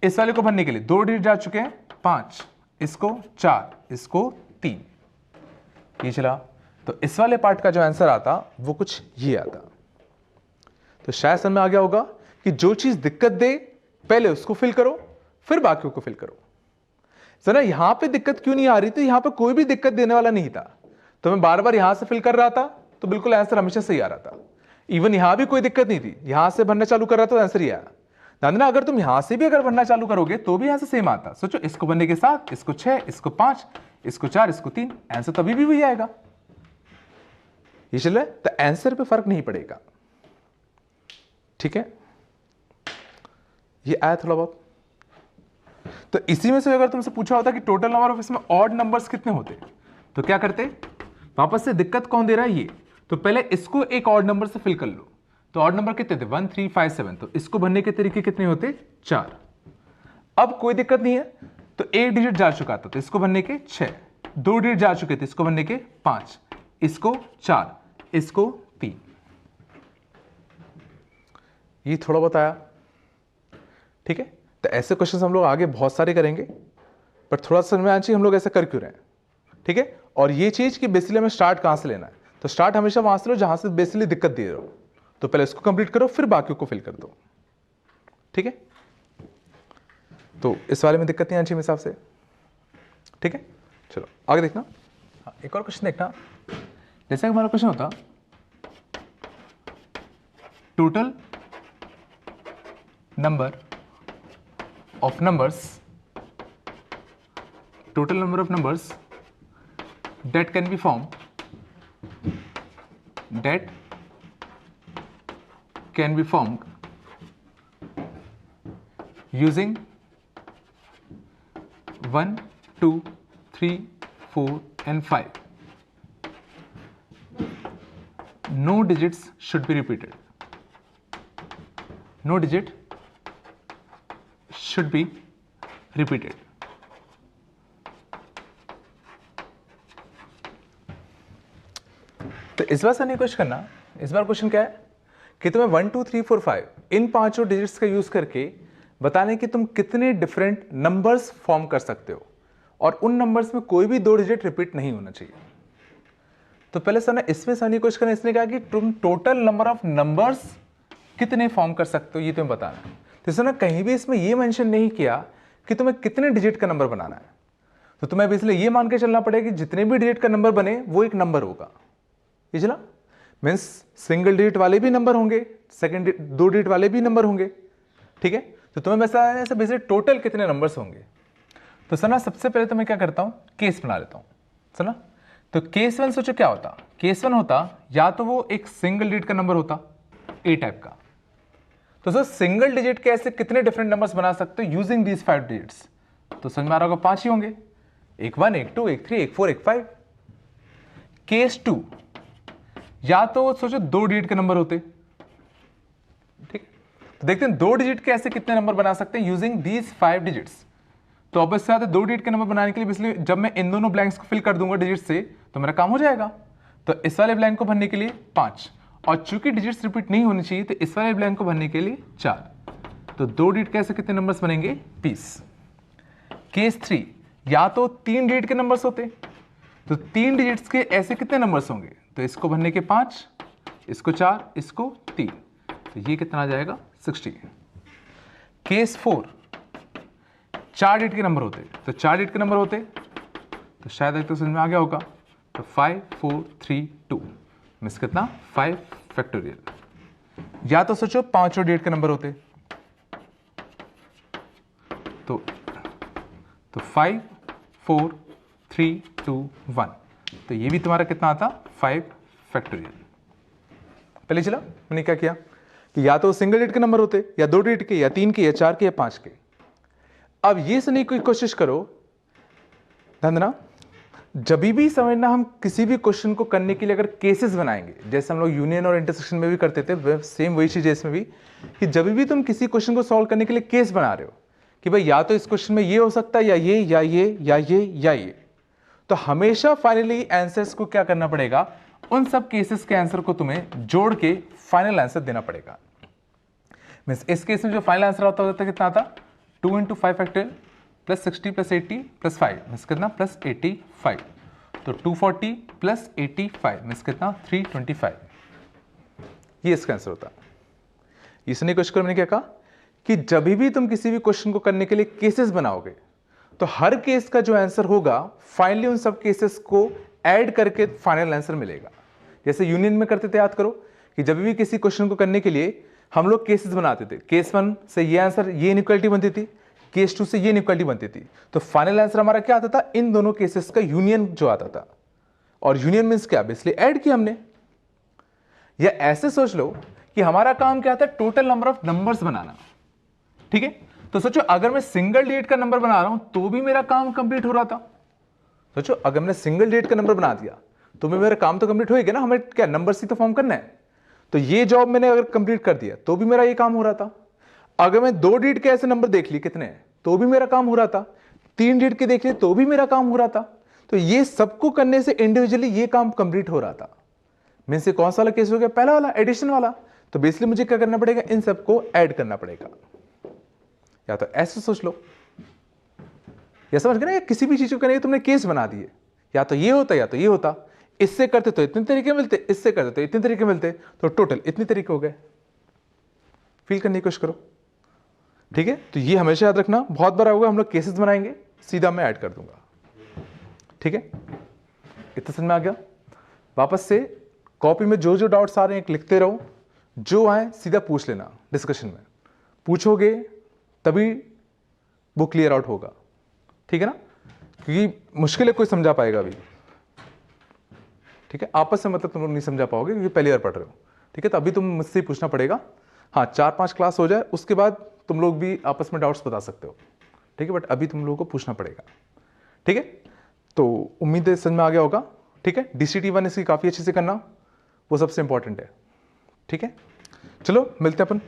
इस वाले को भरने के लिए 2 डिजिट जा चुके हैं, 5, इसको 4, इसको 3, ये चला। तो इस वाले पार्ट का जो आंसर आता वो कुछ ये आता। तो शायद समझ में आ गया होगा कि जो चीज दिक्कत दे पहले उसको फिल करो, फिर बाकियों को फिल करो। सर ना यहां पे दिक्कत क्यों नहीं आ रही थी, यहां पे कोई भी दिक्कत देने वाला नहीं था, तो मैं बार बार यहां से फिल कर रहा था, तो बिल्कुल आंसर हमेशा सही आ रहा था। इवन यहां भी कोई दिक्कत नहीं थी, यहां से भरना चालू कर रहा था तो आंसर ही आया। ध्यान देना अगर तुम यहां से भी अगर भरना चालू करोगे तो भी आंसर सेम आता। सोचो इसको भरने के 7, इसको 6, इसको 5, इसको 4, इसको 3, आंसर तभी भी वही आएगा। ये चल रहा है, तो आंसर पे फर्क नहीं पड़ेगा। ठीक है, ये आया थोड़ा बहुत। तो इसी में से अगर तुमसे पूछा होता कि टोटल नंबर ऑफ इसमें ऑड नंबर्स कितने होते, तो क्या करते, वापस से दिक्कत कौन दे रहा है ये, तो पहले इसको एक ऑड नंबर से फिल कर लो। तो ऑड नंबर कितने थे, 1, 3, 5, 7, तो इसको भरने के तरीके कितने होते, 4। अब कोई दिक्कत नहीं है, तो एक डिजिट जा चुका था, तो इसको भरने के 6, 2 डिजिट जा चुके थे, इसको भरने के 5, इसको 4, इसको 3। ये थोड़ा बहुत आया। ठीक है, तो ऐसे क्वेश्चंस हम लोग आगे बहुत सारे करेंगे, पर थोड़ा सा समझ में आना चाहिए हम लोग ऐसा कर क्यों रहे हैं। ठीक है, और ये चीज कि बेसिकली हमें स्टार्ट कहां से लेना है, तो स्टार्ट हमेशा वहां से लो जहां से बेसिकली दिक्कत दे रहे हो। तो पहले इसको कंप्लीट करो, फिर बाकियों को फिल कर दो। ठीक है, तो इस वाले में दिक्कत नहीं आनी चाहिए मेरे हिसाब से। ठीक है, चलो आगे देखना। हाँ, एक और क्वेश्चन देखना। जैसे हमारा क्वेश्चन होता total number of numbers, total number of numbers that can be formed, that can be formed using 1, 2, 3, 4 and 5. No digits should be repeated. No digit should be repeated. तो इस बार सर नहीं question करना, इस बार question क्या है कि तुम्हें 1, 2, 3, 4, 5 इन पांचों डिजिट्स का यूज करके बताने कि तुम कितने डिफरेंट नंबर्स फॉर्म कर सकते हो और उन नंबर्स में कोई भी 2 डिजिट रिपीट नहीं होना चाहिए। तो पहले सर ने इसमें सर क्वेश्चन करना, इसने कहा कि तुम टोटल नंबर ऑफ नंबर्स कितने फॉर्म कर सकते हो ये तुम्हें बताना है। तो सर ने कहीं भी इसमें ये मेंशन नहीं किया कि तुम्हें कितने डिजिट का नंबर बनाना है। तो तुम्हें इसलिए ये मान के चलना पड़ेगा कि जितने भी डिजिट का नंबर बने वो एक नंबर होगा। ये चला मीन्स सिंगल डिजिट वाले भी नंबर होंगे, सेकंड 2 डिजिट वाले भी नंबर होंगे, ठीक है। तो तुम्हें वैसे बेसिक टोटल कितने नंबर्स होंगे। तो सर ना सबसे पहले तो मैं क्या करता हूं, केस बना लेता हूं। सर ना तो केस 1 सोचो क्या होता, केस 1 होता या तो वो एक सिंगल डिजिट का नंबर होता ए टाइप का। तो सर सिंगल डिजिट के ऐसे कितने डिफरेंट नंबर्स बना सकते हो यूजिंग दीज 5 डिजिट्स। तो समझ में आ रहा होगा 5 ही होंगे, एक 1, एक 2, एक 3, एक 4, एक 5। केस 2 या तो सोचो 2 डिजिट के नंबर होते, ठीक। तो देखते हैं 2 डिजिट के ऐसे कितने नंबर बना सकते हैं यूजिंग दीज 5 डिजिट्स। तो अब इससे आते 2 डिजिट के नंबर बनाने के लिए इसलिए जब मैं इन दोनों ब्लैंक्स को फिल कर दूंगा डिजिट से तो मेरा काम हो जाएगा। तो इस वाले ब्लैंक को भरने के लिए 5 और चूंकि डिजिट्स रिपीट नहीं होनी चाहिए तो इस वाले ब्लैंक को भरने के लिए 4। तो 2 डिजिट के ऐसे कितने नंबर्स बनेंगे 20। केस 3 या तो 3 डिजिट के नंबर्स होते, तो 3 डिजिट्स के ऐसे कितने नंबर्स होंगे। तो इसको भरने के 5, इसको 4, इसको 3, तो ये कितना आ जाएगा 60। केस 4 4 डिजिट के नंबर होते, तो 4 डिजिट के नंबर होते तो शायद एक तो समझ में आ गया होगा। तो 5, 4, 3, 2 मीन्स कितना 5 फैक्टोरियल। या तो सोचो 5 डिजिट के नंबर होते तो 5, 4, 3, 2, 1, तो ये भी तुम्हारा कितना आता 5 फैक्टोरियल। पहले चला मैंने क्या किया कि या तो सिंगल डिजिट के नंबर होते या 2 डिजिट के या 3 के या 4 के या 5 के। अब ये सुनने की कोशिश करो, ध्यान देना, जब भी समझना हम किसी भी क्वेश्चन को करने के लिए अगर केसेस बनाएंगे, जैसे हम लोग यूनियन और इंटरसेक्शन में भी करते थे, सेम वही चीज है इसमें भी, कि जब भी तुम किसी क्वेश्चन को सॉल्व करने के लिए केस बना रहे हो कि भाई या तो इस क्वेश्चन में ये हो सकता है या ये या ये या ये या ये, तो हमेशा फाइनली आंसर्स को क्या करना पड़ेगा, उन सब केसेस के आंसर को तुम्हें जोड़ के फाइनल आंसर देना पड़ेगा। मीन्स इस केस में जो फाइनल आंसर आता है कितना आता 2 × 5 factorial plus 60 plus 80 plus 5 means कितना प्लस 85। तो 240 प्लस 85 मीन्स कितना 325। ये इसका आंसर होता है। इसने क्वेश्चन मैंने क्या कहा कि जब भी तुम किसी भी क्वेश्चन को करने के लिए केसेस बनाओगे तो हर केस का जो आंसर होगा फाइनली उन सब केसेस को ऐड करके फाइनल आंसर मिलेगा। जैसे यूनियन में करते थे, याद करो कि जब भी किसी क्वेश्चन को करने के लिए हम लोग केसेस बनाते थे, केस 1 से ये आंसर ये इनइक्वालिटी बनती थी, केस 2 से ये इनइक्वालिटी बनती थी, तो फाइनल आंसर हमारा क्या आता था, इन दोनों केसेस का यूनियन जो आता था। और यूनियन मींस क्या, बेसिकली ऐड किया हमने। या ऐसे सोच लो कि हमारा काम क्या था, टोटल नंबर ऑफ नंबर्स बनाना, ठीक है। तो सोचो अगर मैं सिंगल डिजिट का नंबर बना रहा हूं तो भी मेरा काम कंप्लीट हो रहा था। सोचो अगर मैंने सिंगल डिजिट का नंबर बना दिया तो मेरा काम तो कंप्लीट हो गया ना, हमें क्या नंबर्स ही तो फॉर्म करना है। तो ये जॉब मैंने अगर कंप्लीट कर दिया तो भी मेरा ये काम हो रहा था। अगर मैं 2 डिजिट के ऐसे नंबर देख ली कितने हैं तो भी मेरा काम हो रहा था, 3 डिजिट के देख लिए तो भी मेरा काम हो रहा था। तो ये सबको करने से इंडिविजुअली ये काम कंप्लीट हो रहा था। मीन से कौन सा वाला केस हो गया, पहला वाला एडिशन वाला। तो बेसिकली मुझे क्या करना पड़ेगा, इन सबको ऐड करना पड़ेगा। या तो ऐसे सोच लो, या समझ गए ना, किसी भी चीज को करने तुमने केस बना दिए, या तो ये होता या तो ये होता, इससे करते तो इतने तरीके मिलते, इससे करते तो इतने तरीके मिलते, तो टोटल इतने तरीके हो गए। फील करने की कोशिश करो, ठीक है। तो ये हमेशा याद रखना, बहुत बार होगा हम लोग केसेस बनाएंगे, सीधा मैं ऐड कर दूंगा, ठीक है। इतना समझ में आ गया। वापस से कॉपी में जो जो डाउट्स आ रहे हैं लिखते रहो, जो आए सीधा पूछ लेना डिस्कशन में। पूछोगे तभी वो क्लियर आउट होगा, ठीक है ना, क्योंकि मुश्किल है कोई समझा पाएगा अभी, ठीक है, आपस में मतलब तुम लोग नहीं समझा पाओगे क्योंकि पहली बार पढ़ रहे हो, ठीक है, तो अभी तुम मुझसे ही पूछना पड़ेगा। हाँ 4-5 क्लास हो जाए उसके बाद तुम लोग भी आपस में डाउट्स बता सकते हो, ठीक है, बट अभी तुम लोगों को पूछना पड़ेगा, ठीक है। तो उम्मीद है समझ में आ गया होगा, ठीक है। DCT-1 इसकी काफ़ी अच्छे से करना, वो सबसे इंपॉर्टेंट है, ठीक है। चलो मिलते हैं अपन।